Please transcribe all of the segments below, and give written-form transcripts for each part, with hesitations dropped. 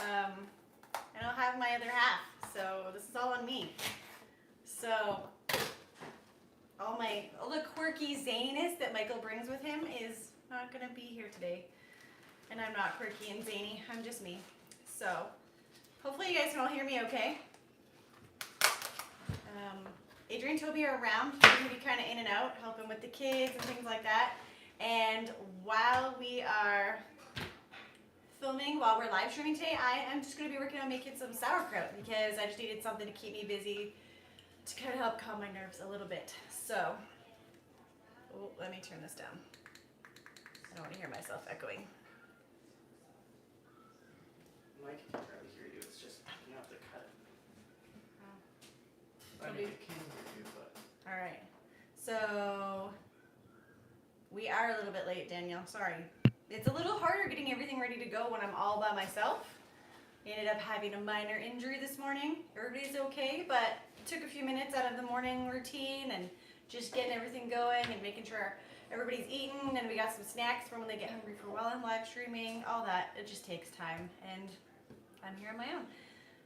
I don't have my other half, so this is all on me. So all the quirky zaniness that Michael brings with him is not gonna be here today. And I'm not quirky and zany, I'm just me. So hopefully you guys can all hear me okay. Adrian and Toby are around. He's gonna be kind of in and out, helping with the kids and things like that. And while we are filming, while we're live streaming today, I am just gonna be working on making some sauerkraut because I just needed something to keep me busy to kind of help calm my nerves a little bit. So, oh, let me turn this down. I don't want to hear myself echoing. Mike can probably hear you. It's just you have to cut it. Oh. I mean, I can hear you, but. All right. So we are a little bit late, Danielle. Sorry. It's a little harder getting everything ready to go when I'm all by myself. I ended up having a minor injury this morning. Everybody's okay, but it took a few minutes out of the morning routine and just getting everything going and making sure everybody's eaten and we got some snacks for when they get hungry for while I'm live streaming, all that. It just takes time and I'm here on my own.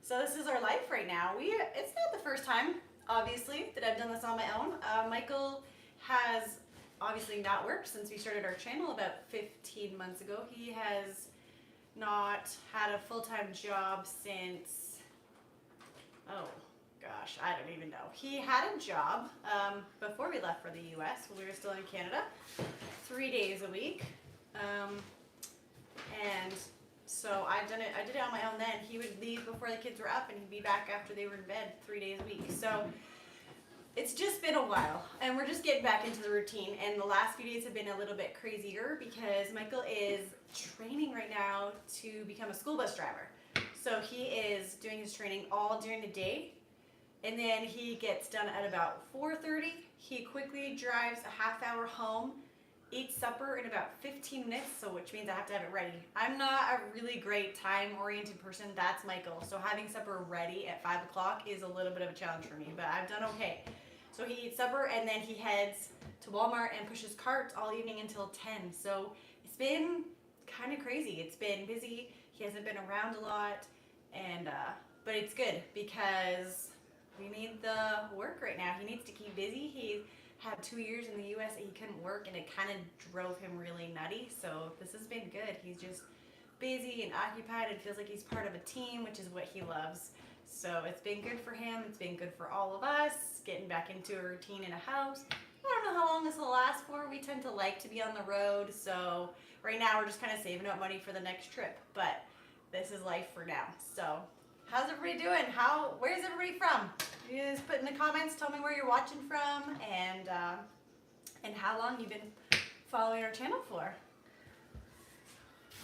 So this is our life right now. It's not the first time, obviously, that I've done this on my own. Michael has obviously not worked since we started our channel about 15 months ago. He has not had a full-time job since, oh gosh, I don't even know. He had a job before we left for the US when we were still in Canada, 3 days a week. And so I did it on my own then. He would leave before the kids were up and he'd be back after they were in bed 3 days a week. So it's just been a while and we're just getting back into the routine, and the last few days have been a little bit crazier because Michael is training right now to become a school bus driver. So he is doing his training all during the day and then he gets done at about 4:30. He quickly drives a half hour home, eats supper in about 15 minutes, so which means I have to have it ready. I'm not a really great time-oriented person. That's Michael. So having supper ready at 5 o'clock is a little bit of a challenge for me, but I've done okay. So he eats supper and then he heads to Walmart and pushes carts all evening until 10. So it's been kind of crazy. It's been busy. He hasn't been around a lot, and but it's good because we need the work right now. He needs to keep busy. He had 2 years in the US and he couldn't work and it kind of drove him really nutty. So this has been good. He's just busy and occupied and feels like he's part of a team, which is what he loves. So it's been good for him. It's been good for all of us, getting back into a routine in a house. I don't know how long this will last for. We tend to like to be on the road. So right now we're just kind of saving up money for the next trip, but this is life for now. So how's everybody doing? Where's everybody from? You just put in the comments, tell me where you're watching from and how long you've been following our channel for.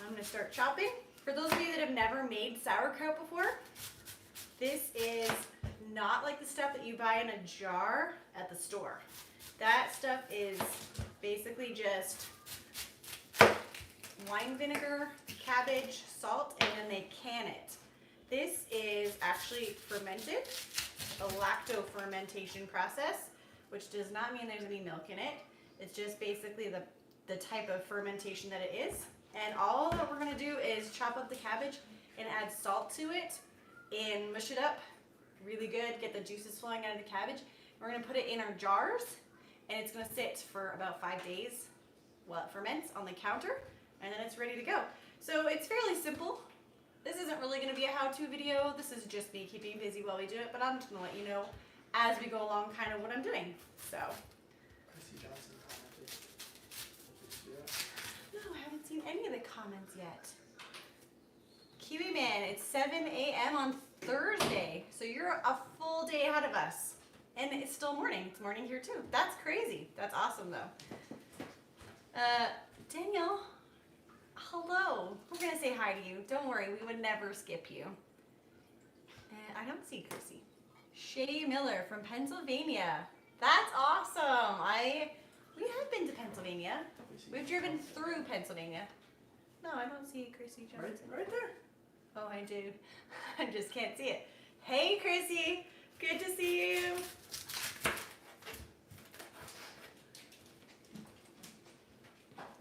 I'm gonna start chopping. For those of you that have never made sauerkraut before, this is not like the stuff that you buy in a jar at the store. That stuff is basically just wine vinegar, cabbage, salt, and then they can it. This is actually fermented, a lacto-fermentation process, which does not mean there's any milk in it. It's just basically the type of fermentation that it is. And all that we're gonna do is chop up the cabbage and add salt to it and mush it up really good, get the juices flowing out of the cabbage. We're gonna put it in our jars and it's gonna sit for about 5 days while it ferments on the counter, and then it's ready to go. So it's fairly simple. This isn't really gonna be a how-to video. This is just me keeping busy while we do it, but I'm just gonna let you know as we go along kind of what I'm doing. So. Chrissy Johnson commented. Did you see that? No, I haven't seen any of the comments yet. Kiwi Man, it's 7 a.m. on Thursday, so you're a full day ahead of us. And it's still morning. It's morning here too. That's crazy. That's awesome though. Danielle, hello. We're gonna say hi to you. Don't worry, we would never skip you. And I don't see Chrissy. Shay Miller from Pennsylvania. That's awesome. We have been to Pennsylvania. We've driven through Pennsylvania. No, I don't see Chrissy Johnson. Right there. Oh, I do. I just can't see it. Hey, Chrissy. Good to see you.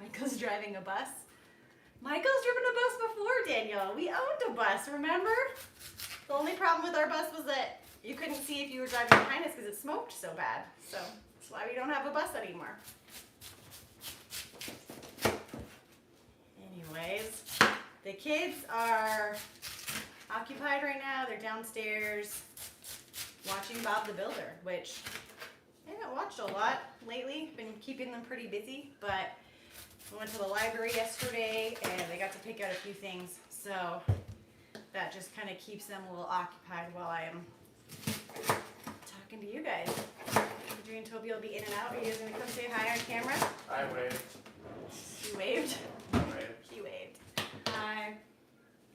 Michael's driving a bus. Michael's driven a bus before, Daniel. We owned a bus, remember? The only problem with our bus was that you couldn't see if you were driving behind us because it smoked so bad. So that's why we don't have a bus anymore. Anyways, the kids are occupied right now. They're downstairs watching Bob the Builder, which I haven't watched a lot lately. Been keeping them pretty busy, but we went to the library yesterday and they got to pick out a few things. So that just kind of keeps them a little occupied while I am talking to you guys. Adrian and Toby will be in and out. Are you guys going to come say hi on camera? I waved. You waved? I waved. He waved. Hi.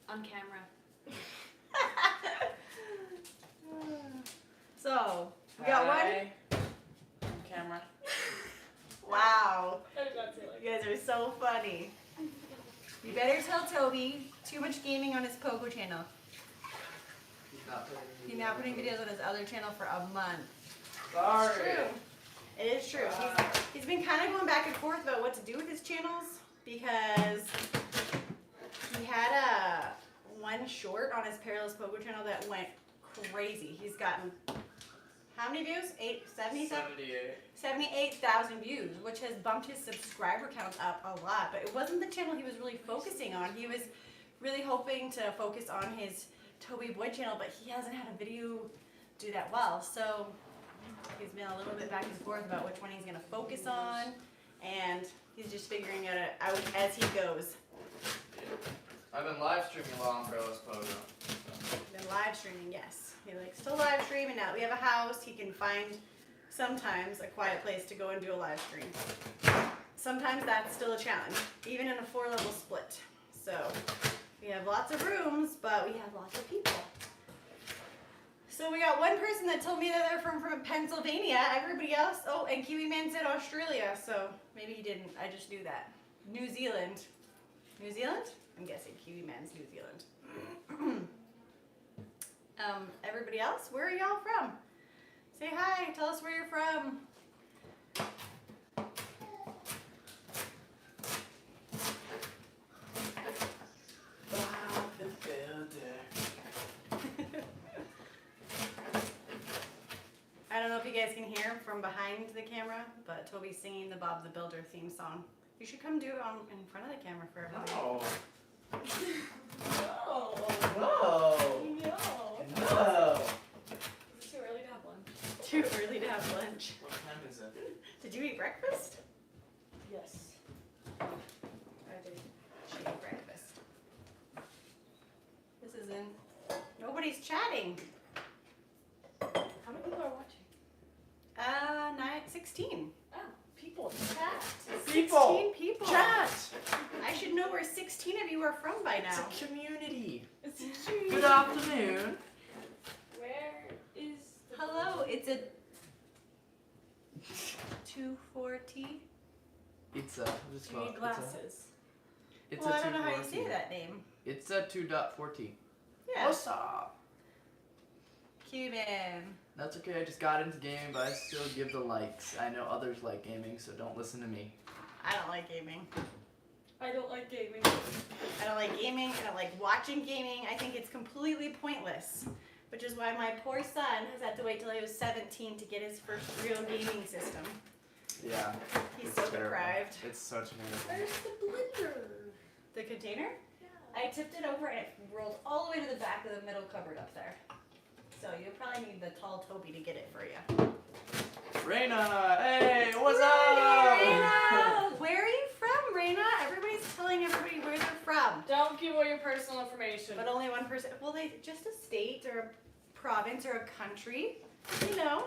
On camera. So, we got one. Hi. On camera. Wow. I did not say like You guys are so funny. You better tell Toby too much gaming on his Pogo channel. He's not putting videos on his other channel for a month. Sorry. It's true. It is true. He's been kind of going back and forth about what to do with his channels because he had one short on his Perilous Pogo channel that went crazy. He's gotten how many views? 78,000 views, which has bumped his subscriber count up a lot. But it wasn't the channel he was really focusing on. He was really hoping to focus on his Toby Boy channel, but he hasn't had a video do that well. So he's been a little bit back and forth about which one he's going to focus on, and he's just figuring it out as he goes. I've been live streaming a lot on Perilous Pogo. Been live streaming, yes. He likes to live stream, and now that we have a house, he can find sometimes a quiet place to go and do a live stream. Sometimes that's still a challenge, even in a 4-level split. So we have lots of rooms, but we have lots of people. So we got one person that told me that they're from Pennsylvania. Everybody else, oh, and Kiwi Man said Australia, so maybe he didn't. I just knew that. New Zealand. New Zealand? I'm guessing Kiwi Man's New Zealand. Everybody else, where are y'all from? Say hi, tell us where you're from. Bob the Builder. I don't know if you guys can hear from behind the camera, but Toby's singing the Bob the Builder theme song. You should come do it in front of the camera for everybody. No. no. No. No. No. Is it too early to have lunch? Too early to have lunch. What time is it? Did you eat breakfast? Yes. I did. She ate breakfast. This isn't. Nobody's chatting. How many people are watching? 16. Oh, people. Chat. 16 people. Chat. I should know where 16 of you are from by It's now. a community. It's Good afternoon. Where is the Hello, it's a 240. It's a. What's it Do you need called? glasses? It's Well, a I don't know how you 240. say that name. It's a 2.40. Yeah. What's up? Cuban. That's okay. I just got into gaming, but I still give the likes. I know others like gaming, so don't listen to me. I don't like gaming. I don't like gaming. I don't like gaming. I don't like watching gaming. I think it's completely pointless. Which is why my poor son has had to wait till he was 17 to get his first real gaming system. Yeah. He's It's so terrible. deprived. It's so terrible. Where's the blender? The container? Yeah. I tipped it over and it rolled all the way to the back of the middle cupboard up there. So you'll probably need the tall Toby to get it for you. Raina, hey, what's up? Raina! Where are you from, Raina? Everybody's telling everybody where they're from. Don't give away your personal information. But only one person. Well, they just a state or a province or a country. You know.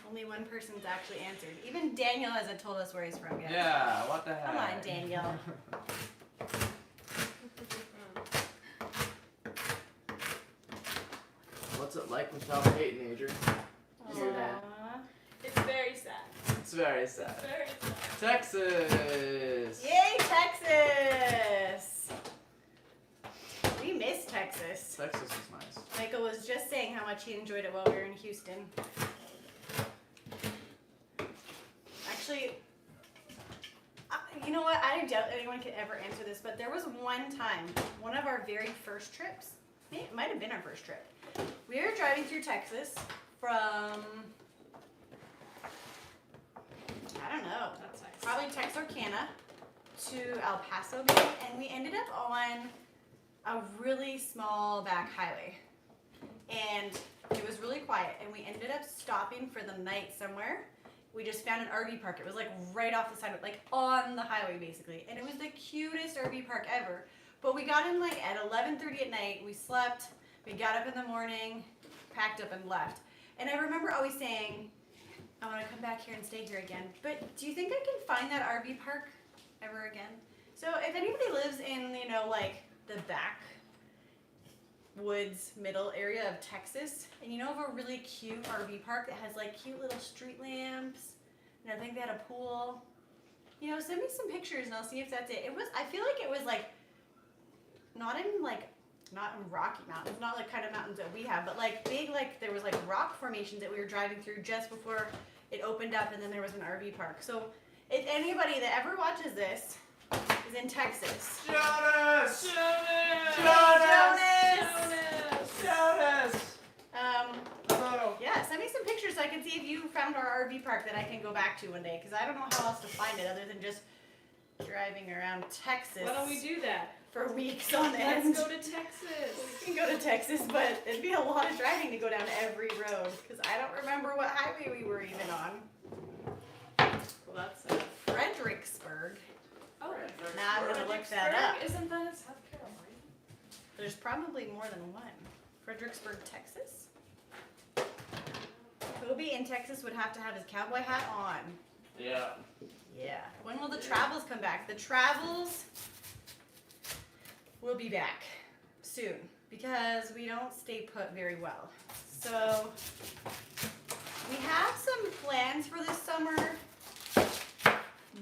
Only one person's actually answered. Even Daniel hasn't told us where he's from yet. Yeah, what the heck? Come on, Daniel. What's it like without Peyton, Adrian? Hear that? Aw. It's very sad. It's very sad. Very sad. Texas! Yay, Texas! We miss Texas. Texas is nice. Michael was just saying how much he enjoyed it while we were in Houston. Actually, know what? I doubt anyone could ever answer this, but there was one time, one of our very first trips, it might have been our first trip. We were driving through Texas from, I don't know, That's nice. probably Texarkana to El Paso, maybe, and we ended up on a really small back highway. And it was really quiet, and we ended up stopping for the night somewhere. We just found an RV park. It was like right off the side of, like on the highway basically. And it was the cutest RV park ever. But we got in like at 11:30 at night. We slept, we got up in the morning, packed up and left. And I remember always saying, I want to come back here and stay here again. But do you think I can find that RV park ever again? So if anybody lives in, you know, like the backwoods middle area of Texas, and you know of a really cute RV park that has like cute little street lamps, and I think they had a pool, you know, send me some pictures and I'll see if that's it. It was, I feel like it was like not in Rocky Mountains, not like kind of mountains that we have, but like big, like there was like rock formations that we were driving through just before it opened up, and then there was an RV park. So if anybody that ever watches this is in Texas, Jonas! Jonas! Hello. Yeah, send me some pictures so I can see if you found our RV park that I can go back to one day, because I don't know how else to find it other than just driving around Texas Why don't we do that? for weeks on Let's end. go to Texas. We can go to Texas, but it'd be a lot of driving to go down every road, because I don't remember what highway we were even on. Well, that's Fredericksburg. Oh, Now I'm gonna look that up. Isn't that in South Carolina? There's probably more than one. Fredericksburg, Texas. Toby in Texas would have to have his cowboy hat on. Yeah. Yeah. When will the travels come back? The travels will be back soon because we don't stay put very well. So we have some plans for this summer,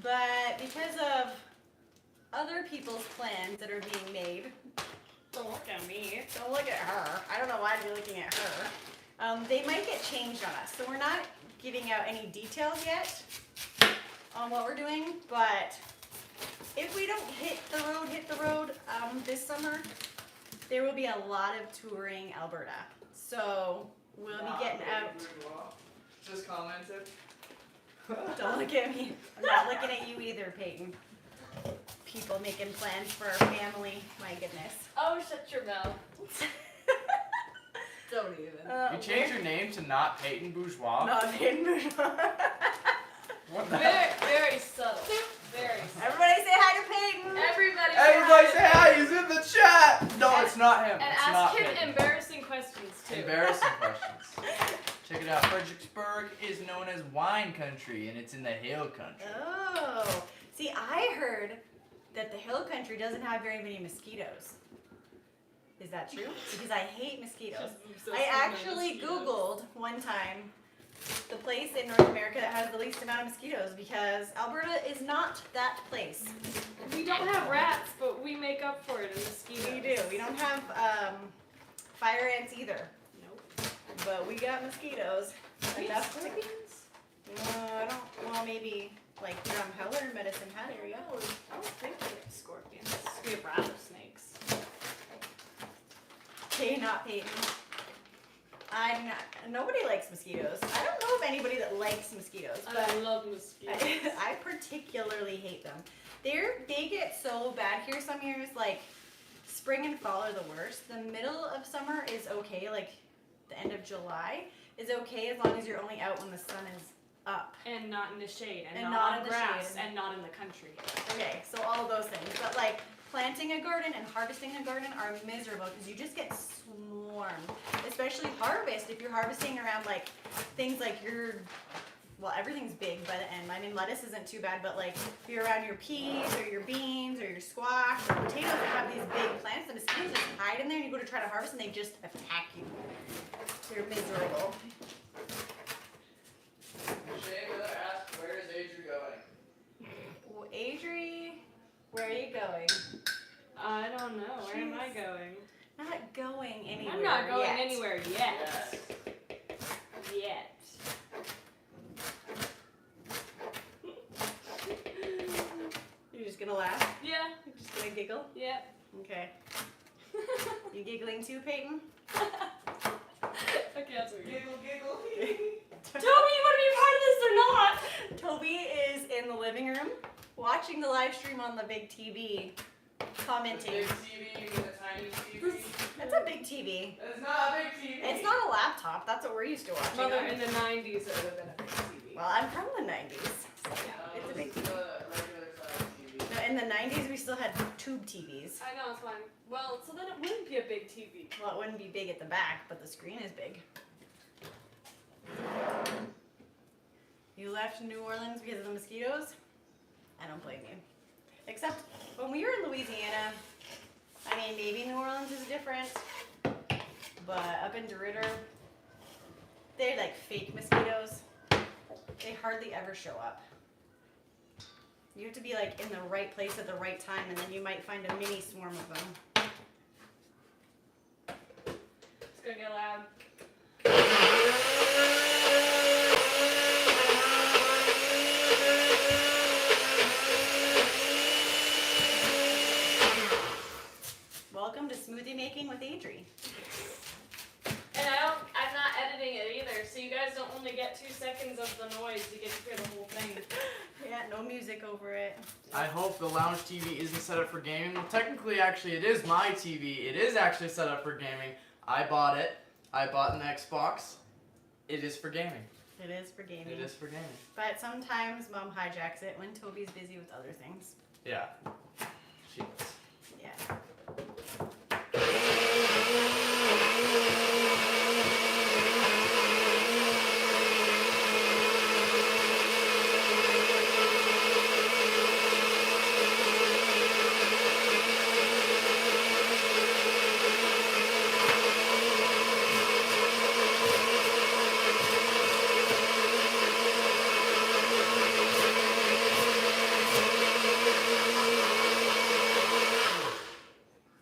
but because of other people's plans that are being made, Don't look at me. don't look at her. I don't know why I'd be looking at her. They might get changed on us. So we're not giving out any details yet on what we're doing, but if we don't hit the road this summer, there will be a lot of touring Alberta. So we'll be getting out. Just commented. Don't look at me. I'm not looking at you either, Peyton. People making plans for our family. My goodness. Oh, shut your mouth. Don't even. You changed your name to not Peyton Bourgeois? Not Peyton Bourgeois. What the Very, hell? very subtle. Very subtle. Everybody say hi to Peyton. Everybody say hi, he's in the chat! No, it's not him. And It's ask not him Peyton. embarrassing questions too. Embarrassing questions. Check it out. Fredericksburg is known as wine country, and it's in the hill country. Oh. See, I heard that the hill country doesn't have very many mosquitoes. Is that true? Because I hate mosquitoes. I actually Googled one time the place in North America that has the least amount of mosquitoes because Alberta is not that place. We don't have rats, but we make up for it in mosquitoes. We do. We don't have fire ants either, Nope. but we got mosquitoes. We have Enough to- scorpions? I don't. Well, maybe like around Heller, Medicine Hat area. I don't think we have scorpions. We have rattlesnakes. Okay, not Peyton. I'm not. Nobody likes mosquitoes. I don't know of anybody that likes mosquitoes, but I love mosquitoes. I particularly hate them. They get so bad here some years. Like spring and fall are the worst. The middle of summer is okay. Like the end of July is okay as long as you're only out when the sun is up. And not in the shade, and, And not not on in the grass, shade. and not in the country. Okay, so all of those things. But like planting a garden and harvesting a garden are miserable because you just get swarmed. Especially harvest. If you're harvesting around like things like well, everything's big by the end. I mean, lettuce isn't too bad, but like if you're around your peas or your beans or your squash or potatoes that have these big plants, the mosquitoes just hide in there and you go to try to harvest and they just attack you. They're miserable. Shane Miller asked, where is Adri going? Well, Adri, where are you going? I don't know. Where am I going? Not going anywhere. I'm not going yet. anywhere yet. Yet. You're just gonna laugh? Yeah. You're just gonna giggle? Yeah. Okay. You giggling too, Peyton? Okay, that's weird. Giggle. Toby, you want to be a part of this or not? Toby is in the living room watching the live stream on the big TV, commenting. Big TV, you mean the tiny TV? It's a big TV. It's not a big TV. It's not a laptop. That's what we're used to watching. Mother, on. in the 90s, it would have been a big TV. Well, I'm from the 90s. So Yeah. it's a big This is TV. a regular size TV. No, in the 90s, we still had tube TVs. I know, it's fine. Well, so then it wouldn't be a big TV. Well, it wouldn't be big at the back, but the screen is big. You left New Orleans because of the mosquitoes? I don't blame you. Except when we were in Louisiana, I mean, maybe New Orleans is different, but up in DeRidder, they're like fake mosquitoes. They hardly ever show up. You have to be like in the right place at the right time, and then you might find a mini swarm of them. It's gonna get loud. Welcome to Smoothie Making with Adri. And I'm not editing it either, so you guys don't only get 2 seconds of the noise, you get to hear the whole thing. Yeah, no music over it. I hope the lounge TV isn't set up for gaming. Well, technically, actually, it is my TV. It is actually set up for gaming. I bought it. I bought an Xbox. It is for gaming. It is for gaming. It is for gaming. But sometimes Mom hijacks it when Toby's busy with other things. Yeah. She is. Yeah.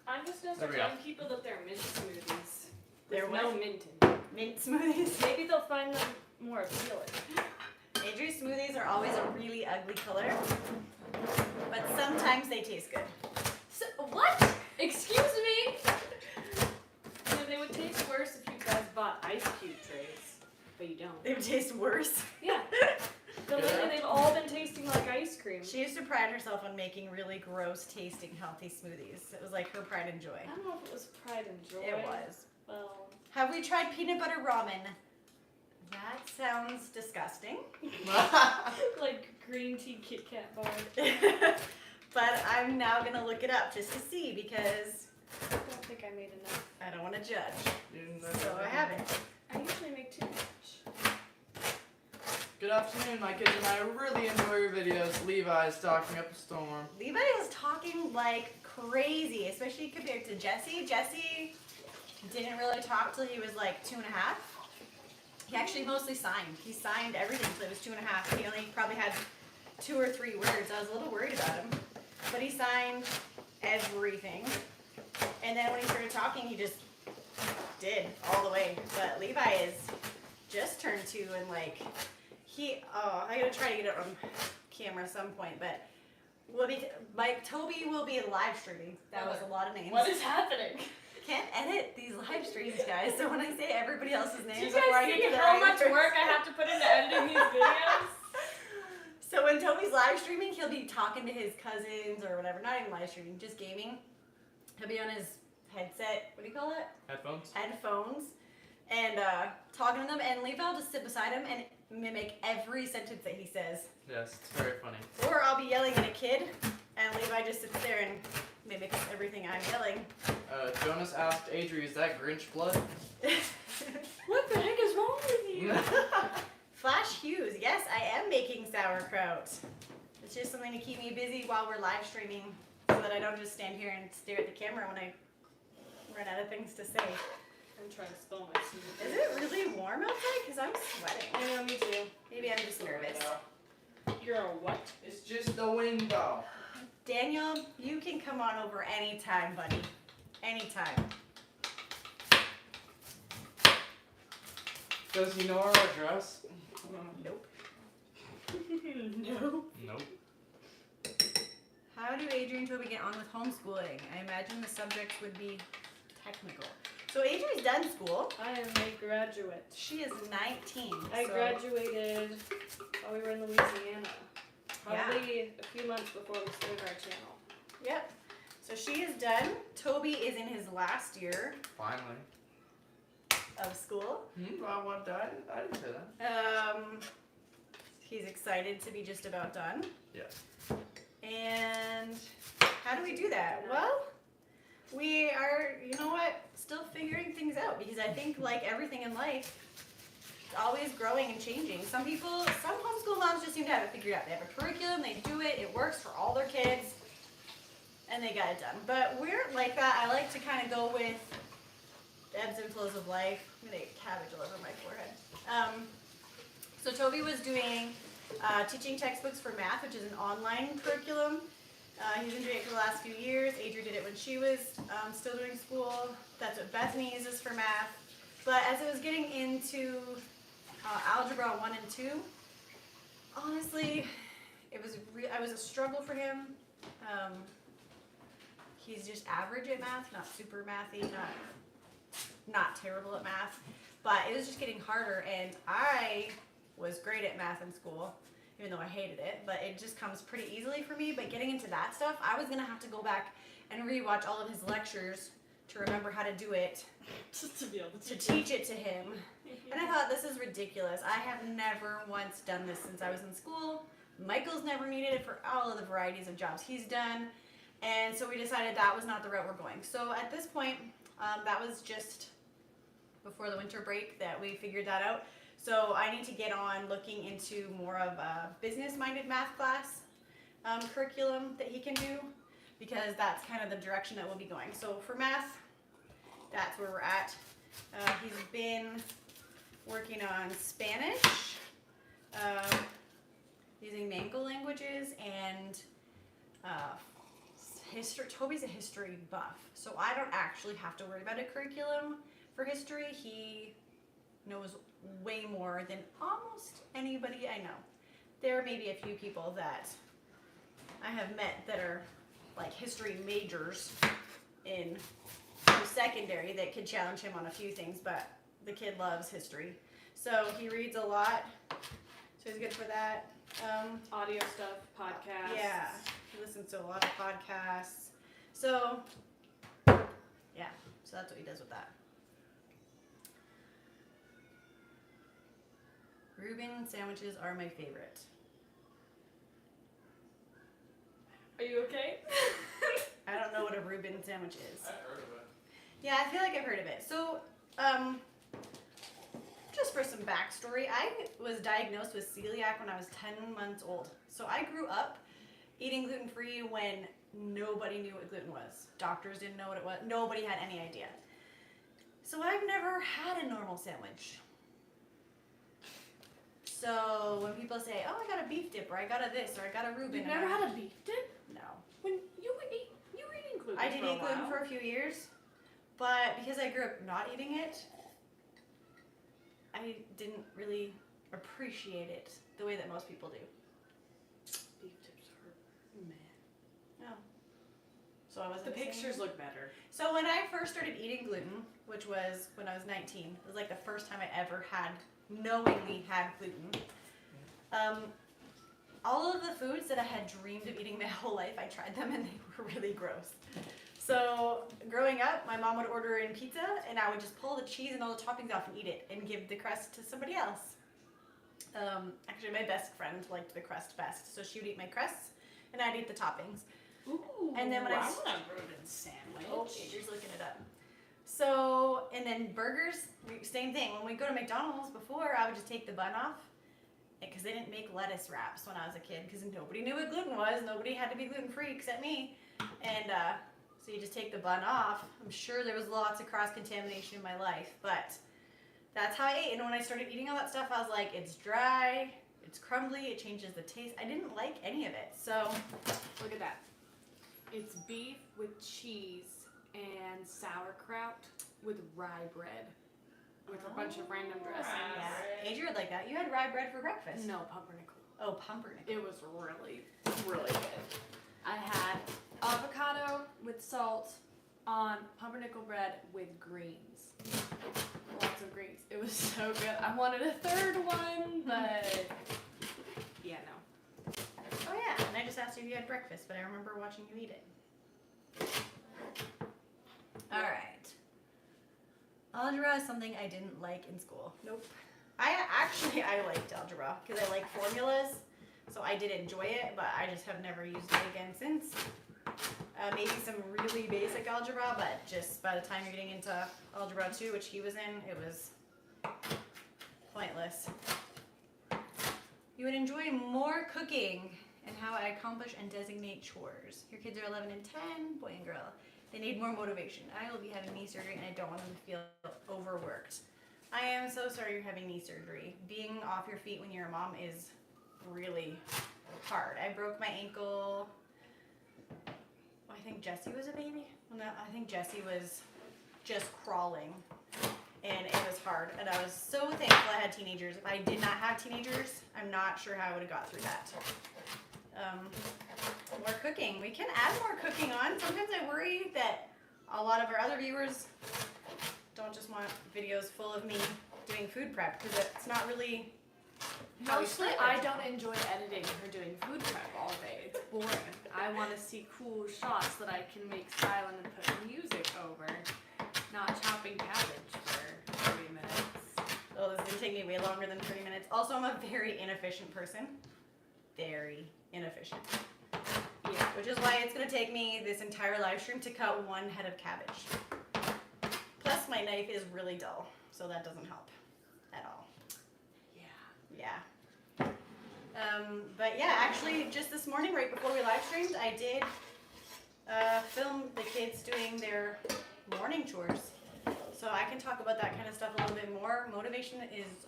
I'm just gonna There start we go. telling people that they're mint smoothies. They're With no what? mint in them. Mint smoothies. Maybe they'll find them more appealing. Adri's smoothies are always a really ugly color, but sometimes they taste good. So, what? Excuse me? You know, they would taste worse if you guys bought ice cube trays, but you don't. They would taste worse. Yeah. But lately they've all been tasting like ice cream. She used to pride herself on making really gross tasting healthy smoothies. It was like her pride and joy. I don't know if it was pride and joy. It was. Well, Have we tried peanut butter ramen? That sounds disgusting. like green tea Kit Kat bar. But I'm now gonna look it up just to see because I don't think I made enough. I don't want to judge. So I haven't. I usually make too much. Good afternoon, my kids and I really enjoy your videos. Levi's talking up a storm. Levi is talking like crazy, especially compared to Jesse. Jesse didn't really talk till he was like 2.5. He actually mostly signed. He signed everything till he was 2.5. He only probably had 2 or 3 words. I was a little worried about him. But he signed everything. And then when he started talking, he just did all the way. But Levi is just turned 2 and like, I gotta try to get it on camera at some point, but Toby will be live streaming. That was a lot of names. What is happening? Can't edit these live streams, guys. So when I say everybody else's Do names you before I guys get see to the how right much words. work I have to put into editing these videos? So when Toby's live streaming, he'll be talking to his cousins or whatever. Not even live streaming, just gaming. He'll be on his headset. What do you call it? Headphones? Headphones. And talking to them. And Levi will just sit beside him and mimic every sentence that he says. Yes, it's very funny. Or I'll be yelling at a kid, and Levi just sits there and mimics everything I'm yelling. Jonas asked Adri, is that Grinch blood? What the heck is wrong with you? Flash Hughes, yes, I am making sauerkraut. It's just something to keep me busy while we're live streaming so that I don't just stand here and stare at the camera when I run out of things to say. I'm trying to spill my smoothie. Is it really warm outside? Because I'm sweating. I know, me too. Maybe I'm just nervous. You're a what? It's just the window. Daniel, you can come on over anytime, buddy. Anytime. Does he know our address? Nope. No. Nope. How do Adrian and Toby get on with homeschooling? I imagine the subjects would be technical. So Adrian's done school. I am a graduate. She is 19. I so graduated while we were in Louisiana. Probably a few months before we started our channel. Yep. So she is done. Toby is in his last year Finally. of school. Well, what? I didn't say that. He's excited to be just about done. Yes. And how do we do that? Well, we are, you know what, still figuring things out because I think like everything in life, it's always growing and changing. Some homeschool moms just seem to have it figured out. They have a curriculum, they do it, it works for all their kids, and they got it done. But we're like that. I like to kind of go with the ebbs and flows of life. I'm going to get cabbage all over my forehead. So Toby was doing teaching textbooks for math, which is an online curriculum. He's been doing it for the last few years. Adria did it when she was still doing school. That's what Bethany uses for math. But as it was getting into algebra 1 and 2, honestly, it was a struggle for him. He's just average at math, not super mathy, not terrible at math. But it was just getting harder, and I was great at math in school, even though I hated it, but it just comes pretty easily for me. But getting into that stuff, I was going to have to go back and rewatch all of his lectures to remember how to do it, Just to be able to teach it to him. And I thought, this is ridiculous. I have never once done this since I was in school. Michael's never needed it for all of the varieties of jobs he's done. And so we decided that was not the route we're going. So at this point, that was just before the winter break that we figured that out. So I need to get on looking into more of a business-minded math class curriculum that he can do, because that's kind of the direction that we'll be going. So for math, that's where we're at. He's been working on Spanish, using Manco languages, and history. Toby's a history buff, so I don't actually have to worry about a curriculum for history. He knows way more than almost anybody I know. There may be a few people that I have met that are like history majors in secondary that could challenge him on a few things, but the kid loves history. So he reads a lot, so he's good for that. Audio stuff, podcasts. Yeah, he listens to a lot of podcasts. So, yeah, so that's what he does with that. Reuben sandwiches are my favorite. Are you okay? I don't know what a Reuben sandwich is. I've heard of it. Yeah, I feel like I've heard of it. So, just for some backstory, I was diagnosed with celiac when I was 10 months old. So I grew up eating gluten-free when nobody knew what gluten was. Doctors didn't know what it was. Nobody had any idea. So I've never had a normal sandwich. So when people say, oh, I got a beef dip, or I got a this, or I got a Reuben. You've never had a beef dip? No. When you were eating gluten I did for a eat gluten while. for a few years, but because I grew up not eating it, I didn't really appreciate it the way that most people do. Beef dips are meh. No. So I wasn't The saying- pictures look better. So when I first started eating gluten, which was when I was 19, it was like the first time I ever knowingly had gluten. All of the foods that I had dreamed of eating my whole life, I tried them and they were really gross. So growing up, my mom would order in pizza and I would just pull the cheese and all the toppings off and eat it and give the crust to somebody else. Actually, my best friend liked the crust best, so she would eat my crusts and I'd eat the toppings. Ooh, And then when I want a Reuben sandwich. Oh, Adrian's looking it up. So, and then burgers, same thing. When we go to McDonald's before, I would just take the bun off because they didn't make lettuce wraps when I was a kid because nobody knew what gluten was. Nobody had to be gluten-free except me. And so you just take the bun off. I'm sure there was lots of cross-contamination in my life, but that's how I ate. And when I started eating all that stuff, I was like, it's dry, it's crumbly, it changes the taste. I didn't like any of it. So, Look at that. It's beef with cheese and sauerkraut with rye bread with a bunch of random dressings. yeah. Adrian would like that. You had rye bread for breakfast. No, pumpernickel. Oh, pumpernickel. It was really, really good. I had avocado with salt on pumpernickel bread with greens. Lots of greens. It was so good. I wanted a third one, but yeah, no. Oh yeah, and I just asked you if you had breakfast, but I remember watching you eat it. All right. Algebra is something I didn't like in school. Nope. I liked algebra because I like formulas, so I did enjoy it, but I just have never used it again since. Maybe some really basic algebra, but just by the time you're getting into algebra 2, which he was in, it was pointless. You would enjoy more cooking and how I accomplish and designate chores. Your kids are 11 and 10, boy and girl. They need more motivation. I will be having knee surgery and I don't want them to feel overworked. I am so sorry you're having knee surgery. Being off your feet when you're a mom is really hard. I broke my ankle. I think Jessie was a baby. Well, no, I think Jessie was just crawling, and it was hard. And I was so thankful I had teenagers. If I did not have teenagers, I'm not sure how I would have got through that. More cooking. We can add more cooking on. Sometimes I worry that a lot of our other viewers don't just want videos full of me doing food prep because it's not really. Mostly, I don't enjoy editing or doing food prep all day. It's boring. I want to see cool shots that I can make silent and put music over, not chopping cabbage for 30 minutes. Oh, this is going to take me way longer than 30 minutes. Also, I'm a very inefficient person. Very inefficient. Yeah. Which is why it's going to take me this entire live stream to cut one head of cabbage. Plus, my knife is really dull, so that doesn't help at all. Yeah. But yeah, actually, just this morning, right before we live streamed, I did film the kids doing their morning chores. So I can talk about that kind of stuff a little bit more. Motivation is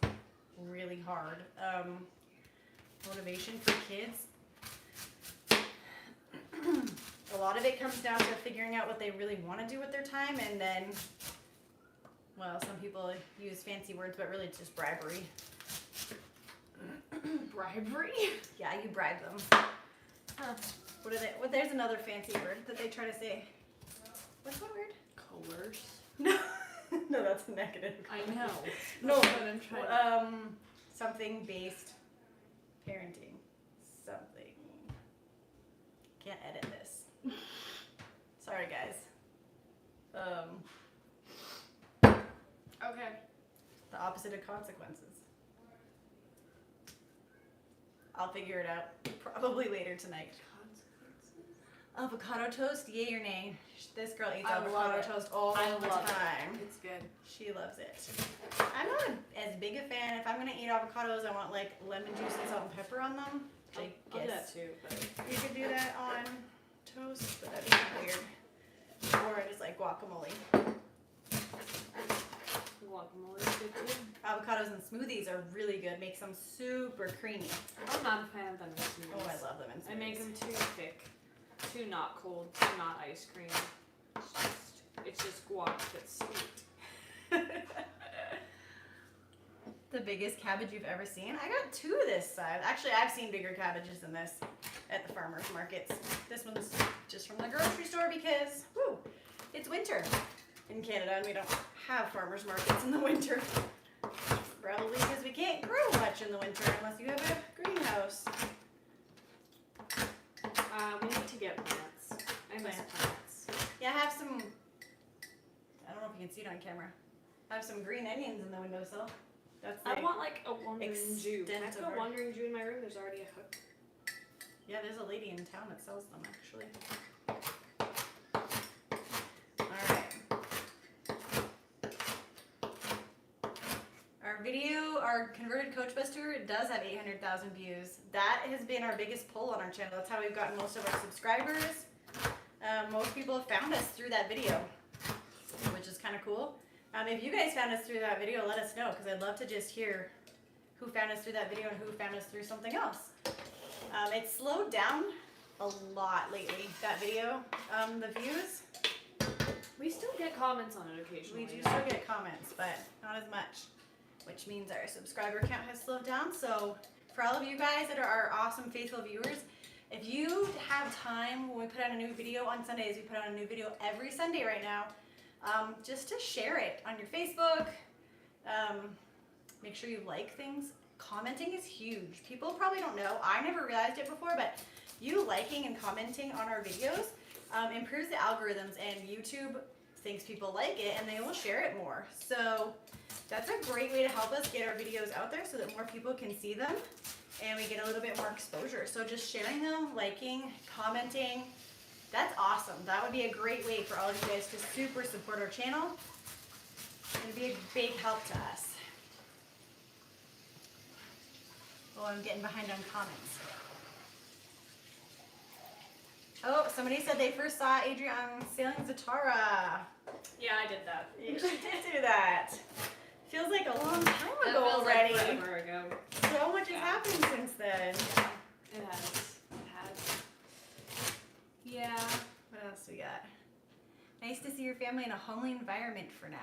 really hard. Motivation for kids. A lot of it comes down to figuring out what they really want to do with their time, and then, well, some people use fancy words, but really it's just bribery. Bribery? Yeah, you bribe them. Huh. What are they? What? There's another fancy word that they try to say. What's that word? Coerce? No, no, that's negative. I know. No, That's what I'm trying to... something based parenting. Something. Can't edit this. Sorry, guys. Okay. The opposite of consequences. I'll figure it out probably later tonight. Avocado toast, yay or nay? This girl eats avocado toast all the time. It's good. She loves it. I'm not as big a fan. If I'm gonna eat avocados, I want like lemon juice and salt and pepper on them. I'll do that too, but You could do that on toast, but that'd be kind of weird. Or just like guacamole. guacamole is good too. Avocados and smoothies are really good. Makes them super creamy. I'm not a fan of them in smoothies. Oh, I love them in smoothies. I make them too thick, too not cold, too not ice cream. It's just guac that's sweet. The biggest cabbage you've ever seen? I got two this size. Actually, I've seen bigger cabbages than this at the farmers markets. This one's just from the grocery store because, whoo, it's winter in Canada and we don't have farmers markets in the winter. Probably because we can't grow much in the winter unless you have a greenhouse. We need to get plants. I miss plants. Yeah, I have some, I don't know if you can see it on camera. I have some green onions in the windowsill. That's I want like a wandering Jew. Can I extent put of a wandering Jew in my room? There's already a hook. Yeah, there's a lady in town that sells them actually. Alright. Our converted coach bus tour does have 800,000 views. That has been our biggest pull on our channel. That's how we've gotten most of our subscribers. Most people have found us through that video, which is kind of cool. If you guys found us through that video, let us know, because I'd love to just hear who found us through that video and who found us through something else. It's slowed down a lot lately, that video, the views. We still get comments on it occasionally. We do still get comments, but not as much, which means our subscriber count has slowed down. So for all of you guys that are our awesome, faithful viewers, If you have time when we put out a new video on Sundays, we put out a new video every Sunday right now, just to share it on your Facebook. Make sure you like things. Commenting is huge. People probably don't know. I never realized it before, but you liking and commenting on our videos improves the algorithms, and YouTube thinks people like it and they will share it more. So that's a great way to help us get our videos out there so that more people can see them and we get a little bit more exposure. So just sharing them, liking, commenting, that's awesome. That would be a great way for all of you guys to super support our channel and be a big help to us. Oh, I'm getting behind on comments. Oh, somebody said they first saw Adrian on Sailing Zatara. Yeah, I did that. You did do that. Feels like a long time That ago feels already. like forever ago. So much has happened since then. It has. It has. Yeah. What else we got? Nice to see your family in a homely environment for now.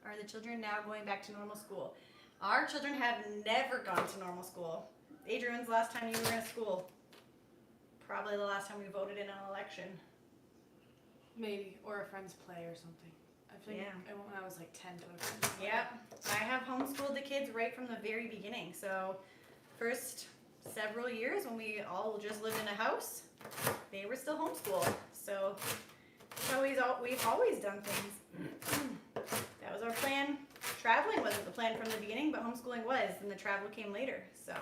Are the children now going back to normal school? Our children have never gone to normal school. Adrian, when's the last time you were in school? Probably the last time we voted in an election. Maybe. Or a friend's play or something. I think when I was like 10 to a friend's play. Yep. I have homeschooled the kids right from the very beginning. So first several years when we all just lived in a house, they were still homeschooled. So we've always done things. That was our plan. Traveling wasn't the plan from the beginning, but homeschooling was, and the travel came later. So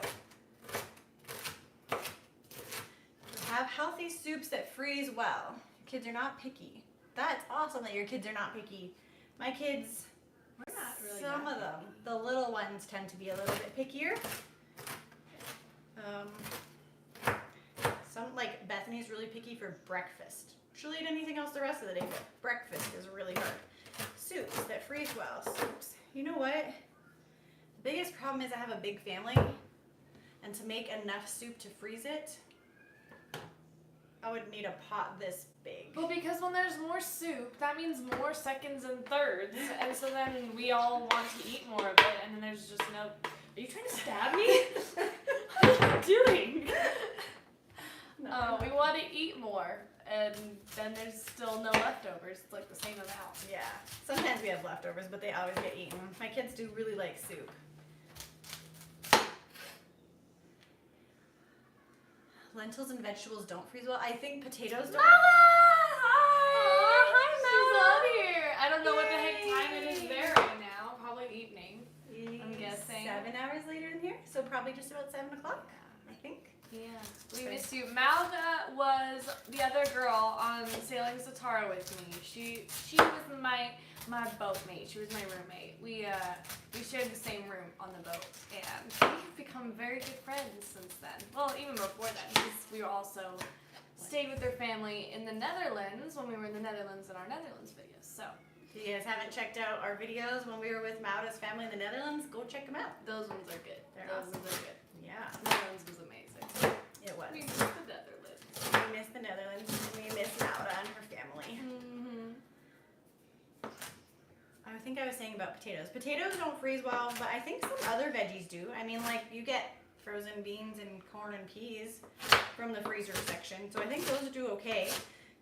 have healthy soups that freeze well. Your kids are not picky. That's awesome that your kids are not picky. My kids, We're not really some that of them, picky. the little ones tend to be a little bit pickier. Some, like Bethany's really picky for breakfast. She'll eat anything else the rest of the day, but breakfast is really hard. Soups that freeze well. Soups. You know what? The biggest problem is I have a big family, and to make enough soup to freeze it, I would need a pot this big. Well, because when there's more soup, that means more seconds and thirds, and so then we all want to eat more of it, and then there's just no. Are you trying to stab me? What are you doing? No. We want to eat more, and then there's still no leftovers. It's like the same amount. Yeah. Sometimes we have leftovers, but they always get eaten. My kids do really like soup. Lentils and vegetables don't freeze well. I think potatoes don't. Hi, she's on here. I don't know what the heck time it is there right now. Probably evening. I'm guessing. 7 hours later in here, so probably just about 7 o'clock, I think. Yeah. We miss you. Malva was the other girl on Sailing Zatara with me. She was my boat mate. She was my roommate. We shared the same room on the boat, and we've become very good friends since then. Well, even before then, because we also stayed with their family in the Netherlands when we were in the Netherlands in our Netherlands videos. So If you guys haven't checked out our videos when we were with Mauda's family in the Netherlands, go check them out. those ones are good. They're Those awesome. ones are good. Yeah, The Netherlands was amazing. it was. We miss the Netherlands. We miss the Netherlands, and we miss Mauda and her family. Mm-hmm. I think I was saying about potatoes. Potatoes don't freeze well, but I think some other veggies do. I mean, like, you get frozen beans and corn and peas from the freezer section, so I think those do okay.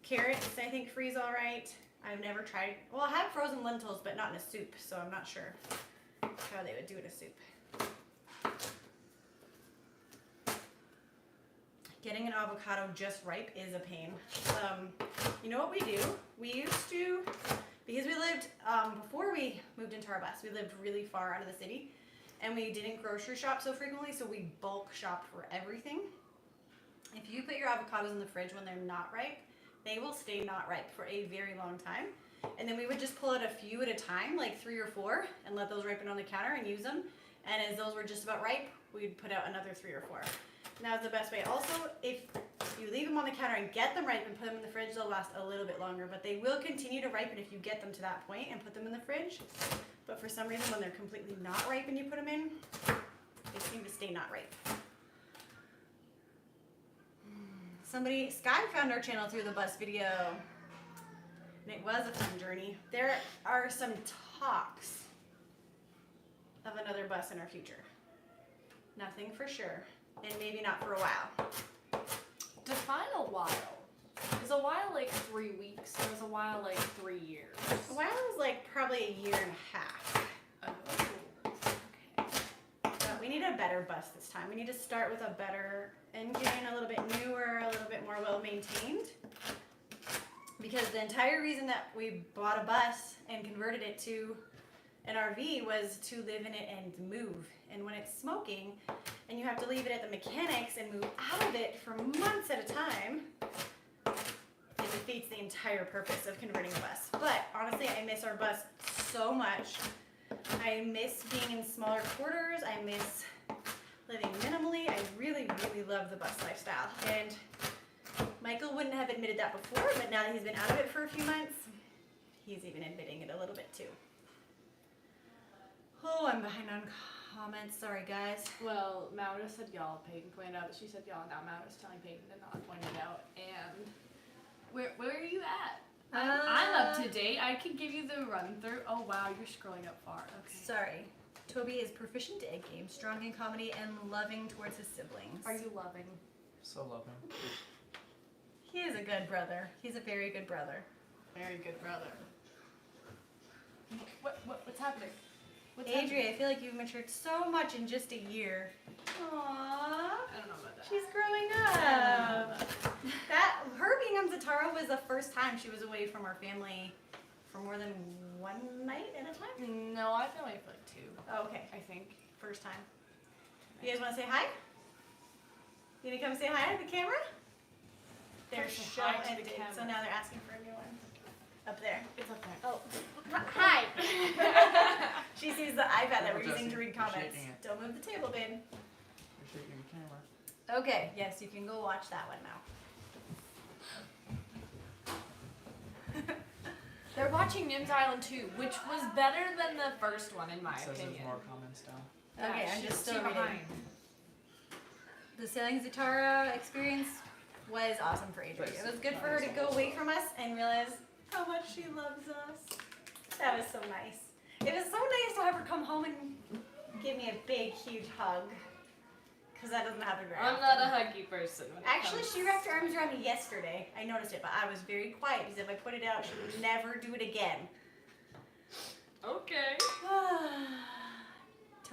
Carrots, I think, freeze all right. I've never tried. Well, I have frozen lentils, but not in a soup, so I'm not sure how they would do in a soup. Getting an avocado just ripe is a pain. You know what we do? We used to, because we lived, before we moved into our bus, we lived really far out of the city, and we didn't grocery shop so frequently, so we bulk shopped for everything. If you put your avocados in the fridge when they're not ripe, they will stay not ripe for a very long time. And then we would just pull out a few at a time, like 3 or 4, and let those ripen on the counter and use them. And as those were just about ripe, we'd put out another 3 or 4. And that was the best way. Also, if you leave them on the counter and get them ripe and put them in the fridge, they'll last a little bit longer. But they will continue to ripen if you get them to that point and put them in the fridge. But for some reason, when they're completely not ripe and you put them in, they seem to stay not ripe. Sky found our channel through the bus video, and it was a fun journey. There are some talks of another bus in our future. Nothing for sure, and maybe not for a while. Define a while. Is a while like 3 weeks, or is a while like 3 years? A while is like probably a year and a half. Oh. Okay. But we need a better bus this time. We need to start with a better engine, a little bit newer, a little bit more well maintained. Because the entire reason that we bought a bus and converted it to an RV was to live in it and move. And when it's smoking and you have to leave it at the mechanics and move out of it for months at a time, it defeats the entire purpose of converting a bus. But honestly, I miss our bus so much. I miss being in smaller quarters. I miss living minimally. I really, really love the bus lifestyle. And Michael wouldn't have admitted that before, but now that he's been out of it for a few months, he's even admitting it a little bit too. Oh, I'm behind on comments. Sorry, guys. Well, Maura said y'all, Peyton pointed out that she said y'all, now Maura's telling Peyton to not point it out. And where are you at? I'm up to date. I can give you the run through. Oh wow, you're scrolling up far. Okay. Sorry. Toby is proficient at games, strong in comedy, and loving towards his siblings. Are you loving? So loving. He is a good brother. He's a very good brother. Very good brother. What's happening? Adria, I feel like you've matured so much in just a year. Aww. I don't know about that. She's growing up. Her being on Zatara was the first time she was away from our family for more than one night at a time. No, I've been away for like 2. Oh, okay. I think. First time. You guys want to say hi? You gonna come say hi to the camera? They're Come say so hi to the empty, camera. so now they're asking for a new one. Up there. It's up there. Oh, hi. She sees the iPad that we're using to read comments. Don't move the table, babe. You're shaking the camera. Okay, yes, you can go watch that one now. They're watching Nim's Island 2, which was better than the first one in my It says opinion. there's more comments down. Okay, I'm she's just still too reading. behind. The sailing Zatara experience was awesome for Adria. It was good for her to go away from us and realize how much she loves us. That was so nice. It was so nice to have her come home and give me a big, huge hug. Because that doesn't happen very I'm often. not a huggy person. When it Actually, comes. she wrapped her arms around me yesterday. I noticed it, but I was very quiet because if I put it out, she would never do it again. Okay.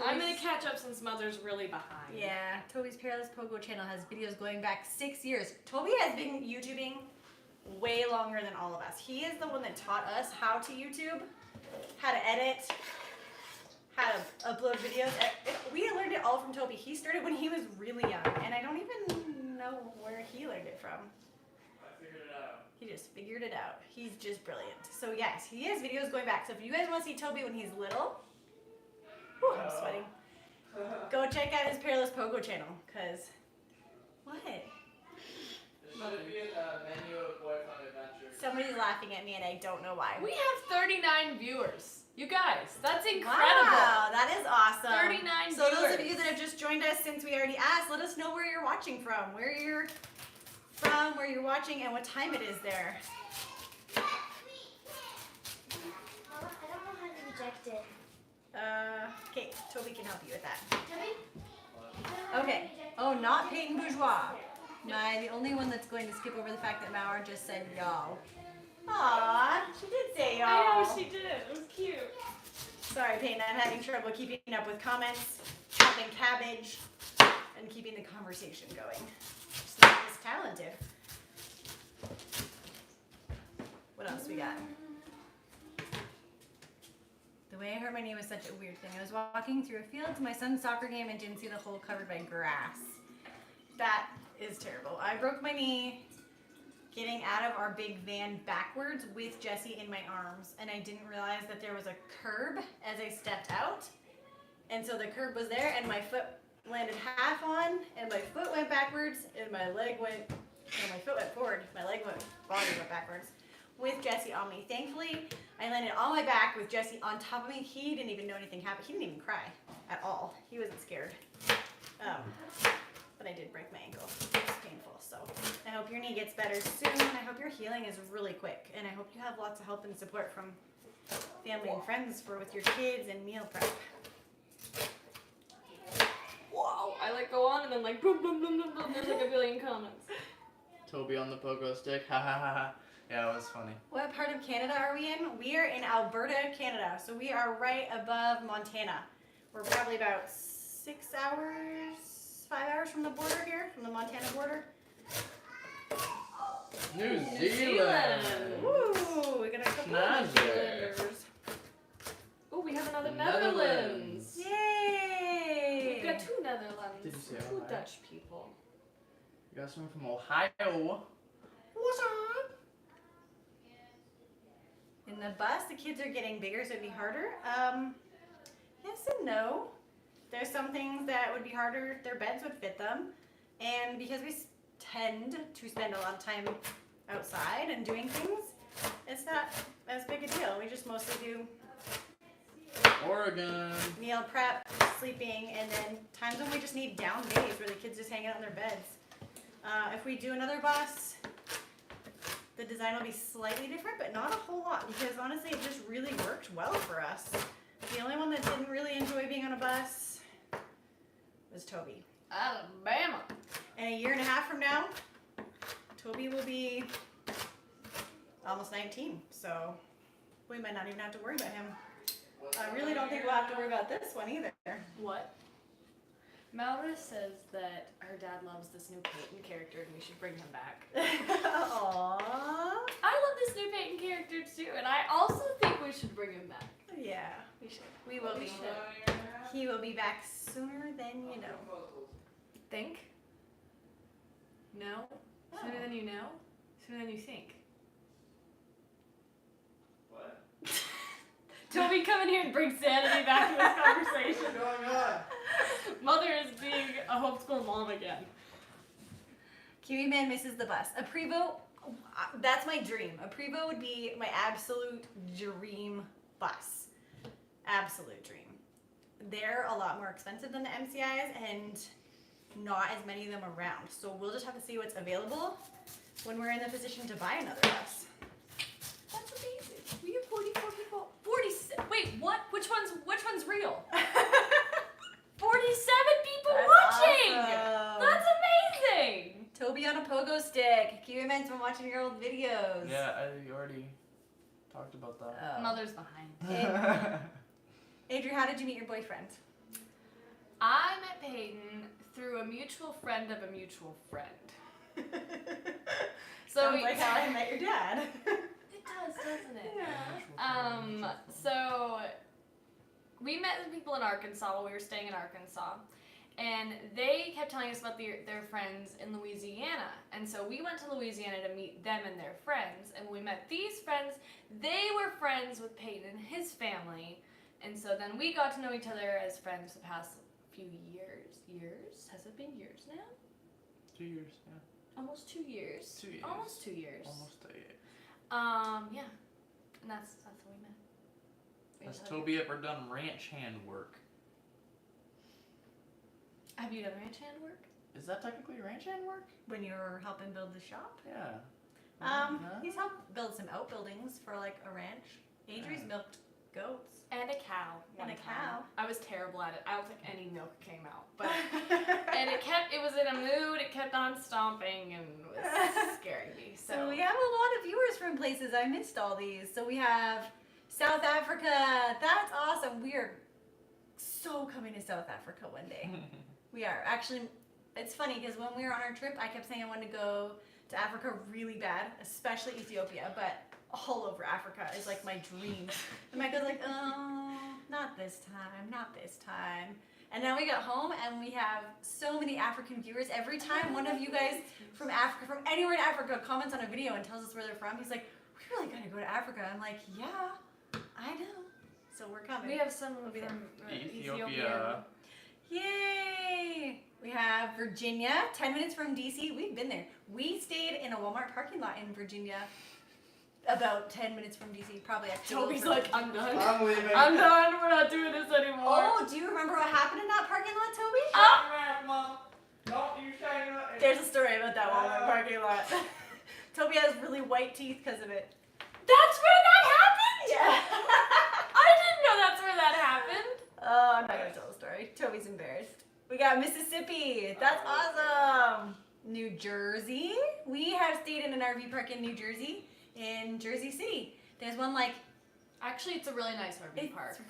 I'm gonna catch up since Mother's really behind. Yeah, Toby's Perilous Pogo channel has videos going back 6 years. Toby has been YouTubing way longer than all of us. He is the one that taught us how to YouTube, how to edit, how to upload videos. We learned it all from Toby. He started when he was really young, and I don't even know where he learned it from. I figured it out. He just figured it out. He's just brilliant. So yes, he has videos going back. So if you guys want to see Toby when he's little, whew, I'm sweating. Go check out his Perilous Pogo channel, cause what? There should be a menu of boyfriend adventures. Somebody's laughing at me and I don't know why. We have 39 viewers. You guys, that's incredible. Wow, that is awesome. 39 So viewers. those of you that have just joined us, since we already asked, let us know where you're watching from, where you're watching, and what time it is there. Mama, I don't know how to reject it. Okay, Toby can help you with that. Toby? Okay. Oh, not Peyton Bourgeois. The only one that's going to skip over the fact that Mauer just said y'all. Aw, she did say y'all. I know she did. It was cute. Sorry, Peyton, I'm having trouble keeping up with comments, chopping cabbage, and keeping the conversation going. Just not this talented. What else we got? The way I hurt my knee was such a weird thing. I was walking through a field to my son's soccer game and didn't see the hole covered by grass. That is terrible. I broke my knee getting out of our big van backwards with Jesse in my arms, and I didn't realize that there was a curb as I stepped out. And so the curb was there, and my foot landed half on, and my foot went backwards, and my leg went, my foot went forward, my body went backwards with Jesse on me. Thankfully, I landed on my back with Jesse on top of me. He didn't even know anything happened. He didn't even cry at all. He wasn't scared. But I did break my ankle. It was painful. So I hope your knee gets better soon. I hope your healing is really quick. And I hope you have lots of help and support from family and friends with your kids and meal prep. Wow. I like go on and then like boom, boom, boom, boom, boom. There's like a billion comments. Toby on the pogo stick. Ha ha ha ha. Yeah, it was funny. What part of Canada are we in? We are in Alberta, Canada. So we are right above Montana. We're probably about 6 hours, 5 hours from the border here, from the Montana border. New Zealand. Zealand. Woo! We got a couple of Schnauzer. New Zealanders. Oh, we have another Netherlands. Netherlands. Yay! We've got 2 Netherlands. Did you say 2 Ohio? Dutch people. We got someone from Ohio. What's up? In the bus, the kids are getting bigger, so it'd be harder. Yes and no. There's some things that would be harder. Their beds would fit them, and because we tend to spend a lot of time outside and doing things, it's not as big a deal. We just mostly do Oregon. meal prep, sleeping, and then times when we just need down days where the kids just hang out in their beds. If we do another bus, the design will be slightly different, but not a whole lot, because honestly it just really worked well for us. The only one that didn't really enjoy being on a bus was Toby. Alabama. And a year and a half from now, Toby will be almost 19, so we might not even have to worry about him. I really don't think we'll have to worry about this one either. What? Malra says that her dad loves this new Peyton character and we should bring him back. Aww. I love this new Peyton character too, and I also think we should bring him back. Yeah, we should. We will We be. should. He will be back sooner than you know. Think? No? Sooner Oh. than you know? Sooner than you think? What? Toby, come in here and bring sanity back to this conversation. What's going on? Mother is being a homeschool mom again. Kiwi Man misses the bus. A Prevo, that's my dream. A Prevo would be my absolute dream bus. Absolute dream. They're a lot more expensive than the MCIs and not as many of them around. So we'll just have to see what's available when we're in the position to buy another bus. That's amazing. We have 44 people. 46. Wait, what? Which one's real? 47 people That's watching! awesome. That's amazing! Toby on a pogo stick. Kiwi Man's been watching your old videos. Yeah, I already talked about that. Oh. Mother's behind. Adrian, how did you meet your boyfriend? I met Peyton through a mutual friend of a mutual friend. So Sounds like how I met your dad. It does, doesn't it? Yeah. So we met some people in Arkansas while we were staying in Arkansas, and they kept telling us about their friends in Louisiana. And so we went to Louisiana to meet them and their friends. And when we met these friends, they were friends with Peyton and his family. And so then we got to know each other as friends the past few years. Years? Has it been years now? 2 years, yeah. Almost 2 years. 2 years. Almost 2 years. Almost a year. Yeah. And that's how we met. Has Toby ever done ranch hand work? Have you done ranch hand work? Is that technically ranch hand work? When you were helping build the shop? Yeah. No? He's helped build some outbuildings for like a ranch. Adri's milked goats. And a cow. And one a time. cow. I was terrible at it. I don't think any milk came out. But and it was in a mood, it kept on stomping and was scaring me. So we have a lot of viewers from places. I missed all these. So we have South Africa. That's awesome. We are so coming to South Africa one day. We are. Actually, it's funny because when we were on our trip, I kept saying I wanted to go to Africa really bad, especially Ethiopia, but all over Africa is like my dream. And Michael's like, oh, not this time, not this time. And now we got home and we have so many African viewers. Every time one of you guys from Africa, from anywhere in Africa, comments on a video and tells us where they're from, he's like, we really gotta go to Africa. I'm like, yeah, I know. So we're coming. We have someone We'll be from Ethiopia. Yay! We have Virginia, 10 minutes from DC. We've been there. We stayed in a Walmart parking lot in Virginia, about 10 minutes from DC, probably actually. a little Toby's further. like, I'm done. I'm leaving. I'm done. We're not doing this anymore. Oh, do you remember what happened in that parking lot, Toby? Mom. Don't you say nothing. There's a story about that Walmart parking lot. Toby has really white teeth because of it. That's where that happened? Yeah. I didn't know that's where that happened. Oh, I'm not gonna tell the story. Toby's embarrassed. We got Mississippi. That's awesome. New Jersey. We have stayed in an RV park in New Jersey, in Jersey City. There's one like Actually, it's a really nice RV park. It's for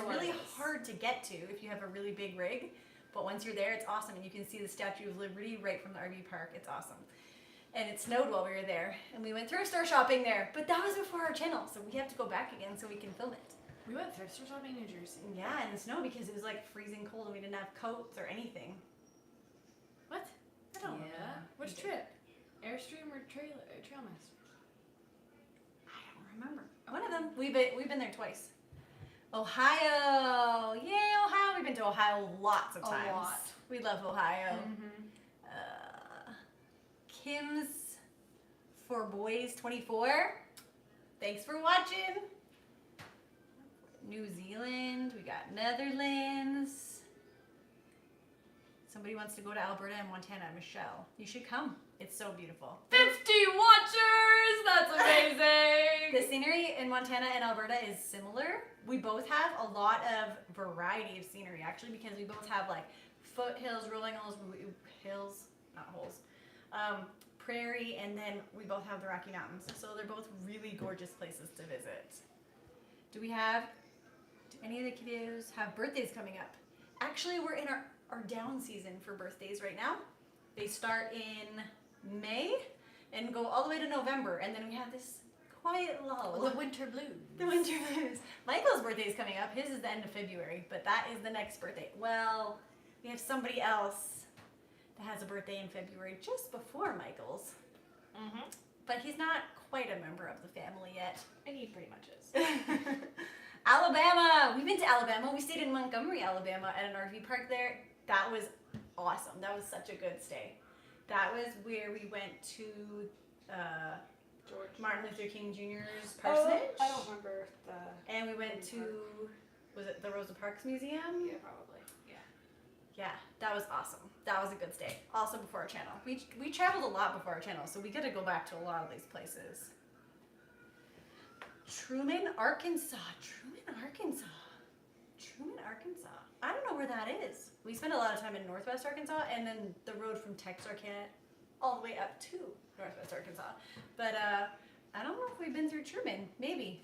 what really it is. hard to get to if you have a really big rig, but once you're there, it's awesome, and you can see the Statue of Liberty right from the RV park. It's awesome, and it snowed while we were there, and we went thrift store shopping there. But that was before our channel, so we have to go back again so we can film it. We went thrift store shopping in New Jersey. Yeah, in the snow because it was like freezing cold and we didn't have coats or anything. What? I don't know. Which trip? Airstream or Trailmaster? I don't remember. One of them. We've been there twice. Ohio! Yay, Ohio! We've been to Ohio lots of times. A lot. We love Ohio. Mm-hmm. Kim's for Boys 24. Thanks for watching. New Zealand. We got Netherlands. Somebody wants to go to Alberta and Montana. Michelle, you should come. It's so beautiful. 50 watchers! That's amazing! The scenery in Montana and Alberta is similar. We both have a lot of variety of scenery, actually, because we both have like foothills, rolling hills, not holes, prairie, and then we both have the Rocky Mountains. So they're both really gorgeous places to visit. Do any of the kiddos have birthdays coming up? Actually, we're in our down season for birthdays right now. They start in May and go all the way to November, and then we have this quiet lull. The winter blues. The winter blues. Michael's birthday is coming up. His is the end of February, but that is the next birthday. Well, we have somebody else that has a birthday in February just before Michael's. Mm-hmm. But he's not quite a member of the family yet. And he pretty much is. Alabama! We've been to Alabama. We stayed in Montgomery, Alabama at an RV park there. That was awesome. That was such a good stay. That was where we went to Martin Luther King Jr.'s parsonage. I don't remember the... And we went to, was it the Rosa Parks Museum? Yeah, probably. Yeah. Yeah, that was awesome. That was a good stay. Also before our channel. We traveled a lot before our channel, so we got to go back to a lot of these places. Truman, Arkansas. I don't know where that is. We spent a lot of time in Northwest Arkansas, and then the road from Texarkana all the way up to Northwest Arkansas. But I don't know if we've been through Truman. Maybe.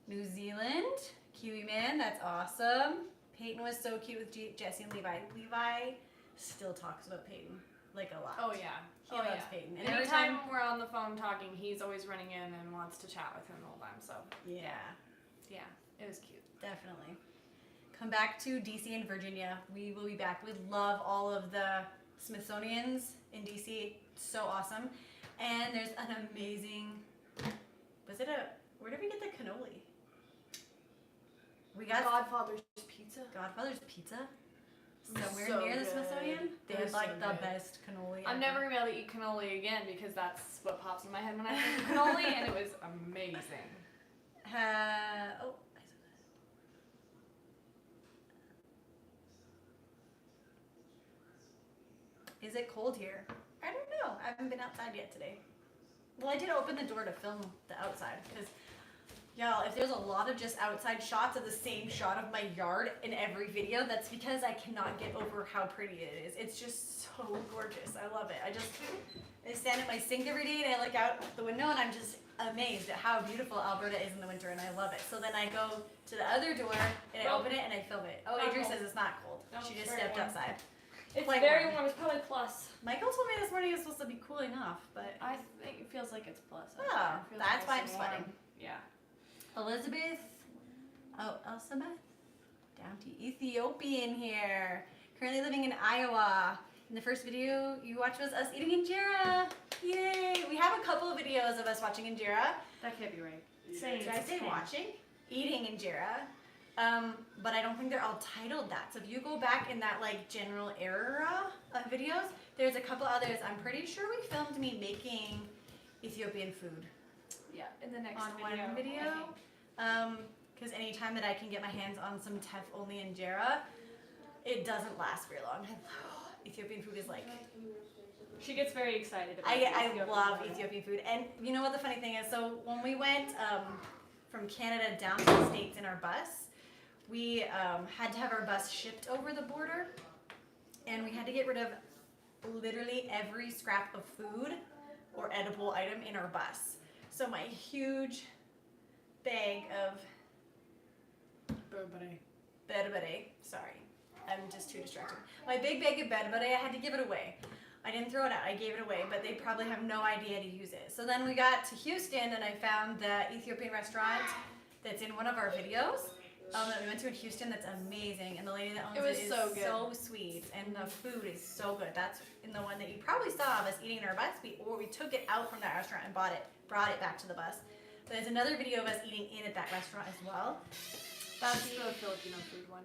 New Zealand, Kiwi Man, that's awesome. Peyton was so cute with Jesse and Levi. Levi still talks about Peyton, like a lot. Oh, yeah. He loves Peyton. And Anytime we're on the phone talking, he's always running in and wants to chat with him the whole time, so. Yeah, Yeah, it was cute. definitely. Come back to DC and Virginia. We will be back. We love all of the Smithsonian's in DC. So awesome. And there's an amazing, where did we get the cannoli? We got Godfather's Pizza. Godfather's Pizza. Somewhere So near the good. Smithsonian. They It had was like so the good. best cannoli I'm ever. never gonna be able to eat cannoli again because that's what pops in my head when I think of cannoli, and it was amazing. Is it cold here? I don't know. I haven't been outside yet today. Well, I did open the door to film the outside because, y'all, if there's a lot of just outside shots of the same shot of my yard in every video, that's because I cannot get over how pretty it is. It's just so gorgeous. I love it. I stand at my sink every day and I look out the window and I'm just amazed at how beautiful Alberta is in the winter, and I love it. So then I go to the other door and I open it and I film it. Oh, Adria says it's not cold. No, She it's just very stepped warm. outside. It's Quite very warm. warm. It's probably plus. Michael told me this morning it was supposed to be cooling off, but I think it feels like it's plus. Oh, It feels that's why nice I'm and warm. sweating. Yeah. Elizabeth down to Ethiopian here. Currently living in Iowa. In the first video you watched was us eating injera. Yay! We have a couple of videos of us watching injera. That can't be right. Did I say watching? Eating injera. But I don't think they're all titled that. So if you go back in that like general era of videos, there's a couple others. I'm pretty sure we filmed me making Ethiopian food Yeah, in the next on video. one video. I think. Because anytime that I can get my hands on some teff only injera, it doesn't last very long. Ethiopian food is like, She gets very excited about I love Ethiopian food. And you know what the funny thing is? So when we went from Canada down to the States in our bus, we had to have our bus shipped over the border, and we had to get rid of literally every scrap of food or edible item in our bus. So my huge bag of berbere, sorry, I'm just too distracted. My big bag of berbere, I had to give it away. I didn't throw it out, I gave it away, but they probably have no idea to use it. So then we got to Houston and I found the Ethiopian restaurant that's in one of our videos that we went to in Houston that's amazing. And the lady that owns it is so sweet and the food is so good. That's in the one that you probably saw of us eating in our bus, or we took it out from that restaurant and brought it back to the bus. But there's another video of us eating in at that restaurant as well. That's the Filipino food one.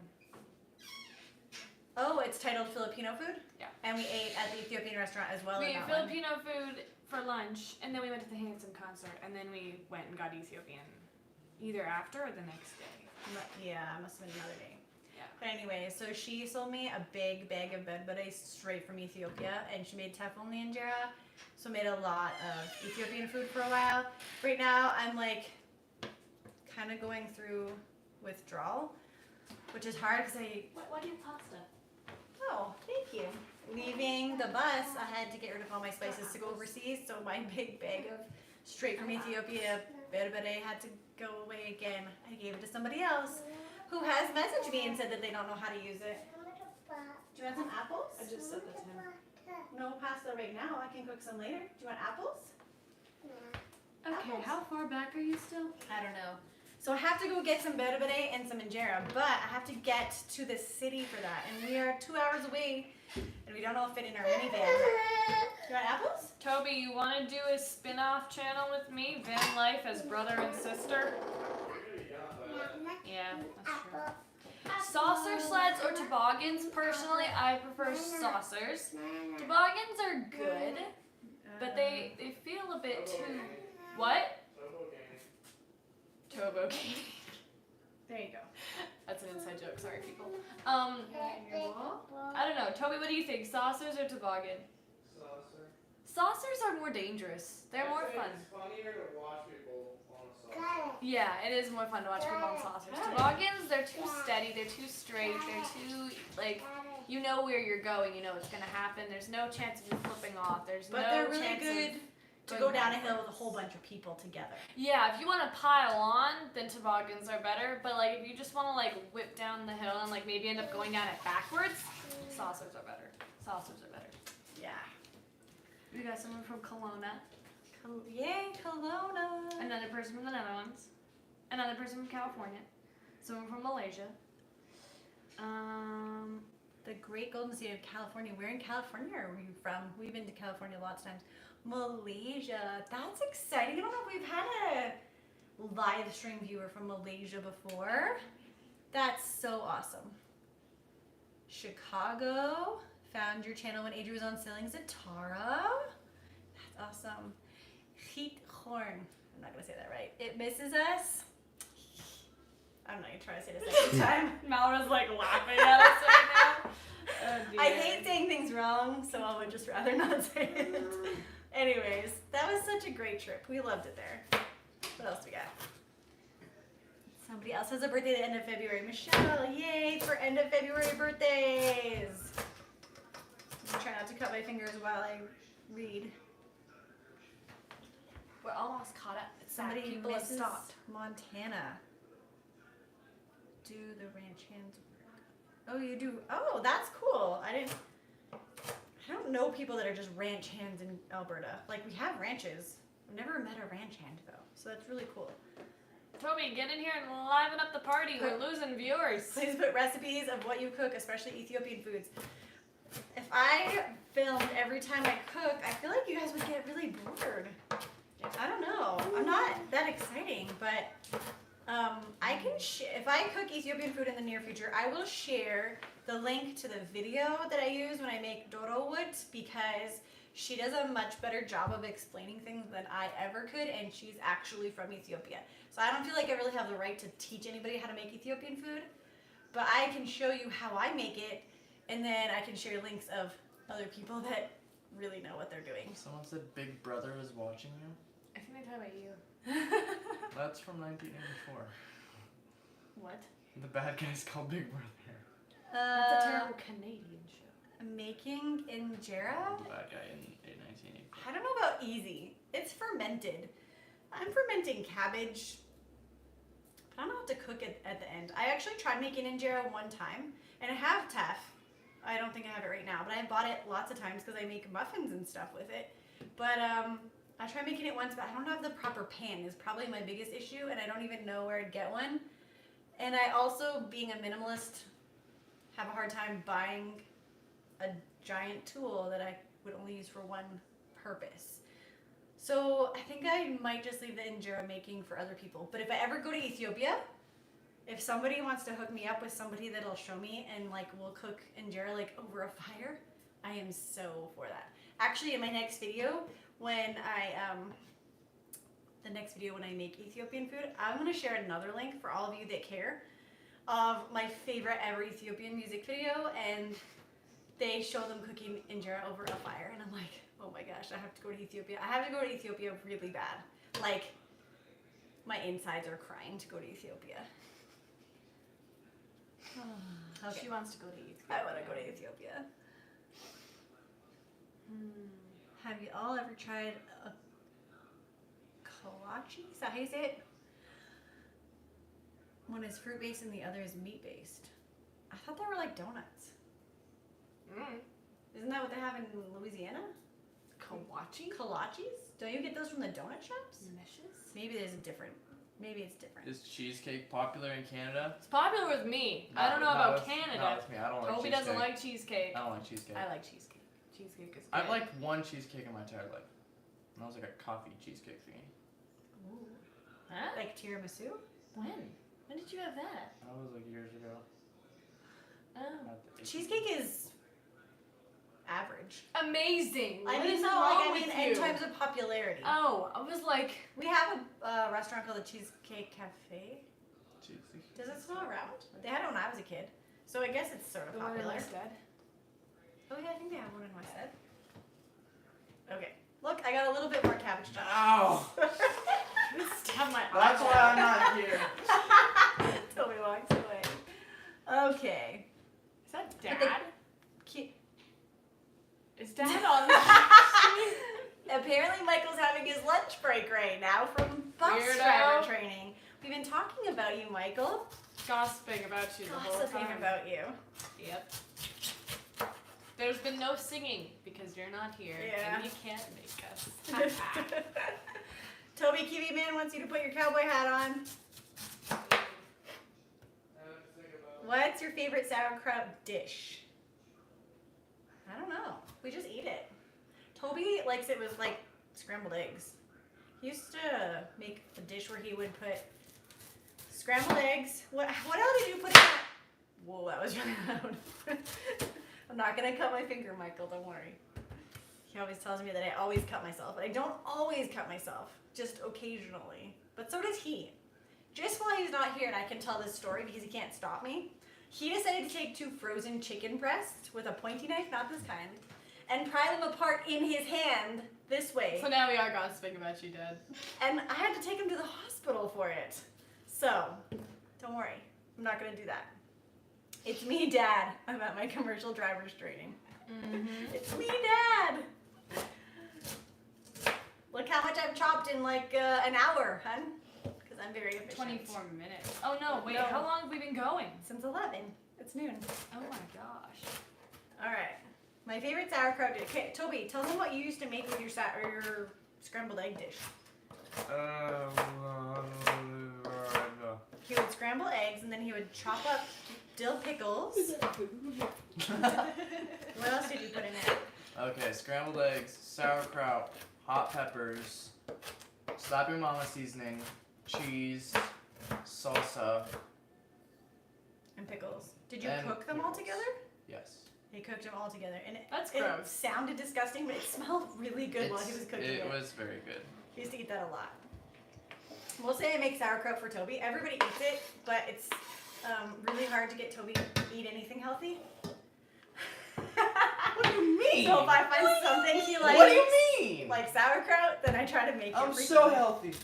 Oh, it's titled Filipino food? Yeah. And we ate at the Ethiopian restaurant as well. We in ate that one. Filipino food for lunch, and then we went to the Handsome concert, and then we went and got Ethiopian either after or the next day. Yeah, it must have been another day. Yeah. But anyway, so she sold me a big bag of berbere straight from Ethiopia, and she made teflonli injera, so made a lot of Ethiopian food for a while. Right now, I'm like kind of going through withdrawal, which is hard because Why do you have pasta? Oh, thank you. Leaving the bus, I had to get rid of all my spices to go overseas, so my big bag of straight from Ethiopia berbere had to go away again. I gave it to somebody else who has messaged me and said that they don't know how to use it. Do you want some apples? I just said that to him. No pasta right now. I can cook some later. Do you want apples? Okay, how far back are you still? I don't know. So I have to go get some berbere and some injera, but I have to get to the city for that, and we are 2 hours away, and we don't all fit in our minivan. Do you want apples? Toby, you want to do a spin-off channel with me, Van Life as brother and sister? Yeah, that's true. Saucer sleds or toboggans? Personally, I prefer saucers. Toboggans are good, but they feel a bit too... What? Tobo game. There you go. That's an inside joke. Sorry, people. I don't know. Toby, what do you think? Saucers or toboggan? Saucer. Saucers are more dangerous. They're more fun. It's funnier to watch people on a saucer. Yeah, it is more fun to watch people on saucers. Toboggans, they're too steady. They're too straight. They're too, like, you know where you're going. You know what's going to happen. There's no chance of you flipping off. There's But no they're really chance good of to going go down a backwards. hill with a whole bunch of people together. Yeah, if you want to pile on, then toboggans are better. But like, if you just want to like whip down the hill and like maybe end up going down it backwards, saucers are better. Saucers are better. Yeah. We got someone from Kelowna, Yay, Kelowna. another person from the Netherlands, another person from California, someone from Malaysia. The great golden state of California. Where in California are we from? We've been to California lots of times. Malaysia. That's exciting. I don't know if we've had a live stream viewer from Malaysia before. That's so awesome. Chicago. Found your channel when Adri was on Selling Zatara. That's awesome. Heat Horn. I'm not going to say that right. It misses us. I'm not going to try to say it a second time. Malra's like laughing at us right now. Oh, dear. I hate saying things wrong, so I would just rather not say it. Anyways, that was such a great trip. We loved it there. What else we got? Somebody else has a birthday at the end of February. Michelle, yay for end of February birthdays. I'm trying not to cut my fingers while I read. We're almost caught up. Somebody People have misses stopped. Montana. Do the ranch hands work? Oh, you do. Oh, that's cool. I don't know people that are just ranch hands in Alberta. Like, we have ranches. I've never met a ranch hand, though. So that's really cool. Toby, get in here and liven up the party. We're losing viewers. Please put recipes of what you cook, especially Ethiopian foods. If I filmed every time I cook, I feel like you guys would get really bored. I don't know. I'm not that exciting, but I can if I cook Ethiopian food in the near future, I will share the link to the video that I use when I make doro wood, because she does a much better job of explaining things than I ever could, and she's actually from Ethiopia. So I don't feel like I really have the right to teach anybody how to make Ethiopian food, but I can show you how I make it, and then I can share links of other people that really know what they're doing. Someone said Big Brother is watching you. I think they're talking about you. That's from 1984. What? The bad guy's called Big Brother. That's a terrible Canadian show. Making injera? The bad guy in 1980. I don't know about easy. It's fermented. I'm fermenting cabbage. But I don't know how to cook it at the end. I actually tried making injera one time, and I have teff. I don't think I have it right now, but I bought it lots of times because I make muffins and stuff with it. But I tried making it once, but I don't have the proper pan is probably my biggest issue, and I don't even know where I'd get one. And I also, being a minimalist, have a hard time buying a giant tool that I would only use for one purpose. So I think I might just leave the injera making for other people. But if I ever go to Ethiopia, if somebody wants to hook me up with somebody that'll show me and like will cook injera like over a fire, I am so for that. Actually, in my next video, when I make Ethiopian food, I'm gonna share another link for all of you that care of my favorite ever Ethiopian music video, and they show them cooking injera over a fire, and I'm like, oh my gosh, I have to go to Ethiopia. I have to go to Ethiopia really bad. Like, my insides are crying to go to Ethiopia. Okay. She wants to go to Ethiopia. I want to go to Ethiopia. Have you all ever tried a kolache? Is that how you say it? One is fruit based and the other is meat based. I thought they were like donuts. Isn't that what they have in Louisiana? Kawachi? Kolaches? Don't you get those from the donut shops? Meshes? Maybe there's a different. Maybe it's different. Is cheesecake popular in Canada? It's popular with me. I don't know Not about with- Canada. Not with me. I don't like Toby cheesecake. doesn't like cheesecake. I don't like cheesecake. I like cheesecake. Cheesecake is good. I've liked one cheesecake in my entire life. And that was like a coffee cheesecake thingy. Ooh. Huh? Like tiramisu? When? When did you have that? That was like years ago. Oh. At the- Cheesecake is average. Amazing. I What mean, is no, wrong like I with mean, you? in terms of popularity. Oh, I was like, We have a restaurant called the Cheesecake Cafe. Cheesecake. Does it still around? They had it when I was a kid, so I guess it's sort of the one in popular. Homestead. Oh yeah, I think they have one in Weststead. Okay, look, I got a little bit more cabbage done. Ow! Stab my That's eyeball. why I'm not here. Toby walks away. Okay. Is that But Dad? Cute. Is Dad on the Apparently, Michael's having his lunch break right now from bus Weirdo. driver training. We've been talking about you, Michael. gossiping about you the whole Gossiping time? about you. Yep. There's been no singing because you're not here, Yeah. and you can't make us. Toby Kiwi Man wants you to put your cowboy hat on. I have to think about it. What's your favorite sauerkraut dish? I don't know. We just eat it. Toby likes it with like scrambled eggs. He used to make a dish where he would put scrambled eggs. What else did you put in that? Whoa, that was really loud. I'm not gonna cut my finger, Michael, don't worry. He always tells me that I always cut myself, but I don't always cut myself, just occasionally. But so does he. Just while he's not here and I can tell this story because he can't stop me, he decided to take 2 frozen chicken breasts with a pointy knife, not this kind, and pry them apart in his hand this way. So now we are gossiping about you, Dad. And I had to take him to the hospital for it. So, don't worry, I'm not gonna do that. It's me, Dad. I'm at my commercial driver's training. Mm-hmm. It's me, Dad. Look how much I've chopped in like an hour, hun. Because I'm very efficient. 24 minutes. Oh no, wait, No. how long have we been going? Since 11. It's noon. Oh my gosh. All right. My favorite sauerkraut dish. Okay, Toby, tell them what you used to make with your your scrambled egg dish. He would scramble eggs and then he would chop up dill pickles. What else did you put in it? Okay, scrambled eggs, sauerkraut, hot peppers, slap your mama seasoning, cheese, salsa. And pickles. Did you And cook them all pickles. together? Yes. He cooked them all together, and That's it gross. sounded disgusting, but it smelled really good while he was cooking it. It was very good. He used to eat that a lot. We'll say I make sauerkraut for Toby. Everybody eats it, but it's really hard to get Toby to eat anything healthy. What do you mean? So if I find something he likes, What do you mean? like sauerkraut, then I try to make it I'm for so him. healthy.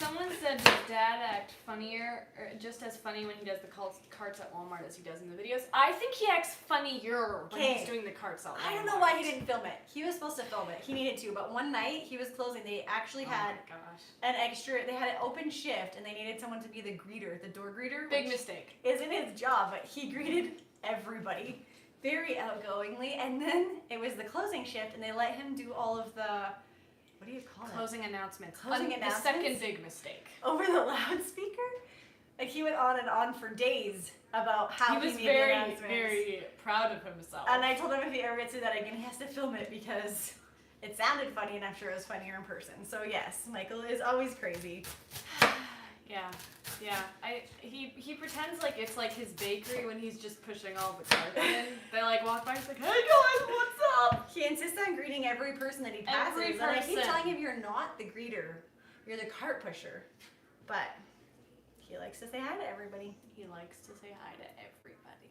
Someone said does Dad act funnier, or just as funny when he does the carts at Walmart as he does in the videos? I think he acts funnier when he's doing the carts at Walmart. I don't know why he didn't film it. He was supposed to film it. He needed to, but one night he was closing. They actually had an extra. They had an open shift, and they needed someone to be the greeter, the door greeter. Big mistake. Isn't his job, but he greeted everybody very outgoingly. And then it was the closing shift, and they let him do all of the. What do you call it? Closing announcements. Closing announcements? The second big mistake. Over the loudspeaker? Like he went on and on for days about how he was made the very, announcements. very proud of himself. And I told him if he ever gets to that again, he has to film it because it sounded funny and I'm sure it was funnier in person. So yes, Michael is always crazy. Yeah. He pretends like it's like his bakery when he's just pushing all the carts in. They like walk by and he's like, hey guys, what's up? He insists on greeting every person that he passes. Every And I keep person. telling him you're not the greeter. You're the cart pusher. But he likes to say hi to everybody. He likes to say hi to everybody.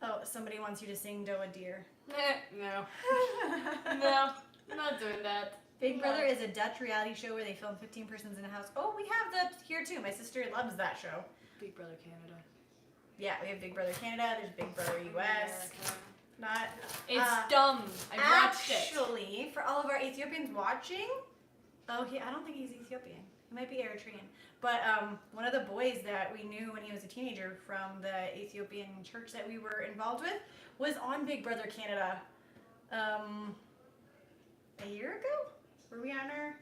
Oh, somebody wants you to sing Doe a Deer. No. No, I'm not doing that. Big Brother is a Dutch reality show where they film 15 persons in a house. Oh, we have that here too. My sister loves that show. Big Brother Canada. Yeah, we have Big Brother Canada. There's Big Brother US. Not. It's dumb. I watched it. Actually, for all of our Ethiopians watching, I don't think he's Ethiopian. He might be Eritrean. But one of the boys that we knew when he was a teenager from the Ethiopian church that we were involved with was on Big Brother Canada a year ago? Were we on our...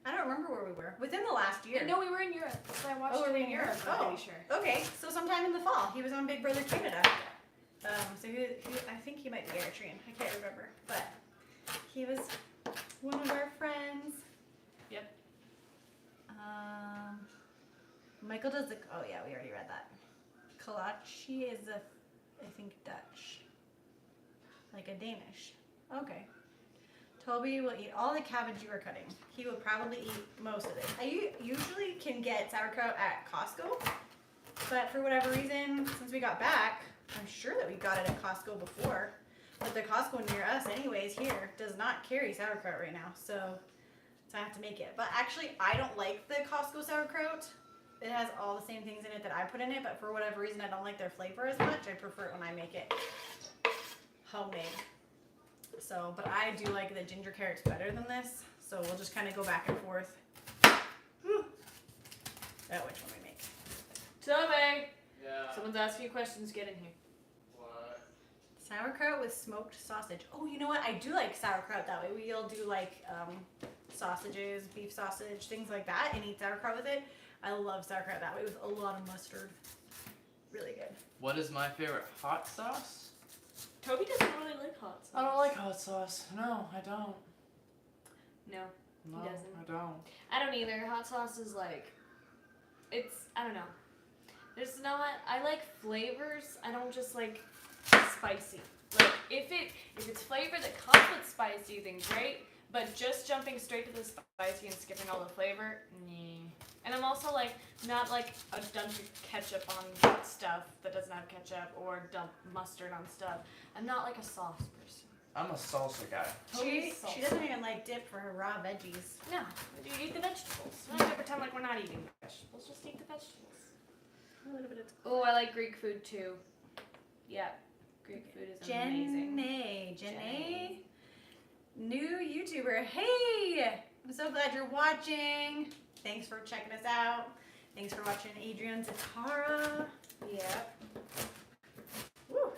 I don't remember where we were. Within the last year. No, we were in Europe. So I watched were it we in Europe. I'm Oh, pretty sure. okay. So sometime in the fall, he was on Big Brother Canada. So I think he might be Eritrean. I can't remember. But he was one of our friends. Yep. Michael does the... Oh, yeah, we already read that. Kolache is I think, Dutch. Like a Danish. Okay. Toby will eat all the cabbage you are cutting. He will probably eat most of it. I usually can get sauerkraut at Costco, but for whatever reason, since we got back, I'm sure that we got it at Costco before, but the Costco near us anyways here does not carry sauerkraut right now, so I have to make it. But actually, I don't like the Costco sauerkraut. It has all the same things in it that I put in it, but for whatever reason, I don't like their flavor as much. I prefer it when I make it homemade. So, but I do like the ginger carrots better than this, so we'll just kind of go back and forth. Whew. At which one we make. Toby! Yeah. Someone's asking you questions. Get in here. What? Sauerkraut with smoked sausage. Oh, you know what? I do like sauerkraut that way. We'll do like sausages, beef sausage, things like that, and eat sauerkraut with it. I love sauerkraut that way with a lot of mustard. Really good. What is my favorite hot sauce? Toby doesn't really like hot sauce. I don't like hot sauce. No, I don't. No, No, he doesn't. I don't. I don't either. Hot sauce is like, I don't know. There's not, I like flavors. I don't just like spicy. Like, if it's flavor that comes with spicy, then great. But just jumping straight to the spicy and skipping all the flavor, nah. And I'm also like, not like a dump of ketchup on stuff that doesn't have ketchup or dump mustard on stuff. I'm not like a sauce person. I'm a salsa guy. She doesn't even like dip for her raw veggies. No, you eat the vegetables. We don't have to pretend like we're not eating vegetables. Just eat the vegetables. A little bit of Oh, I like Greek food too. Yeah, Greek food is amazing. Jenny. New YouTuber. Hey! I'm so glad you're watching. Thanks for checking us out. Thanks for watching Adrian's Atara. Yep. Woo.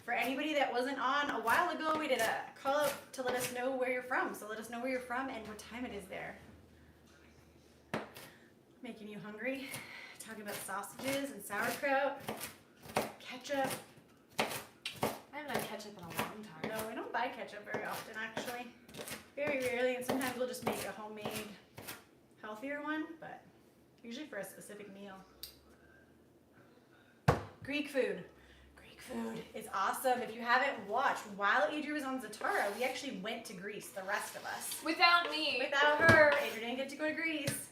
For anybody that wasn't on a while ago, we did a call out to let us know where you're from. So let us know where you're from and what time it is there. Making you hungry. Talking about sausages and sauerkraut, ketchup. I haven't had ketchup in a long time. No, we don't buy ketchup very often, actually. Very rarely, and sometimes we'll just make a homemade, healthier one, but usually for a specific meal. Greek food. Greek food is awesome. If you haven't watched, while Adria was on Zatara, we actually went to Greece, the rest of us. Without me. Without her, Adria didn't get to go to Greece.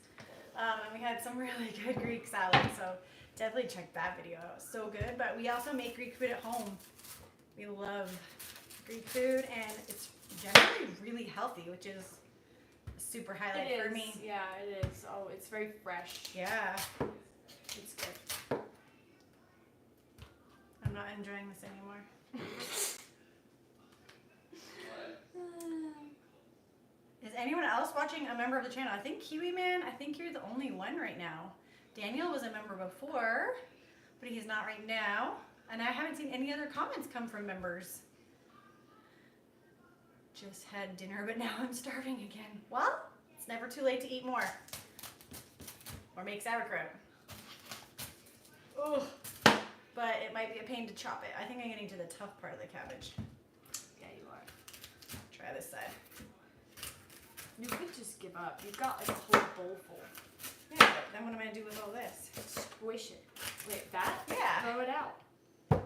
And we had some really good Greek salad, so definitely check that video out. It was so good, but we also make Greek food at home. We love Greek food, and it's generally really healthy, which is a super highlight It is. for me. Yeah, it is. Oh, it's very fresh. Yeah. It's good. I'm not enjoying this anymore. Is anyone else watching a member of the channel? I think Kiwi Man, I think you're the only one right now. Daniel was a member before, but he's not right now. And I haven't seen any other comments come from members. Just had dinner, but now I'm starving again. Well, it's never too late to eat more. Or make sauerkraut. Ugh. But it might be a pain to chop it. I think I'm getting to the tough part of the cabbage. Yeah, you are. Try this side. You could just give up. You've got like a whole bowl full. Yeah, but then what am I going to do with all this? Squish it. Wait, that? Yeah. Throw it out. What?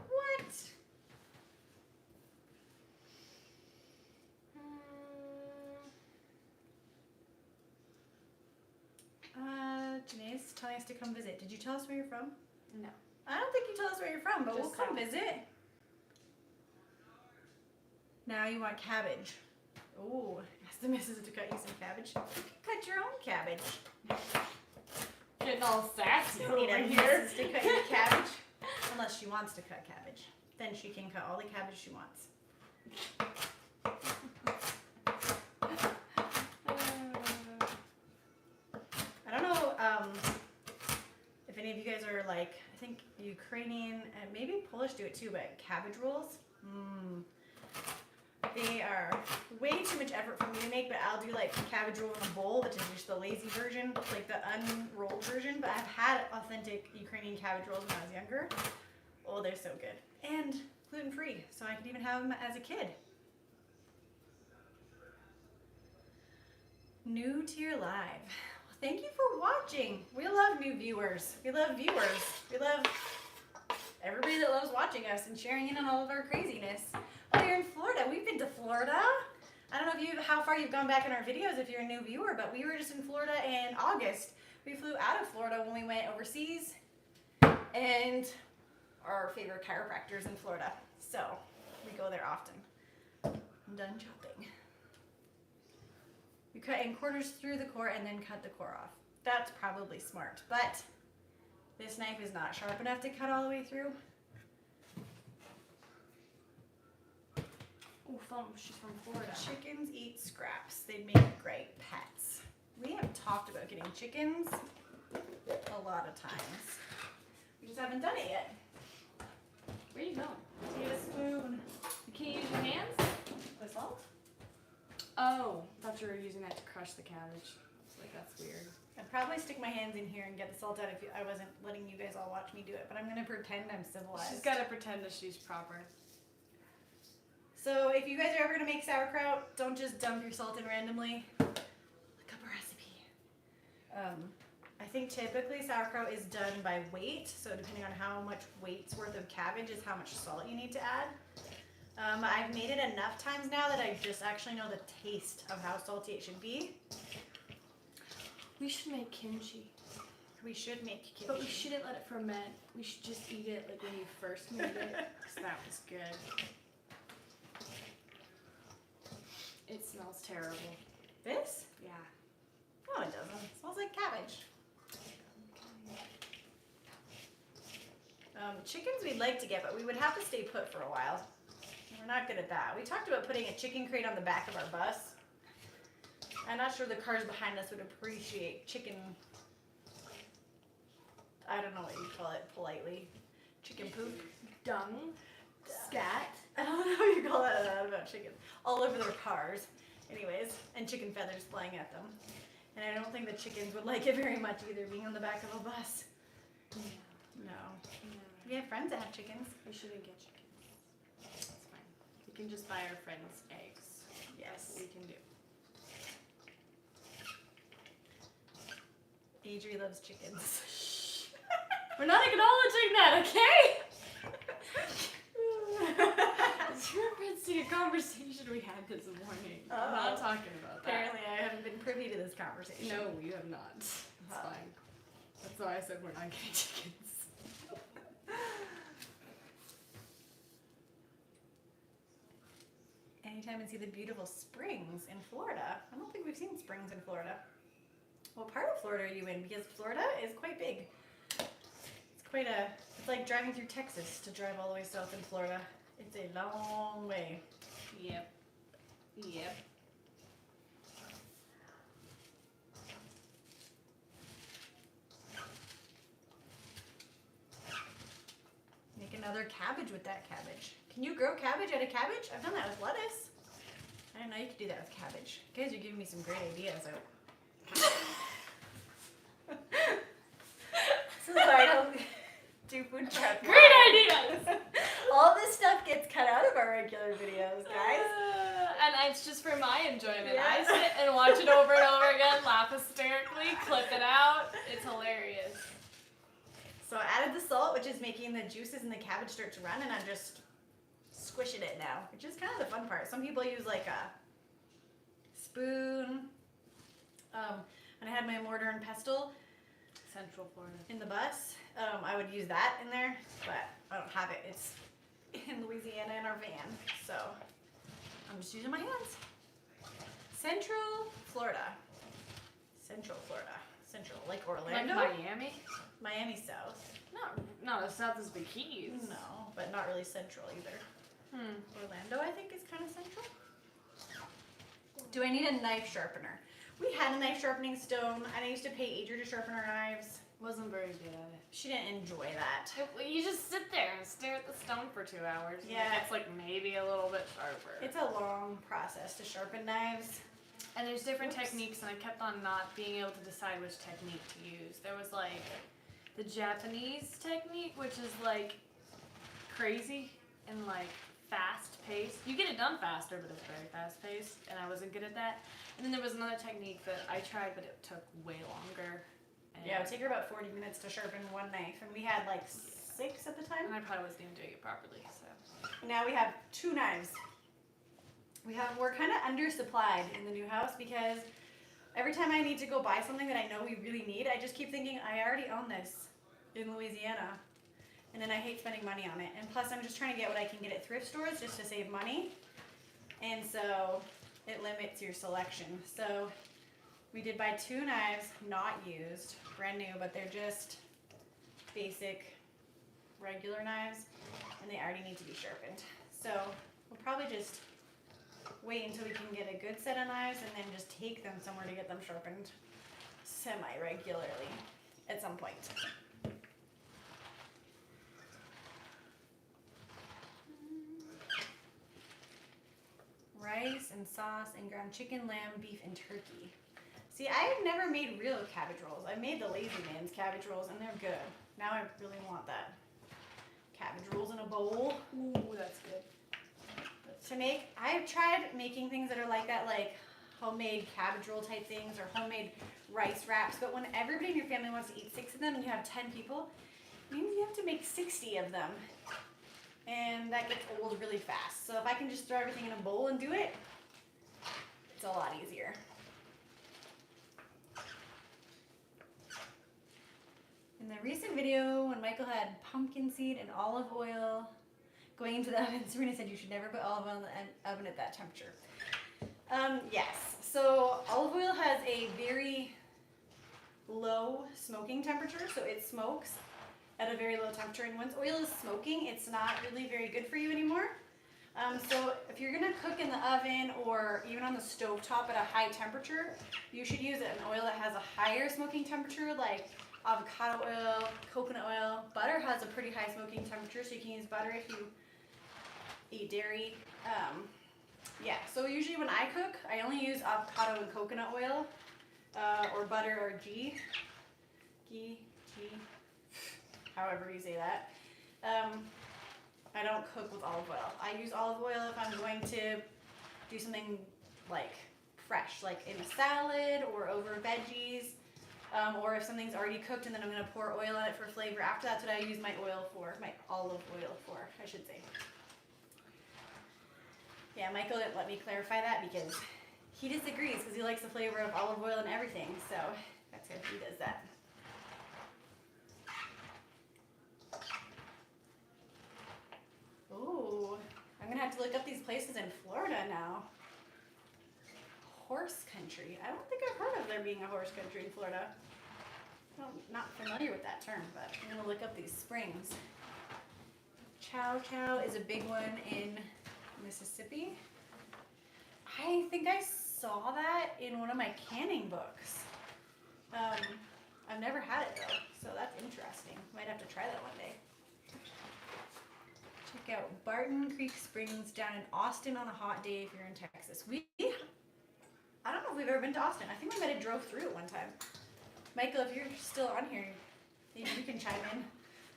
Janae's telling us to come visit. Did you tell us where you're from? No. I don't think you told us where you're from, but we'll Just come south. visit. Now you want cabbage. Ooh, ask the missus to cut you some cabbage. You can cut your own cabbage. Getting all sassy You don't need over a here. missus to cut your cabbage. Unless she wants to cut cabbage. Then she can cut all the cabbage she wants. I don't know if any of you guys are like, I think Ukrainian and maybe Polish do it too, but cabbage rolls. They are way too much effort for me to make, but I'll do like cabbage roll in a bowl, which is just the lazy version, like the unrolled version. But I've had authentic Ukrainian cabbage rolls when I was younger. Oh, they're so good. And gluten-free, so I could even have them as a kid. New to your live. Well, thank you for watching. We love new viewers. We love viewers. We love everybody that loves watching us and sharing in on all of our craziness. Oh, you're in Florida. We've been to Florida. I don't know if how far you've gone back in our videos if you're a new viewer, but we were just in Florida in August. We flew out of Florida when we went overseas, and our favorite chiropractors in Florida. So we go there often. I'm done chopping. You cut in quarters through the core and then cut the core off. That's probably smart, but this knife is not sharp enough to cut all the way through. Oh, she's from Florida. Chickens eat scraps. They'd make great pets. We have talked about getting chickens a lot of times. We just haven't done it yet. Where are you going? Need a spoon. You can't use your hands? With salt? Oh, I thought you were using that to crush the cabbage. I was like, that's weird. I'd probably stick my hands in here and get the salt out if I wasn't letting you guys all watch me do it, but I'm going to pretend I'm civilized. She's got to pretend that she's proper. So if you guys are ever going to make sauerkraut, don't just dump your salt in randomly. Look up a recipe. I think typically sauerkraut is done by weight, so depending on how much weight's worth of cabbage is how much salt you need to add. I've made it enough times now that I just actually know the taste of how salty it should be. We should make kimchi. We should make kimchi. But we shouldn't let it ferment. We should just eat it like when you first made it, because that was good. It smells terrible. This? Yeah. No, it doesn't. It smells like cabbage. Chickens we'd like to get, but we would have to stay put for a while. We're not good at that. We talked about putting a chicken crate on the back of our bus. I'm not sure the cars behind us would appreciate chicken. I don't know what you call it politely. Chicken poop? Dung. Scat. I don't know how you call that about chickens. All over their cars. Anyways, and chicken feathers flying at them. And I don't think the chickens would like it very much either, being on the back of a bus. No. We have friends that have chickens. We shouldn't get chickens. It's fine. We can just buy our friends eggs. Yes. That's what we can do. Adri loves chickens. We're not acknowledging that, okay? It's reference to a conversation we had this morning. I'm not talking about that. Apparently I haven't been privy to this conversation. No, you have not. It's fine. That's why I said we're not getting chickens. anytime and see the beautiful springs in Florida. I don't think we've seen springs in Florida. What part of Florida are you in? Because Florida is quite big. It's like driving through Texas to drive all the way south in Florida. It's a long way. Yep. Yep. Make another cabbage with that cabbage. Can you grow cabbage out of cabbage? I've done that with lettuce. I didn't know you could do that with cabbage. You guys are giving me some great ideas. This is why I don't do food prep. Great ideas! All this stuff gets cut out of our regular videos, guys. And it's just for my enjoyment. Yeah. I sit and watch it over and over again, laugh hysterically, clip it out. It's hilarious. So I added the salt, which is making the juices in the cabbage start to run, and I'm just squishing it now, which is kind of the fun part. Some people use like a spoon. When I had my mortar and pestle Central Florida. in the bus, I would use that in there, but I don't have it. It's in Louisiana in our van, so I'm just using my hands. Central Florida. Central Florida. Central, like Orlando. Like Miami? Miami South. Not as south as the Keys. No, but not really central either. Orlando, I think, is kind of central. Do I need a knife sharpener? We had a knife sharpening stone, and I used to pay Adria to sharpen our knives. Wasn't very good at it. She didn't enjoy that. You just sit there and stare at the stone for 2 hours. Yeah. It's like maybe a little bit sharper. It's a long process to sharpen knives. And there's different Oops. techniques, and I kept on not being able to decide which technique to use. There was like the Japanese technique, which is like crazy and like fast paced. You get it done faster, but it's very fast paced, and I wasn't good at that. And then there was another technique that I tried, but it took way longer. And Yeah, it would take her about 40 minutes to sharpen one knife, and we had like 6 at the time. And I probably wasn't even doing it properly, so. Now we have 2 knives. We're kind of undersupplied in the new house because every time I need to go buy something that I know we really need, I just keep thinking, I already own this in Louisiana. And then I hate spending money on it. And plus I'm just trying to get what I can get at thrift stores just to save money. And so it limits your selection. So we did buy 2 knives, not used, brand new, but they're just basic regular knives and they already need to be sharpened. So we'll probably just wait until we can get a good set of knives and then just take them somewhere to get them sharpened semi-regularly at some point. Rice and sauce and ground chicken, lamb, beef, and turkey. See, I've never made real cabbage rolls. I made the Lazy Man's cabbage rolls and they're good. Now I really want that. Cabbage rolls in a bowl. Ooh, that's good. To make, I've tried making things that are like that, like homemade cabbage roll type things or homemade rice wraps, but when everybody in your family wants to eat 6 of them and you have 10 people, it means you have to make 60 of them. And that gets old really fast. So if I can just throw everything in a bowl and do it, it's a lot easier. In the recent video, when Michael had pumpkin seed and olive oil going into the oven, Serena said you should never put olive oil in the oven at that temperature. Yes, so olive oil has a very low smoking temperature, so it smokes at a very low temperature, and once oil is smoking, it's not really very good for you anymore. So if you're gonna cook in the oven or even on the stove top at a high temperature, you should use an oil that has a higher smoking temperature, like avocado oil, coconut oil. Butter has a pretty high smoking temperature, so you can use butter if you eat dairy. Yeah, so usually when I cook, I only use avocado and coconut oil, or butter or ghee, however you say that. I don't cook with olive oil. I use olive oil if I'm going to do something like fresh, like in a salad or over veggies, or if something's already cooked and then I'm gonna pour oil on it for flavor after. That's what I use my oil for, my olive oil for, I should say. Yeah, Michael didn't let me clarify that because he disagrees because he likes the flavor of olive oil and everything, so that's how he does that. Ooh, I'm gonna have to look up these places in Florida now. Horse country. I don't think I've heard of there being a horse country in Florida. I'm not familiar with that term, but I'm gonna look up these springs. Chow Chow is a big one in Mississippi. I think I saw that in one of my canning books. I've never had it though, so that's interesting. Might have to try that one day. Check out Barton Creek Springs down in Austin on a hot day if you're in Texas. I don't know if we've ever been to Austin. I think we might have drove through it one time. Michael, if you're still on here, maybe you can chime in.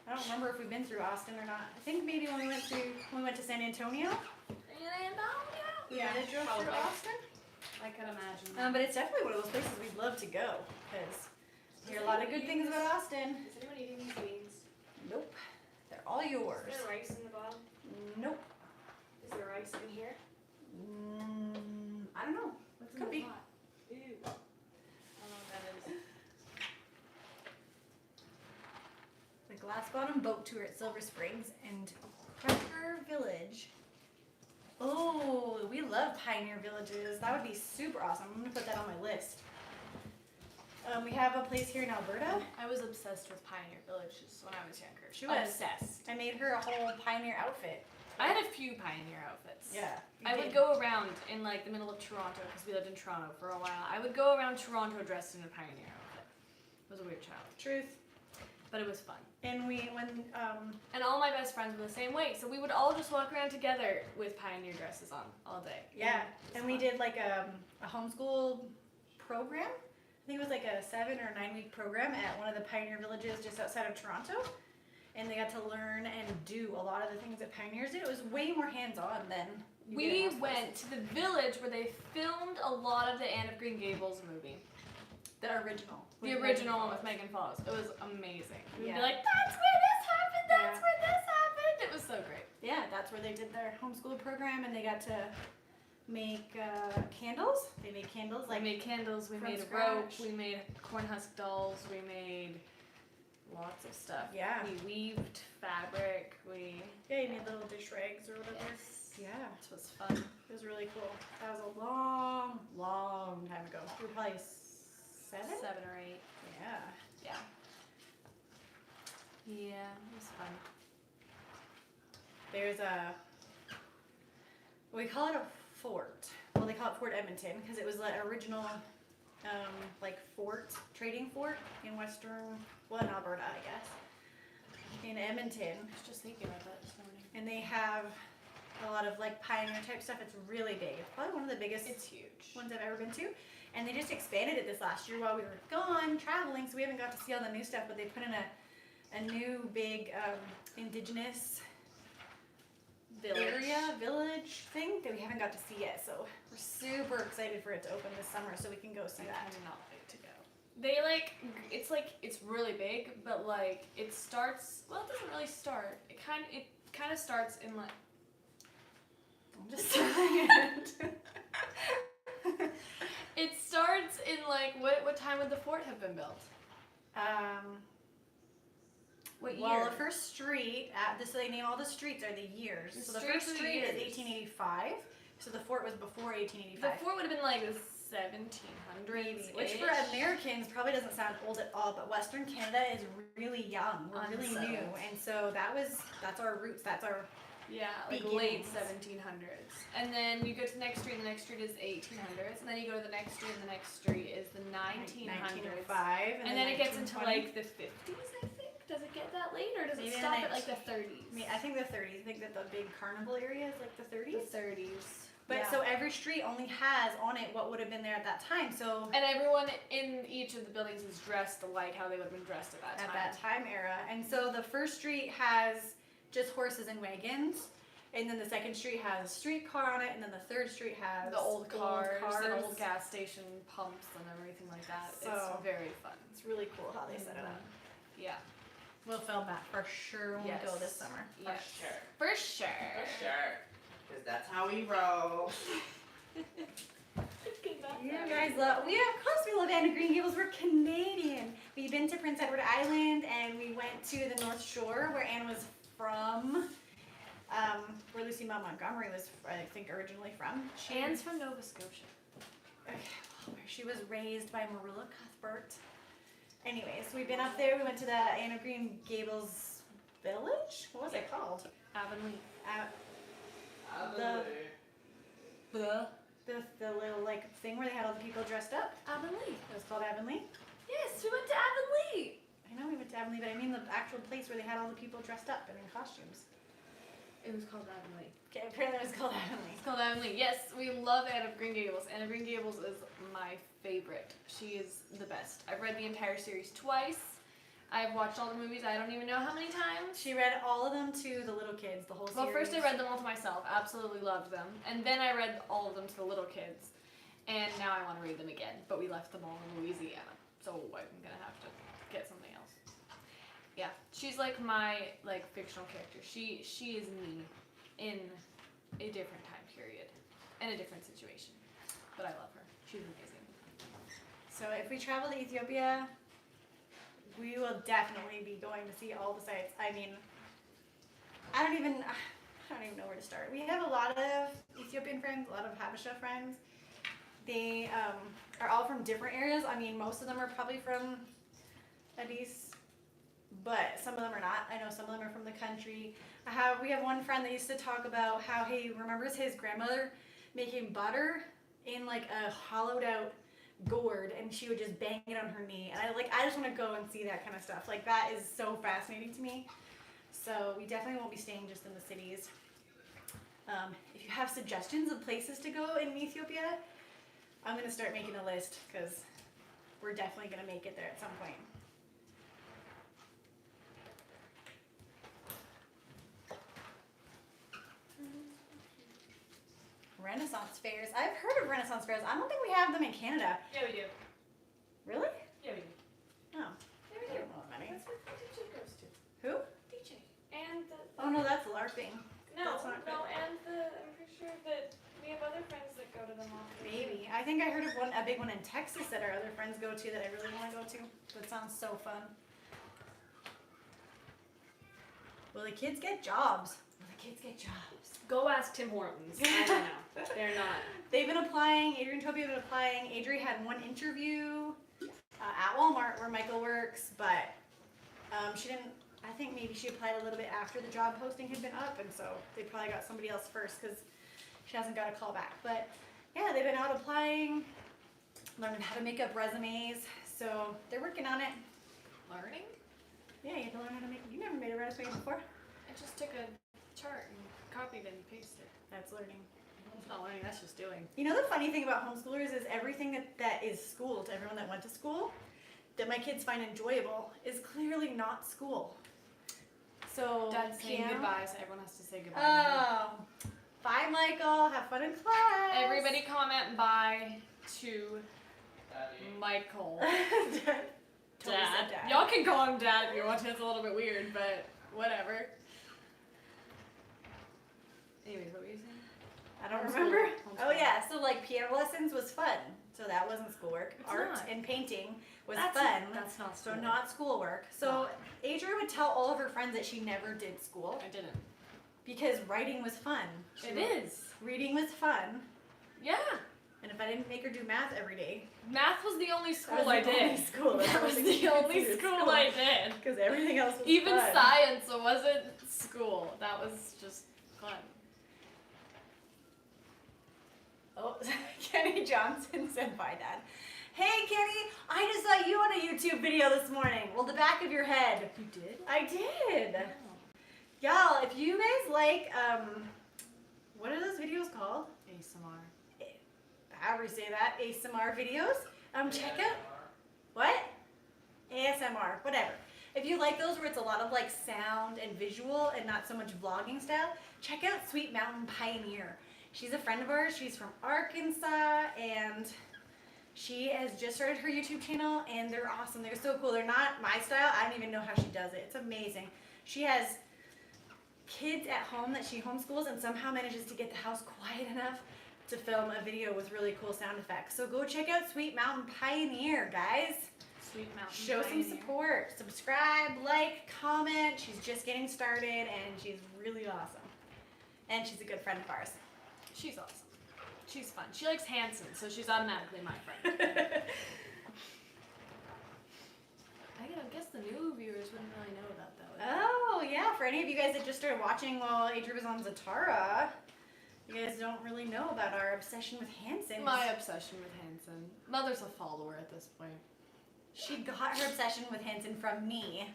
I don't remember if we've been through Austin or not. I think maybe when we went to San Antonio. We might have drove through Austin. I could imagine. But it's definitely one of those places we'd love to go because I hear a lot of good things about Austin. Is anyone eating these beans? Nope, they're all yours. Is there rice in the bottom? Nope. Is there rice in here? I don't know. What's Could be. pot? Ew. I don't know what that is. The Glass Bottom Boat Tour at Silver Springs and Parker Village. Oh, we love pioneer villages. That would be super awesome. I'm gonna put that on my list. We have a place here in Alberta. I was obsessed with pioneer villages when I was younger. She was. Obsessed. I made her a whole pioneer outfit. I had a few pioneer outfits. Yeah. I would go around in like the middle of Toronto because we lived in Toronto for a while. I would go around Toronto dressed in a pioneer outfit. I was a weird child, Truth. but it was fun. And And all my best friends were the same way, so we would all just walk around together with pioneer dresses on all day. yeah, It was and we fun. did like a homeschool program. I think it was like a 7 or 9 week program at one of the pioneer villages just outside of Toronto. And they got to learn and do a lot of the things that pioneers did. It was way more hands-on than you get We in most went places. to the village where they filmed a lot of the Anne of Green Gables movie. The original. The with original one Megan with Megan Fox. It was amazing. We'd Yeah. be like, that's where this happened, that's Yeah. where this happened. It was so great. Yeah, that's where they did their homeschool program, and they got to make candles. They made candles We like made candles, we from made rope, scratch. we made corn husk dolls, we made lots of stuff. Yeah. We weaved fabric, we... yeah, you made little dish rags or whatever. Yes. Yeah, This was fun. it was really cool. That was a long, long time ago. We were probably 7. 7 or 8. Yeah. Yeah. Yeah, it was fun. There's we call it a fort. Well, they call it Fort Edmonton because it was the original, like trading fort in in Alberta, I guess. In Edmonton, I was just thinking about that this morning. and they have a lot of like pioneer type stuff. It's really big. It's probably one of the biggest It's huge. ones I've ever been to. And they just expanded it this last year while we were gone traveling, so we haven't got to see all the new stuff. But they put in a new big indigenous village thing that we haven't got to see yet. So we're super excited for it to open this summer so we can go see I that. cannot wait to go. They it's really big, but like it starts. Well, it doesn't really start. It kind of starts in like. I'm just saying it. It starts in like what time would the fort have been built? What year? Well, the first street, so they name all the streets are the years. The So the streets first are the street is years. 1885. So the fort was before The 1885. fort would have been like the 1700s. Which for Americans probably doesn't sound old at all, but Western Canada is really young. We're really new, Unsettled. and so that's our roots. That's our like late beginnings. 1700s. And then you go to the next street, and the next street is 1800s. And then you go to the next street, and the next street is the 1900s. 1905, And then it gets into 1920. like the 50s, I think. Does it get that late, or does Maybe it in stop the at like the 30s? I mean, I think the 30s. I think that the big carnival area is like the 30s. The 30s. But yeah. so every street only has on it what would have been there at that time. So And everyone in each of the buildings is dressed like how they would have been dressed at that time. at that time era, and so the first street has just horses and wagons. And then the second street has a streetcar on it, and then the third street has The old cars and old gas station pumps and everything like that. So- It's very fun. It's really cool how they set it up. Yeah. We'll film that for sure when Yes. we go this summer. Yes. Sure. For sure. For sure. Because that's how we roll. You guys love, of course we love Anne of Green Gables. We're Canadian. We've been to Prince Edward Island, and we went to the North Shore where Anne was from. where Lucy Maud Montgomery was, I think, originally from. Anne's from Nova Scotia. Okay, well, where she was raised by Marilla Cuthbert. Anyways, we've been up there. We went to the Anne of Green Gables village. What was it called? Avonlea. The little like thing where they had all the people dressed up. Avonlea. It was called Avonlea. Yes, we went to Avonlea. I know we went to Avonlea, but I mean the actual place where they had all the people dressed up and in costumes. It was called Avonlea. Okay, apparently it was called Avonlea. It's called Avonlea. Yes, we love Anne of Green Gables. Anne of Green Gables is my favorite. She is the best. I've read the entire series twice. I've watched all the movies. I don't even know how many times. She read all of them to the little kids, the whole series. Well, first I read them all to myself. Absolutely loved them. And then I read all of them to the little kids. And now I want to read them again. But we left them all in Louisiana. So I'm going to have to get something else. Yeah, she's like my fictional character. She is me in a different time period and a different situation. But I love her. She's amazing. So if we travel to Ethiopia, we will definitely be going to see all the sites. I mean, I don't even know where to start. We have a lot of Ethiopian friends, a lot of Habesha friends. They are all from different areas. I mean, most of them are probably from Addis, but some of them are not. I know some of them are from the country. We have one friend that used to talk about how he remembers his grandmother making butter in like a hollowed out gourd, and she would just bang it on her knee. And I just want to go and see that kind of stuff. Like, that is so fascinating to me. So we definitely won't be staying just in the cities. If you have suggestions of places to go in Ethiopia, I'm going to start making a list, because we're definitely going to make it there at some point. Renaissance fairs. I've heard of Renaissance fairs. I don't think we have them in Canada. Yeah, we do. Really? Yeah, we do. Oh. Yeah, we I do. don't know many. That's what DJ goes to. Who? DJ. And the... Oh no, that's LARPing. No, That's not no, and I'm pretty sure that we have other friends that go to them often. Maybe. I think I heard of a big one in Texas that our other friends go to that I really want to go to. That sounds so fun. Will the kids get jobs? Will the kids get jobs? Go ask Tim Hortons. I don't know. They're not. They've been applying. Adrian and Toby have been applying. Adri had one interview at Walmart where Michael works, but she didn't. I think maybe she applied a little bit after the job posting had been up, and so they probably got somebody else first because she hasn't got a call back. But yeah, they've been out applying, learning how to make up resumes. So they're working on it. Learning? Yeah, you have to learn how to make. You never made a resume before. I just took a chart and copied and pasted. That's learning. It's not learning, that's just doing. You know, the funny thing about homeschoolers is everything that is school to everyone that went to school, that my kids find enjoyable, is clearly not school. So Dad's saying piano- goodbye, so everyone has to say goodbye. Oh, bye, Michael. Have fun in class. Everybody comment bye to Daddy. Michael. Totally said Dad. Y'all can call him Dad if you want to. It's a little bit weird, but whatever. Anyways, what were you saying? I don't Homeschool. remember. Homeschool. Oh yeah, so like piano lessons was fun. So that wasn't schoolwork. It's Art not. and painting was That's fun. That's not So school. not schoolwork. So Adria would tell all of her friends that she never did school I didn't. because writing was fun. It is. Reading was fun. Yeah. And if I didn't make her do math every day, Math was the only that school was I the did. only school. That was the only school I did. Because everything else was Even fun. science wasn't school. That was just fun. Oh, Kenny Johnson said bye, Dad. Hey, Kenny, I just saw you on a YouTube video this morning. Well, the back of your head. You did? I did. Y'all, if you guys like, what are those videos called? ASMR. However you say that, ASMR videos. Check out, what? ASMR, whatever. If you like those where it's a lot of like sound and visual and not so much vlogging style, check out Sweet Mountain Pioneer. She's a friend of ours. She's from Arkansas, and she has just started her YouTube channel, and they're awesome. They're so cool. They're not my style. I don't even know how she does it. It's amazing. She has kids at home that she homeschools and somehow manages to get the house quiet enough to film a video with really cool sound effects. So go check out Sweet Mountain Pioneer, guys. Sweet Mountain. Show some Pioneer. support. Subscribe, like, comment. She's just getting started, and she's really awesome. And she's a good friend of ours. She's awesome. She's fun. She likes Hanson, so she's automatically my friend. I guess the new viewers wouldn't really know about that one. Oh, yeah, for any of you guys that just started watching while Adria was on Zatara, you guys don't really know about our obsession with Hanson. My obsession with Hanson. Mother's a follower at this point. She got her obsession with Hanson from me.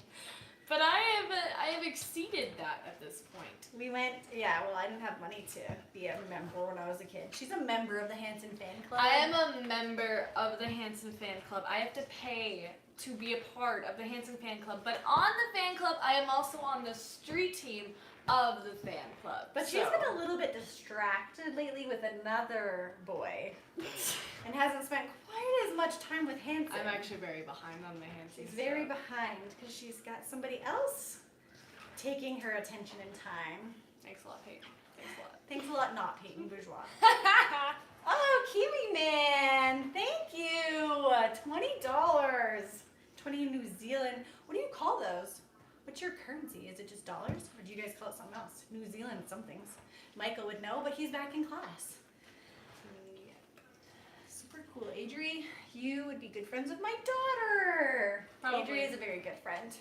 But I have exceeded that at this point. We went, yeah, well, I didn't have money to be a member when I was a kid. She's a member of the Hanson fan club. I am a member of the Hanson fan club. I have to pay to be a part of the Hanson fan club. But on the fan club, I am also on the street team of the fan club. But she's been a little bit distracted lately with another boy and hasn't spent quite as much time with Hanson. I'm actually very behind on the Hanson. She's very behind because she's got somebody else taking her attention and time. Thanks a lot, Peyton. Thanks a lot. Thanks a lot, not Peyton Bourgeois. Oh, Kiwi Man, thank you. $20. 20 New Zealand. What do you call those? What's your currency? Is it just dollars? Or do you guys call it something else? New Zealand somethings. Michael would know, but he's back in class. Yep. Super cool. Adri, you would be good friends with my daughter. Probably. Adri is a very good friend.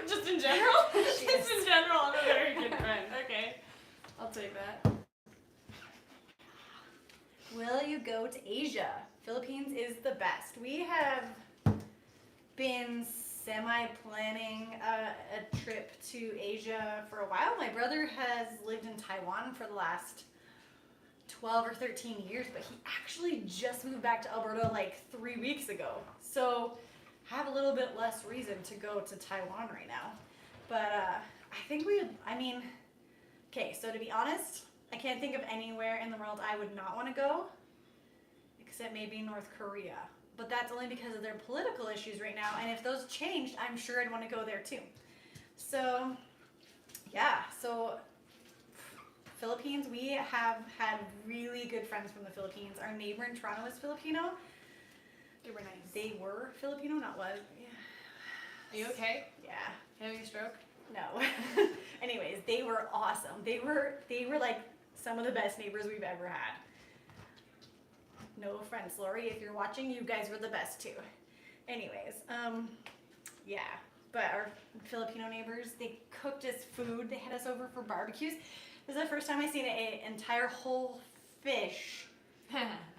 Just in general? She is. Just in general, I'm a very good friend. Okay. I'll take that. Will you go to Asia? Philippines is the best. We have been semi-planning a trip to Asia for a while. My brother has lived in Taiwan for the last 12 or 13 years, but he actually just moved back to Alberta like 3 weeks ago. So have a little bit less reason to go to Taiwan right now. But I think we would, okay, so to be honest, I can't think of anywhere in the world I would not want to go, except maybe North Korea. But that's only because of their political issues right now. And if those changed, I'm sure I'd want to go there too. So, yeah. So, Philippines, we have had really good friends from the Philippines. Our neighbor in Toronto is Filipino. They were nice. They were Filipino, not was. Yeah. Are you okay? Yeah. Having a stroke? No. Anyways, they were awesome. They were like some of the best neighbors we've ever had. No offense, Lori, if you're watching, you guys were the best too. Anyways, yeah. But our Filipino neighbors, they cooked us food. They had us over for barbecues. This is the first time I seen an entire whole fish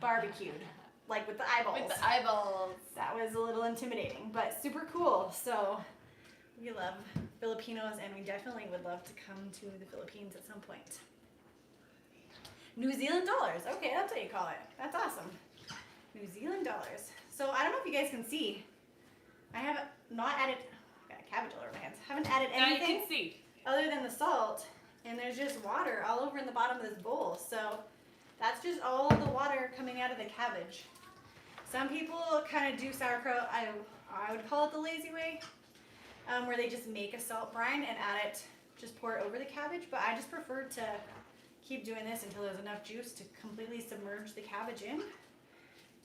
barbecued, like with the eyeballs. With the eyeballs. That was a little intimidating, but super cool. So we love Filipinos, and we definitely would love to come to the Philippines at some point. New Zealand dollars. Okay, that's what you call it. That's awesome. New Zealand dollars. So I don't know if you guys can see. I have not added, got a cabbage all over my hands. Haven't added Now you anything can see. other than the salt, and there's just water all over in the bottom of this bowl. So that's just all the water coming out of the cabbage. Some people kind of do sauerkraut. I would call it the lazy way, where they just make a salt brine and add it, just pour it over the cabbage. But I just prefer to keep doing this until there's enough juice to completely submerge the cabbage in,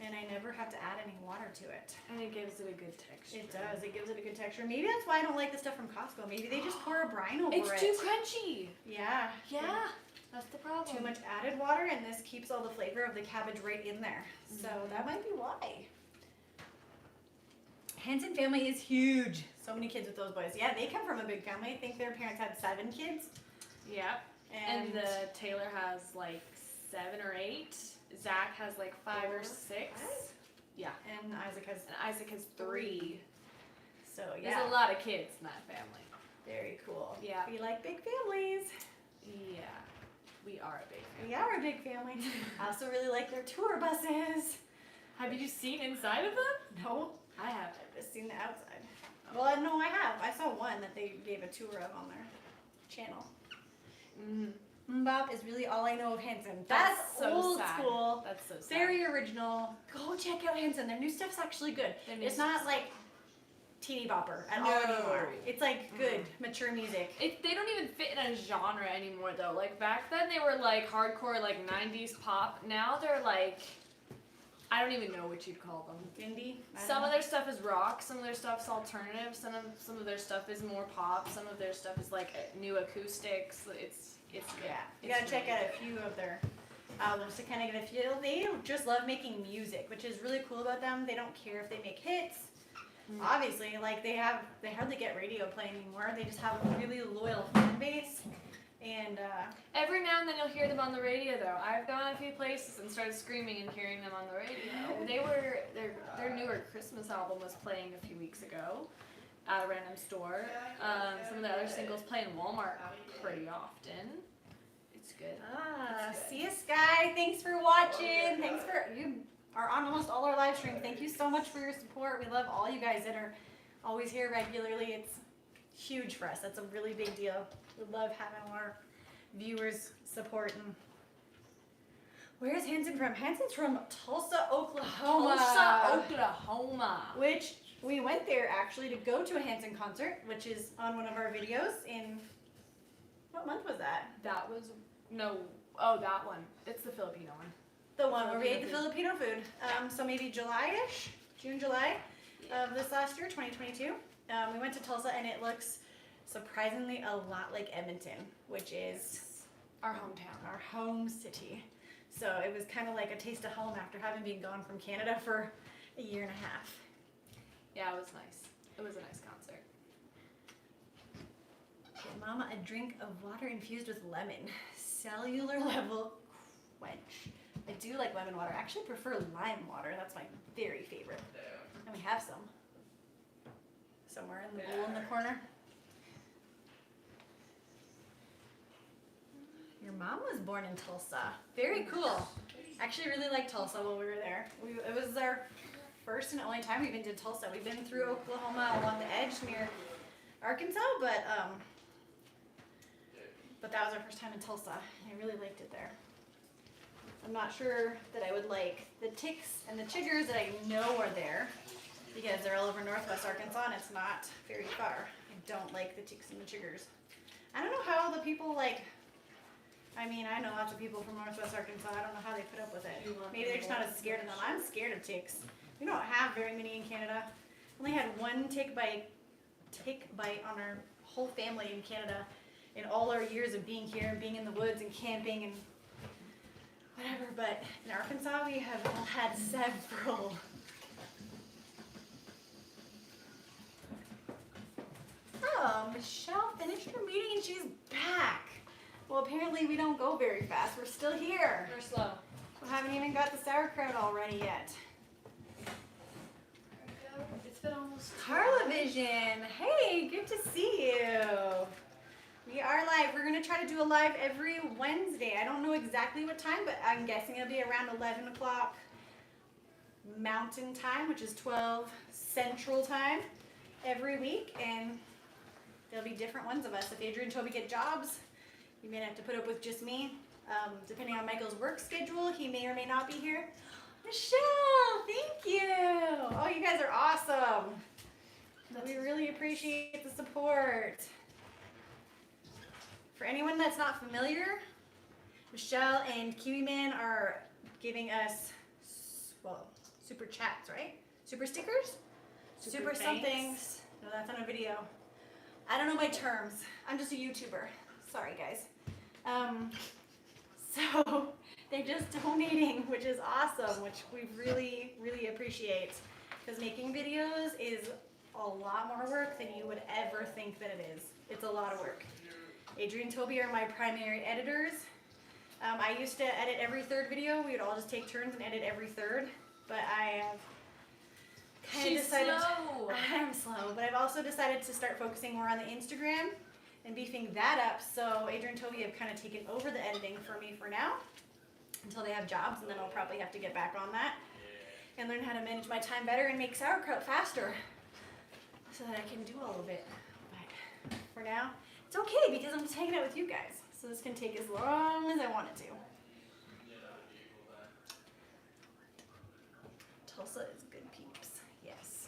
and I never have to add any water to it. And it gives it a good texture. It does. It gives it a good texture. Maybe that's why I don't like the stuff from Costco. Maybe they just pour a brine over it. It's too crunchy. Yeah. Yeah, that's the problem. Too much added water, and this keeps all the flavor of the cabbage right in there. So that might be why. Hanson family is huge. So many kids with those boys. Yeah, they come from a big family. I think their parents had 7 kids. Yeah. And the Taylor has like 7 or 8. Zach has like 5 or 6. Yeah. And Isaac has And Isaac has 3. So yeah, There's a lot of kids in that family. very cool. Yeah. We like big families. Yeah. We are a big family. We are a big family. I also really like their tour buses. Have you seen inside of them? No, I have. I've just seen the outside. Well, no, I have. I saw one that they gave a tour of on their channel. Mbop is really all I know of Hanson. That's so old sad. school. That's so sad. Very original. Go check out Hanson. Their new stuff's actually good. Their new It's not like teeny bopper at all No. anymore. It's like good, mature music. They don't even fit in a genre anymore though. Like back then they were like hardcore like 90s pop. Now they're like, I don't even know what you'd call them. Indie. I don't Some know. of their stuff is rock, some of their stuff's alternative, some of their stuff is more pop, some of their stuff is like new acoustics. It's good. Yeah, you It's gotta check really out a few of their albums to kind of get a feel. They just love making music, which is really cool about them. They don't care if they make hits. Obviously, like they hardly get radio playing anymore. They just have a really loyal fan base, and Every now and then you'll hear them on the radio though. I've gone a few places and started screaming and hearing them on the radio. Their newer Christmas album was playing a few weeks ago at a random store. Some of the other singles play in Walmart pretty often. It's good. see you, Sky. Thanks for watching. Thanks for you are on almost all our live streams. Thank you so much for your support. We love all you guys that are always here regularly. It's huge for us. That's a really big deal. We love having our viewers support. And where's Hanson from? Hanson's from Tulsa, Oklahoma. Tulsa, Oklahoma. Which we went there actually to go to a Hanson concert, which is on one of our videos in, what month was that? That one. It's the Filipino one. The one where we ate the Filipino Filipino food. So maybe July-ish, June, July of this last year, 2022. We went to Tulsa and it looks surprisingly a lot like Edmonton, which is Our hometown. our home city. So it was kind of like a taste of home after having been gone from Canada for a year and a half. Yeah, it was nice. It was a nice concert. Give Mama a drink of water infused with lemon. Cellular level quench. I do like lemon water. I actually prefer lime water. That's my very favorite. And we have some. Somewhere in the bowl in the corner. Your mom was born in Tulsa. Very cool. Actually really liked Tulsa while we were there. It was our first and only time we've been to Tulsa. We've been through Oklahoma along the edge near Arkansas, but that was our first time in Tulsa. I really liked it there. I'm not sure that I would like the ticks and the chiggers that I know are there because they're all over northwest Arkansas and it's not very far. I don't like the ticks and the chiggers. I don't know how the people I know lots of people from northwest Arkansas. I don't know how they put up with it. Maybe they're just not as scared of them. I'm scared of ticks. We don't have very many in Canada. Only had one tick bite on our whole family in Canada in all our years of being here and being in the woods and camping and whatever, but in Arkansas we have all had several. Oh, Michelle finished her meeting and she's back. Well, apparently we don't go very fast. We're still here. We're slow. We haven't even got the sauerkraut all ready yet. It's been almost Carla Vision, hey, good to see you. We are live. We're going to try to do a live every Wednesday. I don't know exactly what time, but I'm guessing it'll be around 11 o'clock Mountain Time, which is 12 Central Time every week. And there'll be different ones of us. If Adrian and Toby get jobs, you may have to put up with just me. Depending on Michael's work schedule, he may or may not be here. Michelle, thank you. Oh, you guys are awesome. We really appreciate the support. For anyone that's not familiar, Michelle and Kiwi Man are giving us, super chats, right? Super stickers? Super somethings. No, that's on a video. I don't know my terms. I'm just a YouTuber. Sorry, guys. So they're just donating, which is awesome, which we really, really appreciate. Because making videos is a lot more work than you would ever think that it is. It's a lot of work. Adrian and Toby are my primary editors. I used to edit every third video. We would all just take turns and edit every third. But I have kind of decided... slow. I'm slow. But I've also decided to start focusing more on the Instagram and beefing that up. So Adrian and Toby have kind of taken over the editing for me for now until they have jobs, and then I'll probably have to get back on that and learn how to manage my time better and make sauerkraut faster so that I can do all of it. But for now, it's okay because I'm just hanging out with you guys. So this can take as long as I want it to. Tulsa is good peeps. Yes.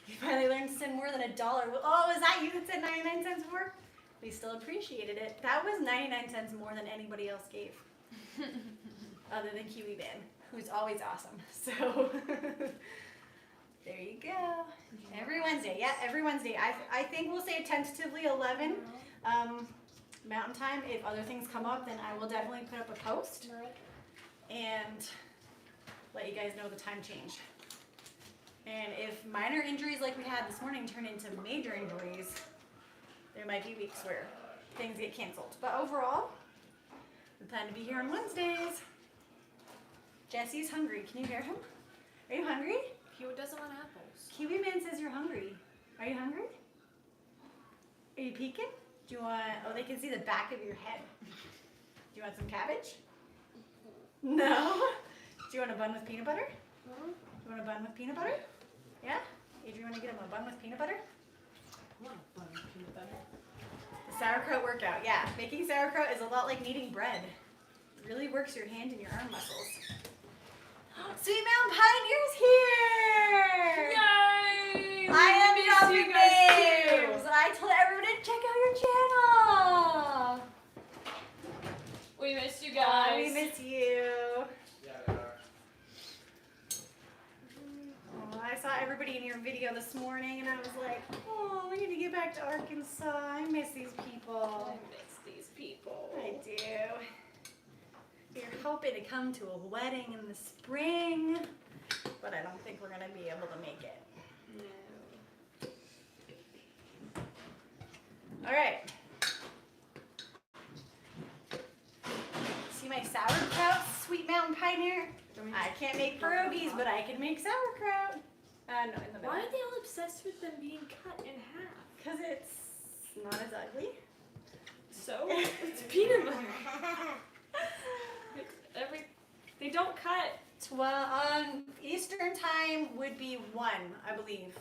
You finally learned to send more than $1. Oh, is that you that said 99 cents more? We still appreciated it. That was 99 cents more than anybody else gave. Other than Kiwi Ben, who's always awesome. So there you go. Every Wednesday. Yeah, every Wednesday. I think we'll say tentatively 11. Mountain Time. If other things come up, then I will definitely put up a post and let you guys know the time change. And if minor injuries like we had this morning turn into major injuries, there might be weeks where things get canceled. But overall, we plan to be here on Wednesdays. Jesse's hungry. Can you hear him? Are you hungry? He doesn't want apples. Kiwi Man says you're hungry. Are you hungry? Are you peeking? Do you want, oh, they can see the back of your head. Do you want some cabbage? No? Do you want a bun with peanut butter? Do you want a bun with peanut butter? Yeah? Adrian, want to get him a bun with peanut butter? I want a bun with peanut butter. The sauerkraut workout. Yeah, making sauerkraut is a lot like kneading bread. It really works your hand and your arm muscles. Sweet Mountain Pioneer's here! Yay! I am We miss Toby you guys Babes! I told everyone to check out your channel! We miss you guys. We miss you. Oh, I saw everybody in your video this morning and I was like, oh, we need to get back to Arkansas. I miss these people. I miss these people. I do. We're hoping to come to a wedding in the spring, but I don't think we're going to be able to make it. No. All right. See my sauerkraut, Sweet Mountain Pioneer? I can't make pierogies, but I can make sauerkraut. No, in the middle. Why are they all obsessed with them being cut in half? Because it's not as ugly. So? It's peanut butter. They don't cut. Eastern time would be 1, I believe.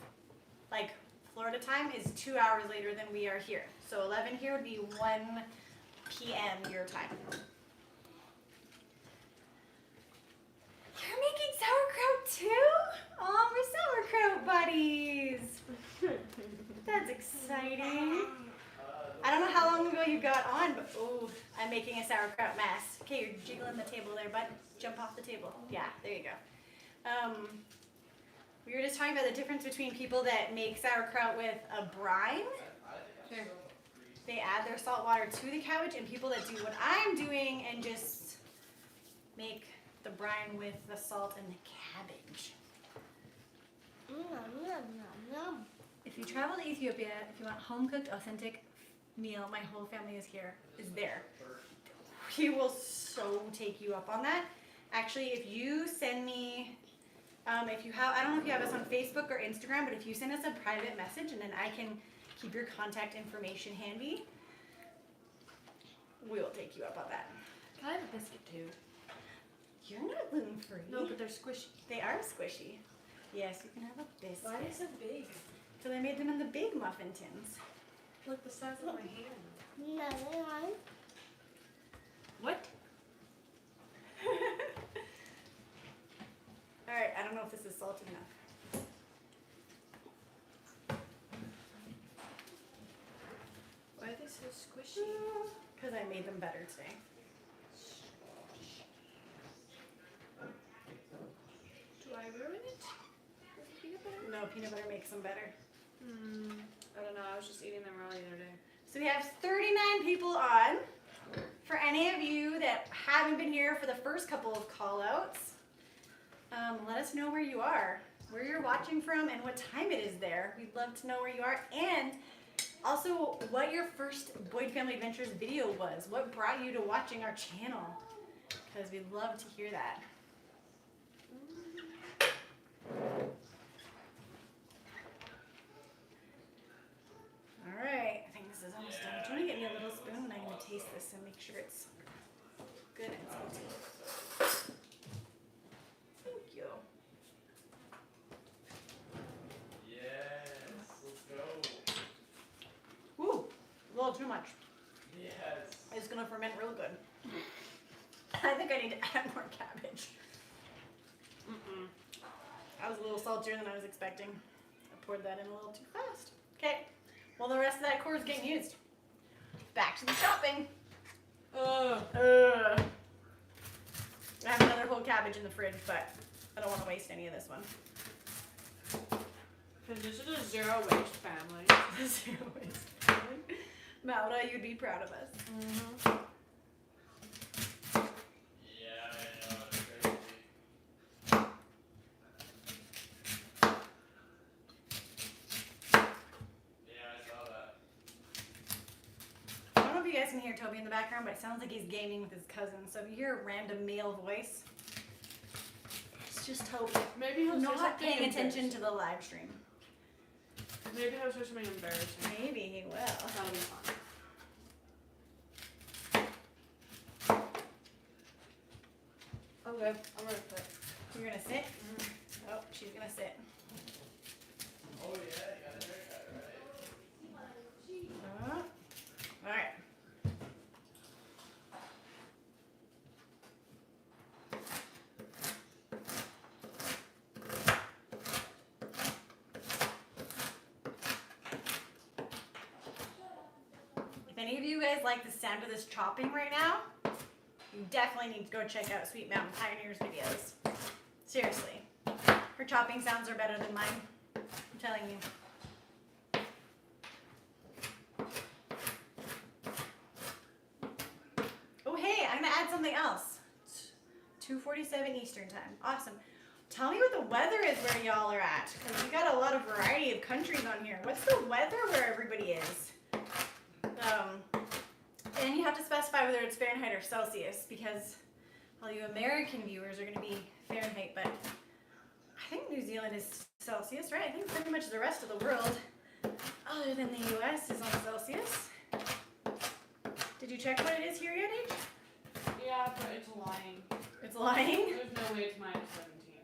Like, Florida time is 2 hours later than we are here. So 11 here would be 1 p.m. your time. You're making sauerkraut too? Oh, we're sauerkraut buddies. That's exciting. I don't know how long ago you got on, but oh, I'm making a sauerkraut mess. Okay, you're jiggling the table there, bud. Jump off the table. Yeah, there you go. We were just talking about the difference between people that make sauerkraut with a brine. Sure. They add their salt water to the cabbage, and people that do what I'm doing and just make the brine with the salt and the cabbage. If you travel to Ethiopia, if you want home-cooked, authentic meal, my whole family is there. He will so take you up on that. Actually, if you send me, if you have, I don't know if you have us on Facebook or Instagram, but if you send us a private message and then I can keep your contact information handy, we will take you up on that. Can I have a biscuit too? You're not gluten-free. No, but they're squishy. They are squishy. Yes, you can have a biscuit. Why are they so big? So they made them in the big muffin tins. Look the size of my hand. Another one. What? Alright, I don't know if this is salty enough. Why are they so squishy? Because I made them better today. Do I ruin it? With peanut butter? No, peanut butter makes them better. I don't know. I was just eating them raw the other day. So we have 39 people on. For any of you that haven't been here for the first couple of call-outs, let us know where you are, where you're watching from, and what time it is there. We'd love to know where you are, and also what your first Boyd Family Adventures video was. What brought you to watching our channel? Because we'd love to hear that. All right, I think this is almost done. Do you want to get me a little spoon and I'm going to taste this and make sure it's good and salty? Thank you. Yes, let's go. Ooh, a little too much. Yes. It's going to ferment real good. I think I need to add more cabbage. That was a little saltier than I was expecting. I poured that in a little too fast. Okay, well the rest of that core is getting used. Back to the shopping. I have another whole cabbage in the fridge, but I don't want to waste any of this one. Because this is a zero waste family. Zero waste family. Malda, you'd be proud of us. Mm-hmm. Yeah, I know, it's crazy. Yeah, I saw that. I don't know if you guys can hear Toby in the background, but it sounds like he's gaming with his cousin. So if you hear a random male voice, it's just Toby. Maybe he'll say Not something paying attention to embarrassing. the live stream. Maybe he'll say something embarrassing. Maybe he will. That'll be fun. Okay. I'm gonna put. You're gonna sit? Oh, she's gonna sit. Oh yeah, you got a haircut, right? Alright. If any of you guys like the sound of this chopping right now, you definitely need to go check out Sweet Mountain Pioneer's videos. Seriously. Her chopping sounds are better than mine. I'm telling you. Oh hey, I'm gonna add something else. 2:47 Eastern time. Awesome. Tell me what the weather is where y'all are at, because we got a lot of variety of countries on here. What's the weather where everybody is? And you have to specify whether it's Fahrenheit or Celsius, because all you American viewers are going to be Fahrenheit, but I think New Zealand is Celsius, right? I think pretty much the rest of the world, other than the US, is on Celsius. Did you check what it is here yet, H? Yeah, but it's lying. It's lying. There's no way it's minus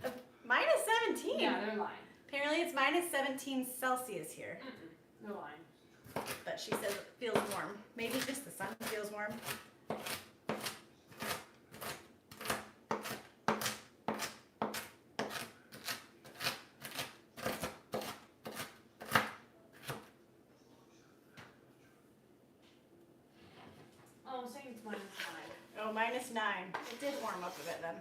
17. Minus 17. Yeah, they're lying. Apparently it's minus 17 Celsius here. They're lying. But she says it feels warm. Maybe just the sun feels warm. Oh, I'm saying it's minus 9. Oh, minus 9. It did warm up a bit then.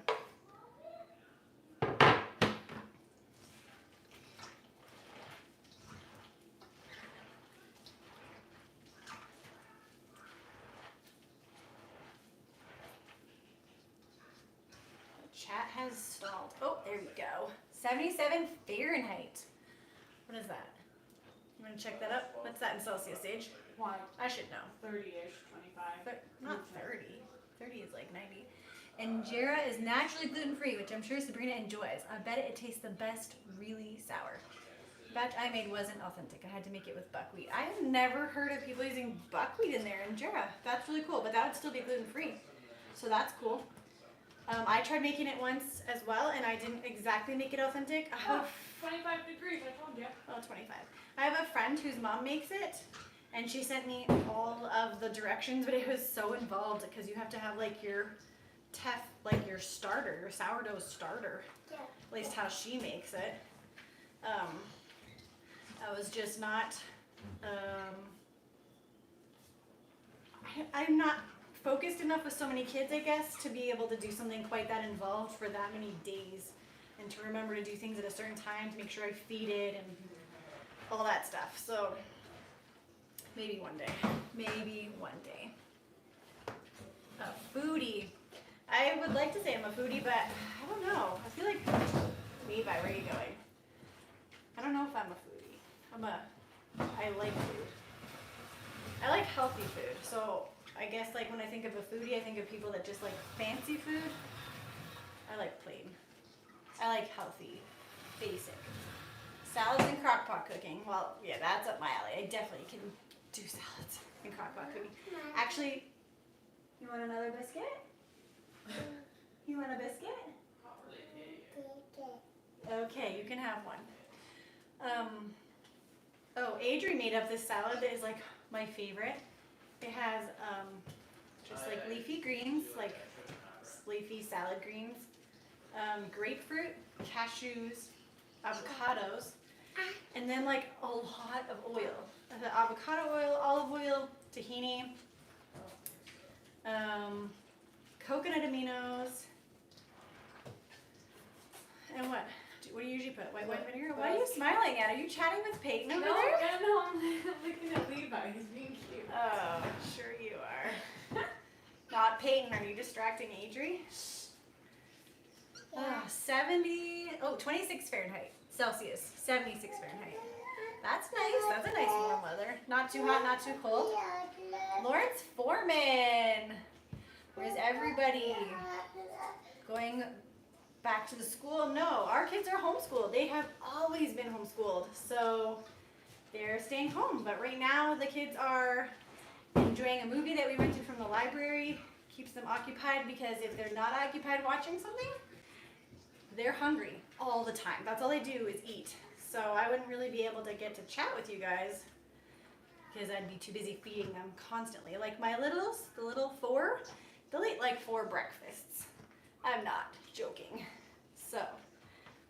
Chat has stalled. Oh, there we go. 77 Fahrenheit. What is that? You want to check that up? What's that in Celsius, Age? Why? I should know. 30-ish, 25. Not 30. 30 is like 90. And Jera is naturally gluten-free, which I'm sure Sabrina enjoys. I bet it tastes the best, really sour. The batch I made wasn't authentic. I had to make it with buckwheat. I have never heard of people using buckwheat in their injera. That's really cool, but that would still be gluten-free. So that's cool. I tried making it once as well, and I didn't exactly make it authentic. I have 25 degrees, I told you. 25. I have a friend whose mom makes it, and she sent me all of the directions, but it was so involved because you have to have like your your starter, your sourdough starter. Yeah. At least how she makes it. I was just not. I'm not focused enough with so many kids, I guess, to be able to do something quite that involved for that many days, and to remember to do things at a certain time to make sure I feed it and all that stuff. So maybe one day. Maybe one day. A foodie. I would like to say I'm a foodie, but I don't know. I feel like me by where are you going? I don't know if I'm a foodie. I like food. I like healthy food. So I guess like when I think of a foodie, I think of people that just like fancy food. I like plain. I like healthy, basic. Salads and crock-pot cooking. Well, yeah, that's up my alley. I definitely can do salads and crock-pot cooking. Actually, you want another biscuit? You want a biscuit? Okay, you can have one. Oh, Adri made up this salad that is like my favorite. It has just like leafy greens, like leafy salad greens, grapefruit, cashews, avocados, and then like a lot of oil. The avocado oil, olive oil, tahini, coconut aminos, and what? What do you usually put? put white wine vinegar? Why are you smiling at? Are you chatting with Peyton over No, there? no, I'm looking at Levi. He's being cute. Oh, sure you are. Not Peyton. Are you distracting Adri? 26 Fahrenheit. Celsius. 76 Fahrenheit. That's nice. That's a nice warm weather. Not too hot, not too cold. Lawrence Foreman. Where's everybody? Going back to the school? No, our kids are homeschooled. They have always been homeschooled. So they're staying home. But right now the kids are enjoying a movie that we rented from the library. Keeps them occupied because if they're not occupied watching something, they're hungry all the time. That's all they do is eat. So I wouldn't really be able to get to chat with you guys because I'd be too busy feeding them constantly. Like my littles, the little four, they'll eat like 4 breakfasts. I'm not joking. So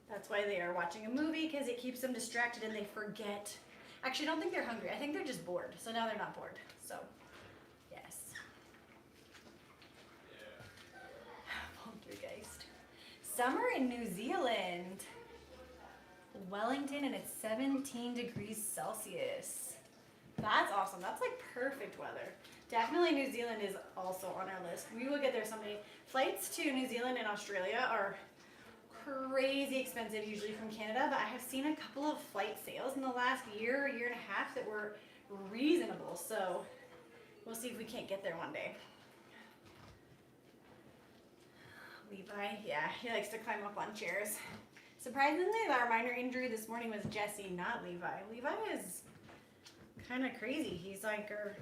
that's why they are watching a movie, because it keeps them distracted and they forget. Actually, I don't think they're hungry. I think they're just bored. So now they're not bored. So yes. Poltergeist. Summer in New Zealand. Wellington, and it's 17 degrees Celsius. That's awesome. That's like perfect weather. Definitely New Zealand is also on our list. We will get there someday. Flights to New Zealand and Australia are crazy expensive usually from Canada, but I have seen a couple of flight sales in the last year and a half that were reasonable. So we'll see if we can't get there one day. Levi, yeah, he likes to climb up on chairs. Surprisingly, our minor injury this morning was Jesse, not Levi. Levi is kind of crazy. He's like our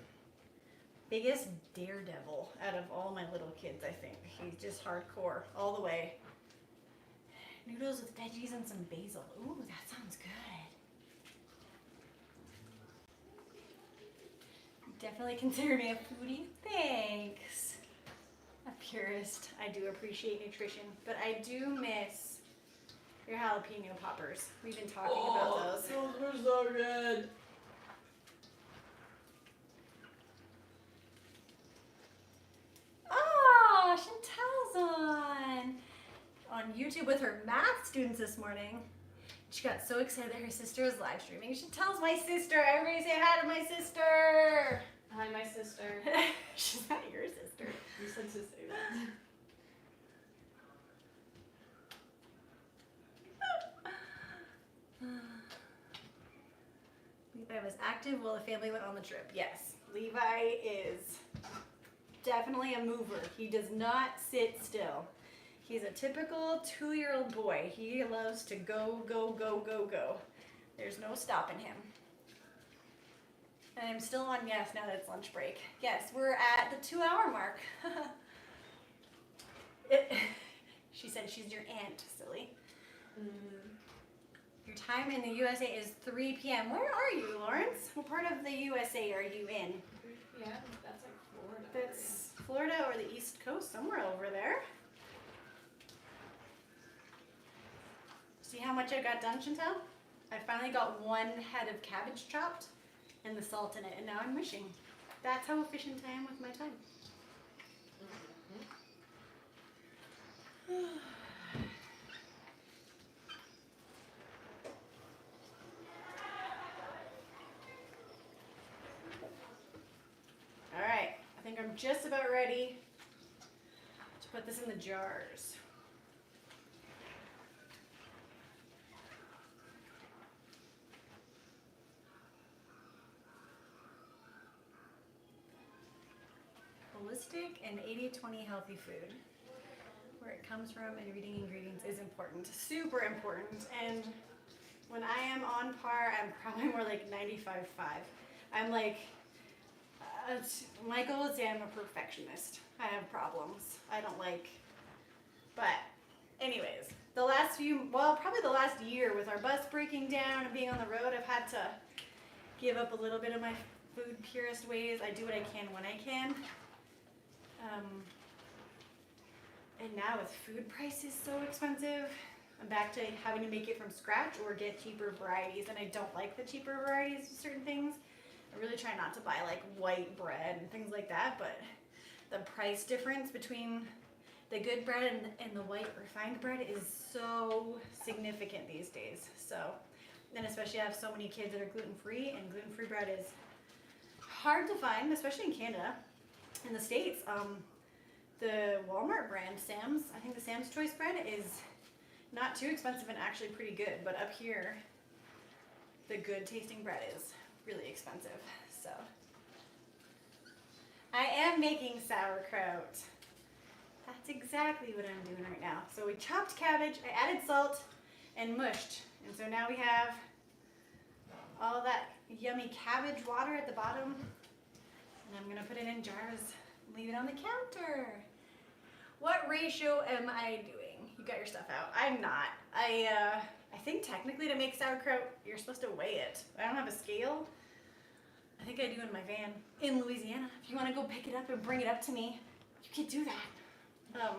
biggest daredevil out of all my little kids, I think. He's just hardcore all the way. Noodles with veggies and some basil. Ooh, that sounds good. Definitely consider me a foodie. Thanks. A purist. I do appreciate nutrition, but I do miss your jalapeno poppers. We've been talking about those. Those were so good. Oh, Chantel's on YouTube with her math students this morning. She got so excited that her sister was live streaming. Chantel's my sister. Everybody say hi to my sister. Hi, my sister. She's not your sister. You said to say that. Levi was active while the family went on the trip. Yes, Levi is definitely a mover. He does not sit still. He's a typical 2-year-old boy. He loves to go, go, go, go, go. There's no stopping him. And I'm still on yes now that it's lunch break. Yes, we're at the 2-hour mark. She said she's your aunt, silly. Your time in the USA is 3 p.m. Where are you, Lawrence? What part of the USA are you in? Yeah, that's like Florida. That's Florida or the East Coast, somewhere over there. See how much I got done, Chantel? I finally got 1 head of cabbage chopped and the salt in it, and now I'm wishing. That's how efficient I am with my time. All right, I think I'm just about ready to put this in the jars. Holistic and 80-20 healthy food. Where it comes from and reading ingredients is important, super important. And when I am on par, I'm probably more like 95.5. I'm like, Michael would say I'm a perfectionist. I have problems. I don't like, but anyways, the last few, well, probably the last year with our bus breaking down and being on the road, I've had to give up a little bit of my food purist ways. I do what I can when I can. And now with food prices so expensive, I'm back to having to make it from scratch or get cheaper varieties, and I don't like the cheaper varieties of certain things. I really try not to buy like white bread and things like that, but the price difference between the good bread and the white refined bread is so significant these days. So, and especially I have so many kids that are gluten-free, and gluten-free bread is hard to find, especially in Canada. In the States, the Walmart brand, Sam's, I think the Sam's Choice bread is not too expensive and actually pretty good, but up here, the good tasting bread is really expensive, so. I am making sauerkraut. That's exactly what I'm doing right now. So we chopped cabbage, I added salt and mushed, and so now we have all that yummy cabbage water at the bottom, and I'm gonna put it in jars, leave it on the counter. What ratio am I doing? You got your stuff out. I'm not. I think technically to make sauerkraut, you're supposed to weigh it. I don't have a scale. I think I do in my van in Louisiana. If you want to go pick it up and bring it up to me, you can do that.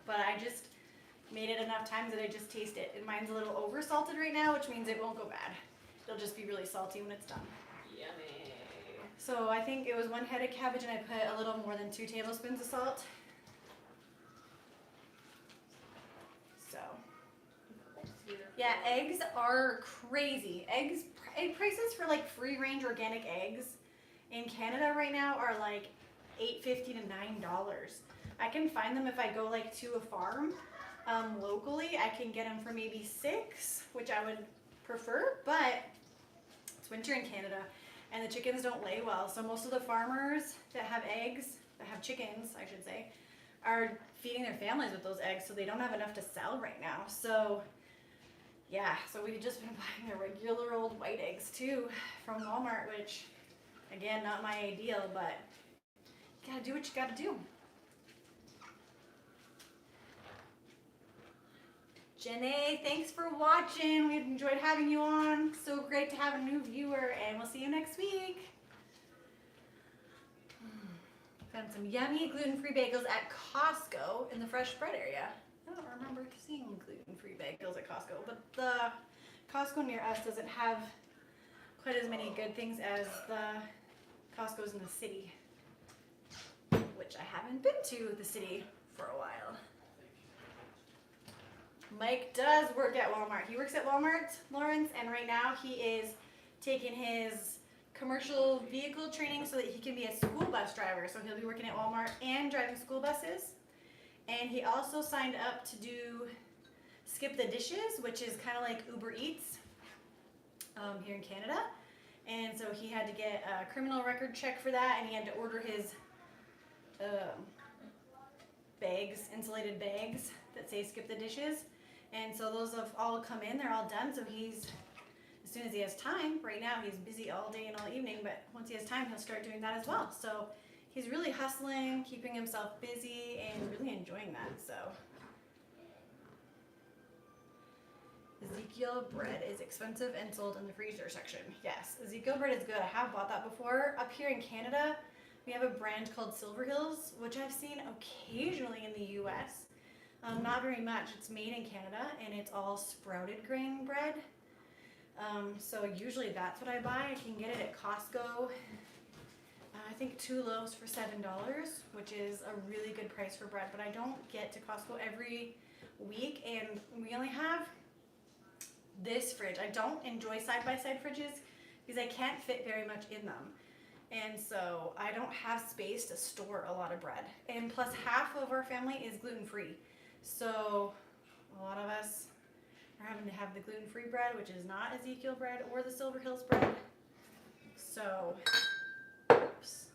But I just made it enough times that I just taste it. And mine's a little over salted right now, which means it won't go bad. It'll just be really salty when it's done. Yummy. So I think it was 1 head of cabbage and I put a little more than 2 tablespoons of salt. So, yeah, eggs are crazy. Egg prices for like free range organic eggs in Canada right now are like $8.50 to $9. I can find them if I go like to a farm locally. I can get them for maybe $6, which I would prefer, but it's winter in Canada and the chickens don't lay well. So most of the farmers that have eggs, that have chickens, I should say, are feeding their families with those eggs, so they don't have enough to sell right now. So yeah, so we've just been buying the regular old white eggs too from Walmart, which again, not my ideal, but you gotta do what you gotta do. Janae, thanks for watching. We enjoyed having you on. So great to have a new viewer, and we'll see you next week. Found some yummy gluten-free bagels at Costco in the fresh bread area. I don't remember seeing gluten-free bagels at Costco, but the Costco near us doesn't have quite as many good things as the Costco's in the city, which I haven't been to the city for a while. Mike does work at Walmart. He works at Walmart, Lawrence, and right now he is taking his commercial vehicle training so that he can be a school bus driver. So he'll be working at Walmart and driving school buses. And he also signed up to do Skip the Dishes, which is kind of like Uber Eats here in Canada. And so he had to get a criminal record check for that, and he had to order his bags, insulated bags that say Skip the Dishes. And so those have all come in, they're all done. So he's, as soon as he has time, right now he's busy all day and all evening, but once he has time, he'll start doing that as well. So he's really hustling, keeping himself busy, and really enjoying that, so. Ezekiel bread is expensive and sold in the freezer section. Yes, Ezekiel bread is good. I have bought that before. Up here in Canada, we have a brand called Silver Hills, which I've seen occasionally in the US. Not very much. It's made in Canada, and it's all sprouted grain bread. So usually that's what I buy. I can get it at Costco. I think 2 loaves for $7, which is a really good price for bread, but I don't get to Costco every week, and we only have this fridge. I don't enjoy side-by-side fridges because I can't fit very much in them. And so I don't have space to store a lot of bread. And plus half of our family is gluten-free. So a lot of us are having to have the gluten-free bread, which is not Ezekiel bread or the Silver Hills bread. So, oops.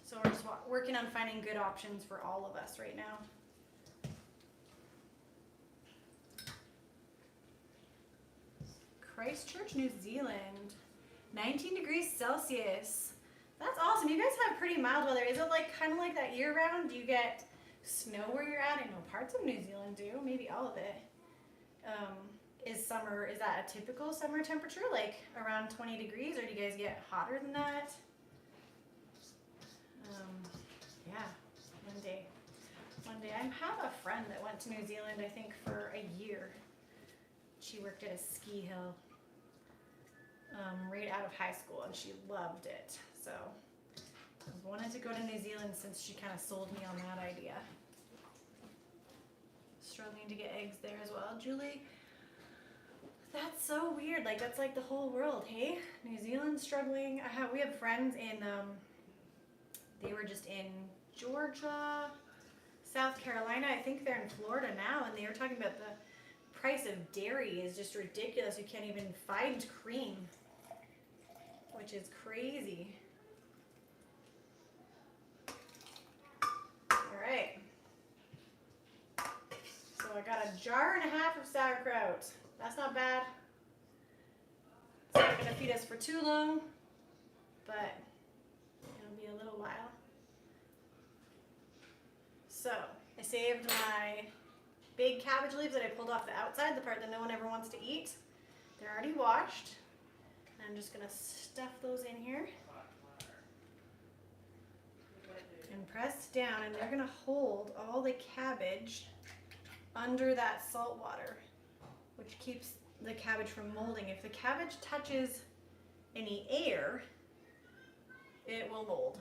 So we're just working on finding good options for all of us right now. Christchurch, New Zealand, 19 degrees Celsius. That's awesome. You guys have pretty mild weather. Is it like kind of like that year round? Do you get snow where you're at? I know parts of New Zealand do, maybe all of it. Is that a typical summer temperature, like around 20 degrees, or do you guys get hotter than that? Yeah, one day. I have a friend that went to New Zealand, I think, for a year. She worked at a ski hill right out of high school, and she loved it. So I've wanted to go to New Zealand since she kind of sold me on that idea. struggling to get eggs there as well. Julie, that's so weird. Like, that's like the whole world, hey? New Zealand's struggling. We have friends in, they were just in Georgia, South Carolina. I think they're in Florida now, and they were talking about the price of dairy is just ridiculous. You can't even find cream, which is crazy. All right. So I got a jar and a half of sauerkraut. That's not bad. It's not gonna feed us for too long, but it'll be a little while. So I saved my big cabbage leaves that I pulled off the outside, the part that no one ever wants to eat. They're already washed. I'm just gonna stuff those in here and press down, and they're gonna hold all the cabbage under that salt water, which keeps the cabbage from molding. If the cabbage touches any air, it will mold.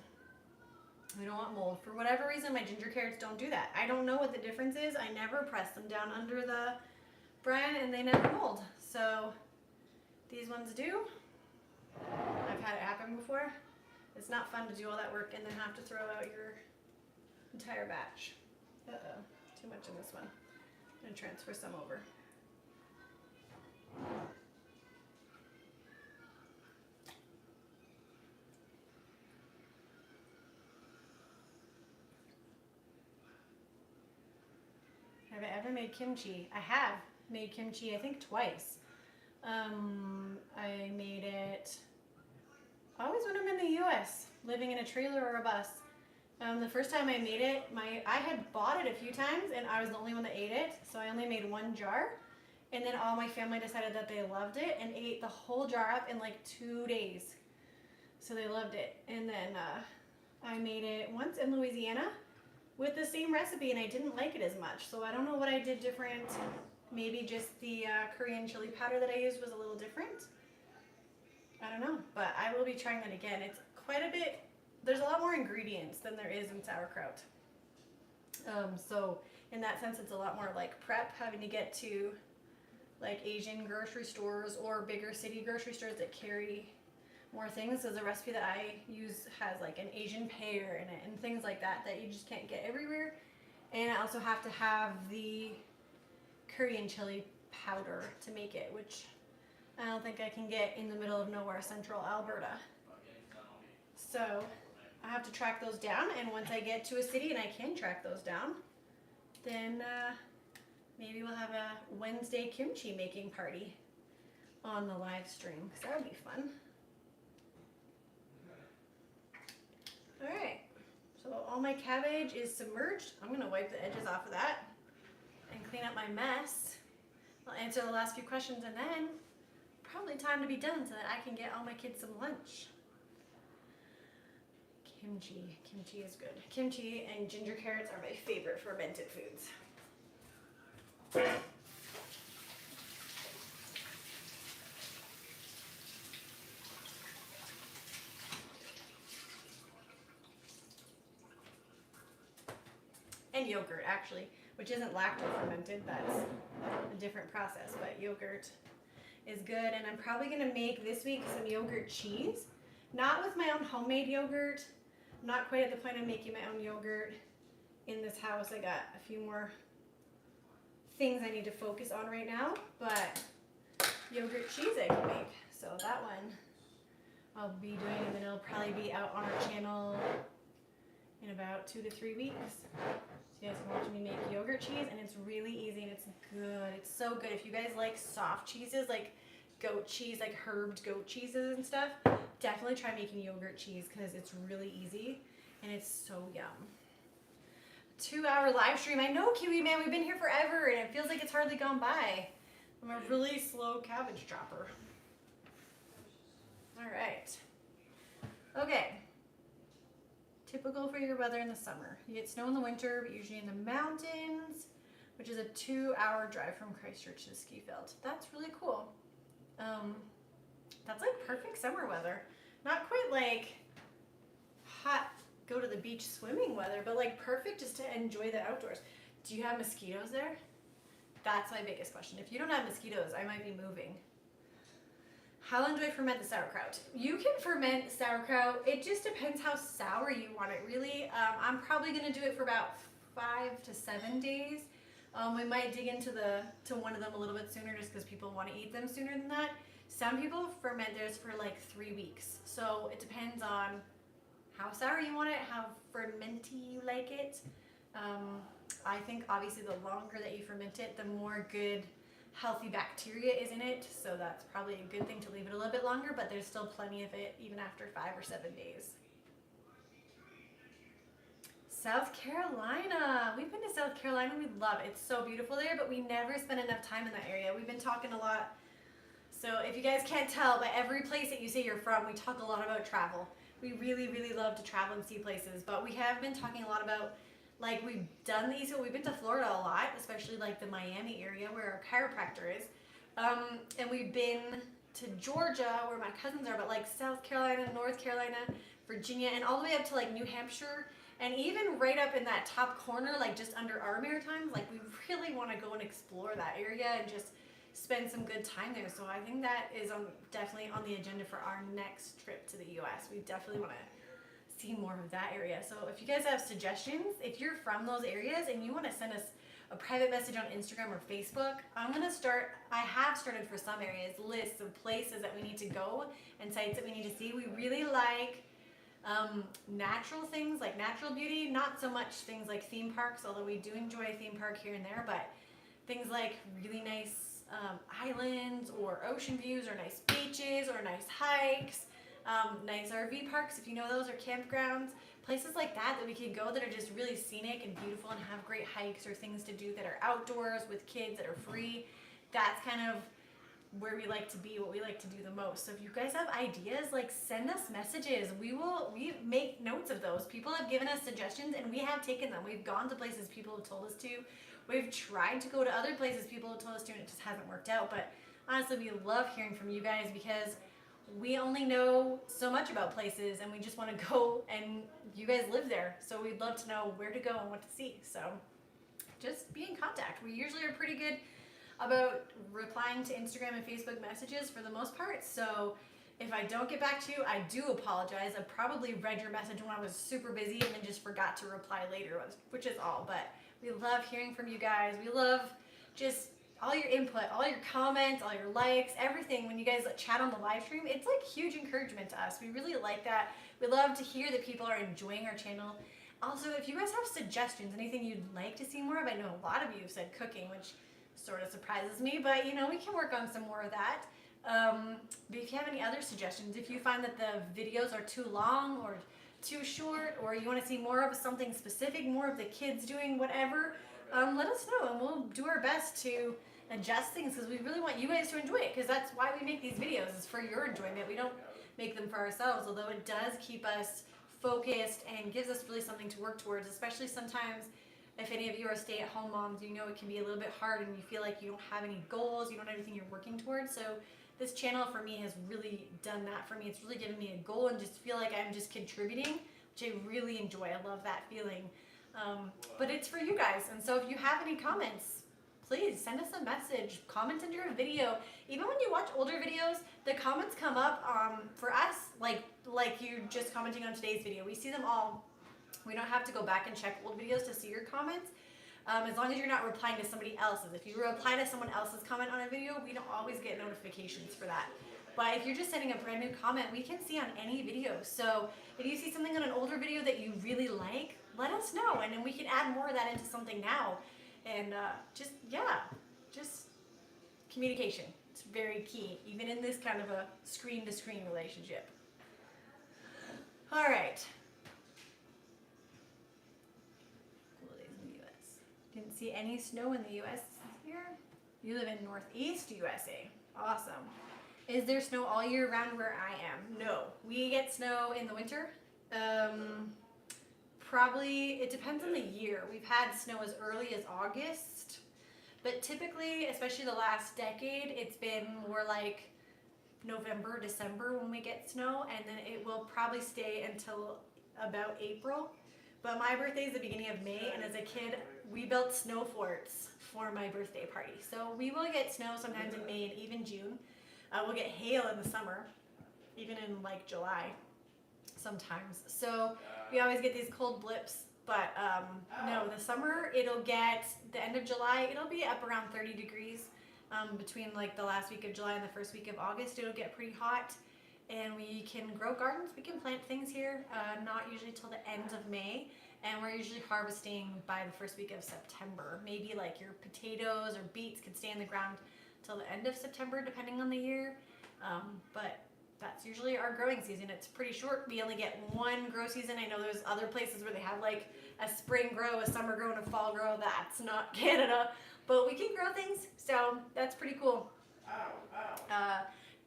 We don't want mold. For whatever reason, my ginger carrots don't do that. I don't know what the difference is. I never press them down under the brine and they never mold. So these ones do. I've had it happen before. It's not fun to do all that work and then have to throw out your entire batch. Uh-oh, too much in this one. I'm gonna transfer some over. Have I ever made kimchi? I have made kimchi, I think twice. I made it always when I'm in the US, living in a trailer or a bus. The first time I made it, I had bought it a few times and I was the only one that ate it, so I only made one jar. And then all my family decided that they loved it and ate the whole jar up in like 2 days. So they loved it. And then I made it once in Louisiana with the same recipe and I didn't like it as much. So I don't know what I did different. Maybe just the Korean chili powder that I used was a little different. I don't know, but I will be trying that again. It's quite a bit, there's a lot more ingredients than there is in sauerkraut. So in that sense, it's a lot more like prep, having to get to like Asian grocery stores or bigger city grocery stores that carry more things. So the recipe that I use has like an Asian pear in it and things like that that you just can't get everywhere. And I also have to have the Korean chili powder to make it, which I don't think I can get in the middle of nowhere, central Alberta. So I have to track those down, and once I get to a city and I can track those down, then maybe we'll have a Wednesday kimchi making party on the live stream, because that would be fun. Alright, so all my cabbage is submerged. I'm going to wipe the edges off of that and clean up my mess. I'll answer the last few questions and then probably time to be done so that I can get all my kids some lunch. Kimchi. Kimchi is good. Kimchi and ginger carrots are my favorite fermented foods. And yogurt, actually, which isn't lacto fermented. That's a different process, but yogurt is good. And I'm probably going to make this week some yogurt cheese. Not with my own homemade yogurt. I'm not quite at the point of making my own yogurt in this house. I got a few more things I need to focus on right now, but yogurt cheese I can make. So that one I'll be doing, and then it'll probably be out on our channel in about 2 to 3 weeks. So you guys can watch me make yogurt cheese, and it's really easy and it's good. It's so good. If you guys like soft cheeses, like goat cheese, like herbed goat cheeses and stuff, definitely try making yogurt cheese because it's really easy and it's so yum. 2-hour live stream. I know, Kiwi Man, we've been here forever and it feels like it's hardly gone by. I'm a really slow cabbage dropper. All right. Okay. Typical for your weather in the summer. You get snow in the winter, but usually in the mountains, which is a 2-hour drive from Christchurch to Skifield. That's really cool. That's like perfect summer weather. Not quite like hot, go to the beach swimming weather, but like perfect just to enjoy the outdoors. Do you have mosquitoes there? That's my biggest question. If you don't have mosquitoes, I might be moving. How long do I ferment the sauerkraut? You can ferment sauerkraut. It just depends how sour you want it, really. I'm probably going to do it for about 5 to 7 days. We might dig into one of them a little bit sooner just because people want to eat them sooner than that. Some people ferment theirs for like 3 weeks. So it depends on how sour you want it, how fermenty you like it. I think obviously the longer that you ferment it, the more good healthy bacteria is in it, so that's probably a good thing to leave it a little bit longer, but there's still plenty of it even after 5 or 7 days. South Carolina. We've been to South Carolina. We love it. It's so beautiful there, but we never spend enough time in that area. We've been talking a lot. So if you guys can't tell, by every place that you say you're from, we talk a lot about travel. We really, really love to travel and see places, but we have been talking a lot about, like, we've done these, we've been to Florida a lot, especially like the Miami area where our chiropractor is. And we've been to Georgia where my cousins are, but like South Carolina, North Carolina, Virginia, and all the way up to like New Hampshire. And even right up in that top corner, like just under our Maritimes, like we really want to go and explore that area and just spend some good time there. So I think that is definitely on the agenda for our next trip to the US. We definitely want to see more of that area. So if you guys have suggestions, if you're from those areas and you want to send us a private message on Instagram or Facebook, I have started for some areas lists of places that we need to go and sites that we need to see. We really like natural things, like natural beauty, not so much things like theme parks, although we do enjoy a theme park here and there, but things like really nice islands or ocean views or nice beaches or nice hikes. Nice RV parks, if you know those, or campgrounds, places like that we can go that are just really scenic and beautiful and have great hikes or things to do that are outdoors with kids that are free. That's kind of where we like to be, what we like to do the most. So if you guys have ideas, like send us messages. We make notes of those. People have given us suggestions and we have taken them. We've gone to places people have told us to. We've tried to go to other places people have told us to and it just hasn't worked out. But honestly, we love hearing from you guys because we only know so much about places and we just want to go, and you guys live there, so we'd love to know where to go and what to see. So just be in contact. We usually are pretty good about replying to Instagram and Facebook messages for the most part, so if I don't get back to you, I do apologize. I probably read your message when I was super busy and then just forgot to reply later, which is all. But we love hearing from you guys. We love just all your input, all your comments, all your likes, everything. When you guys chat on the live stream, it's like huge encouragement to us. We really like that. We love to hear that people are enjoying our channel. Also, if you guys have suggestions, anything you'd like to see more of, I know a lot of you have said cooking, which sort of surprises me, but you know, we can work on some more of that. But if you have any other suggestions, if you find that the videos are too long or too short, or you want to see more of something specific, more of the kids doing whatever, let us know and we'll do our best to adjust things because we really want you guys to enjoy it, because that's why we make these videos, is for your enjoyment. We don't make them for ourselves, although it does keep us focused and gives us really something to work towards, especially sometimes if any of you are stay-at-home moms, you know it can be a little bit hard and you feel like you don't have any goals, you don't have anything you're working towards. So this channel for me has really done that for me. It's really given me a goal and just feel like I'm just contributing, which I really enjoy. I love that feeling. But it's for you guys, and so if you have any comments, please send us a message, comment under a video. Even when you watch older videos, the comments come up for us, like you're just commenting on today's video. We see them all. We don't have to go back and check old videos to see your comments, as long as you're not replying to somebody else's. If you reply to someone else's comment on a video, we don't always get notifications for that. But if you're just sending a brand new comment, we can see on any video. So if you see something on an older video that you really like, let us know, and then we can add more of that into something now. And just communication. It's very key, even in this kind of a screen-to-screen relationship. All right. Cool days in the U.S. Didn't see any snow in the U.S. here. You live in Northeast USA. Awesome. Is there snow all year round where I am? No. We get snow in the winter. Probably, it depends on the year. We've had snow as early as August, but typically, especially the last decade, it's been more like November, December when we get snow, and then it will probably stay until about April But my birthday is the beginning of May, and as a kid, we built snow forts for my birthday party. So we will get snow sometimes in May and even June. We'll get hail in the summer, even in like July sometimes. So we always get these cold blips. But no, the summer, it'll get, the end of July, it'll be up around 30 degrees. Between like the last week of July and the first week of August, it'll get pretty hot. And we can grow gardens, we can plant things here, not usually till the end of May. And we're usually harvesting by the first week of September. Maybe like your potatoes or beets could stay in the ground till the end of September, depending on the year. But that's usually our growing season. It's pretty short. We only get one grow season. I know there's other places where they have like a spring grow, a summer grow, and a fall grow. That's not Canada, but we can grow things. So that's pretty cool.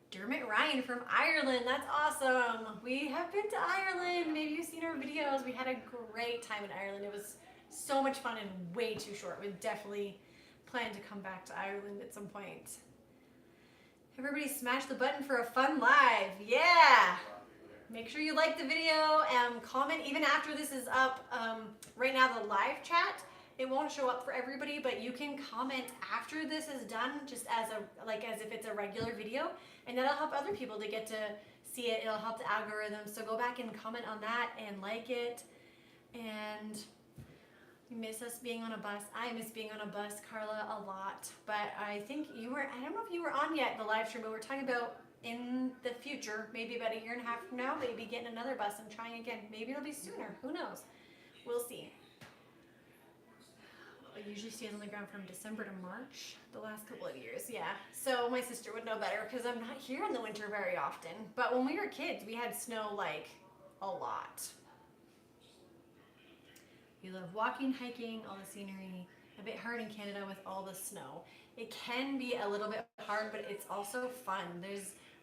Dermot Ryan from Ireland. That's awesome. We have been to Ireland. Maybe you've seen our videos. We had a great time in Ireland. It was so much fun and way too short. We definitely plan to come back to Ireland at some point. Everybody smash the button for a fun live. Yeah. Make sure you like the video and comment even after this is up. Right now the live chat, it won't show up for everybody, but you can comment after this is done, just as if it's a regular video, and that'll help other people to get to see it. It'll help the algorithm. So go back and comment on that and like it. And you miss us being on a bus. I miss being on a bus, Carla, a lot. But I think you were, I don't know if you were on yet the live stream, but we're talking about in the future, maybe about 1.5 years from now, maybe getting another bus and trying again. Maybe it'll be sooner. Who knows? We'll see. It usually stays on the ground from December to March, the last couple of years, yeah. So my sister would know better because I'm not here in the winter very often. But when we were kids, we had snow like a lot. We love walking, hiking, all the scenery. A bit hard in Canada with all the snow. It can be a little bit hard, but it's also fun.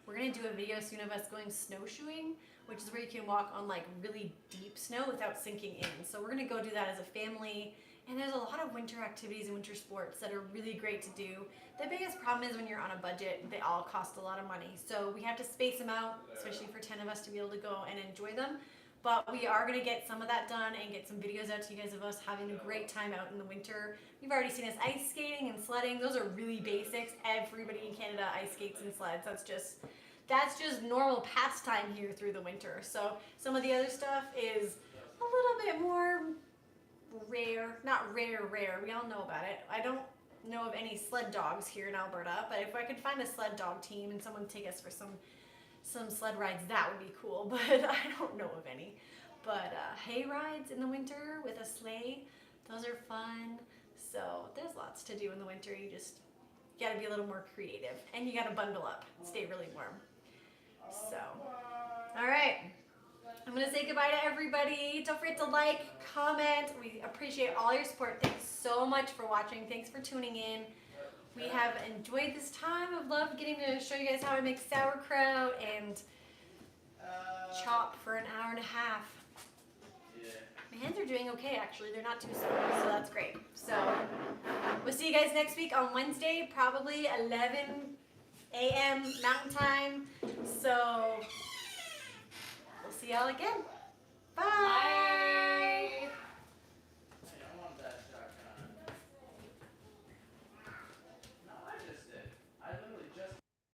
We're gonna do a video soon of us going snowshoeing, which is where you can walk on like really deep snow without sinking in. So we're gonna go do that as a family. And there's a lot of winter activities and winter sports that are really great to do. The biggest problem is when you're on a budget, they all cost a lot of money. So we have to space them out, especially for 10 of us to be able to go and enjoy them. But we are going to get some of that done and get some videos out to you guys of us having a great time out in the winter. You've already seen us ice skating and sledding. Those are really basics. Everybody in Canada ice skates and sleds. That's just normal pastime here through the winter. So some of the other stuff is a little bit more rare. Not rare. We all know about it. I don't know of any sled dogs here in Alberta, but if I could find a sled dog team and someone take us for some sled rides, that would be cool, but I don't know of any. But hay rides in the winter with a sleigh, those are fun. So there's lots to do in the winter. You gotta be a little more creative, and you gotta bundle up, stay really warm. So, all right, I'm gonna say goodbye to everybody. Don't forget to like, comment. We appreciate all your support. Thanks so much for watching. Thanks for tuning in. We have enjoyed this time. I've loved getting to show you guys how I make sauerkraut and chop for an 1.5 hours. My hands are doing okay, actually. They're not too sore, so that's great. So we'll see you guys next week on Wednesday, probably 11 a.m. Mountain Time. So we'll see y'all again.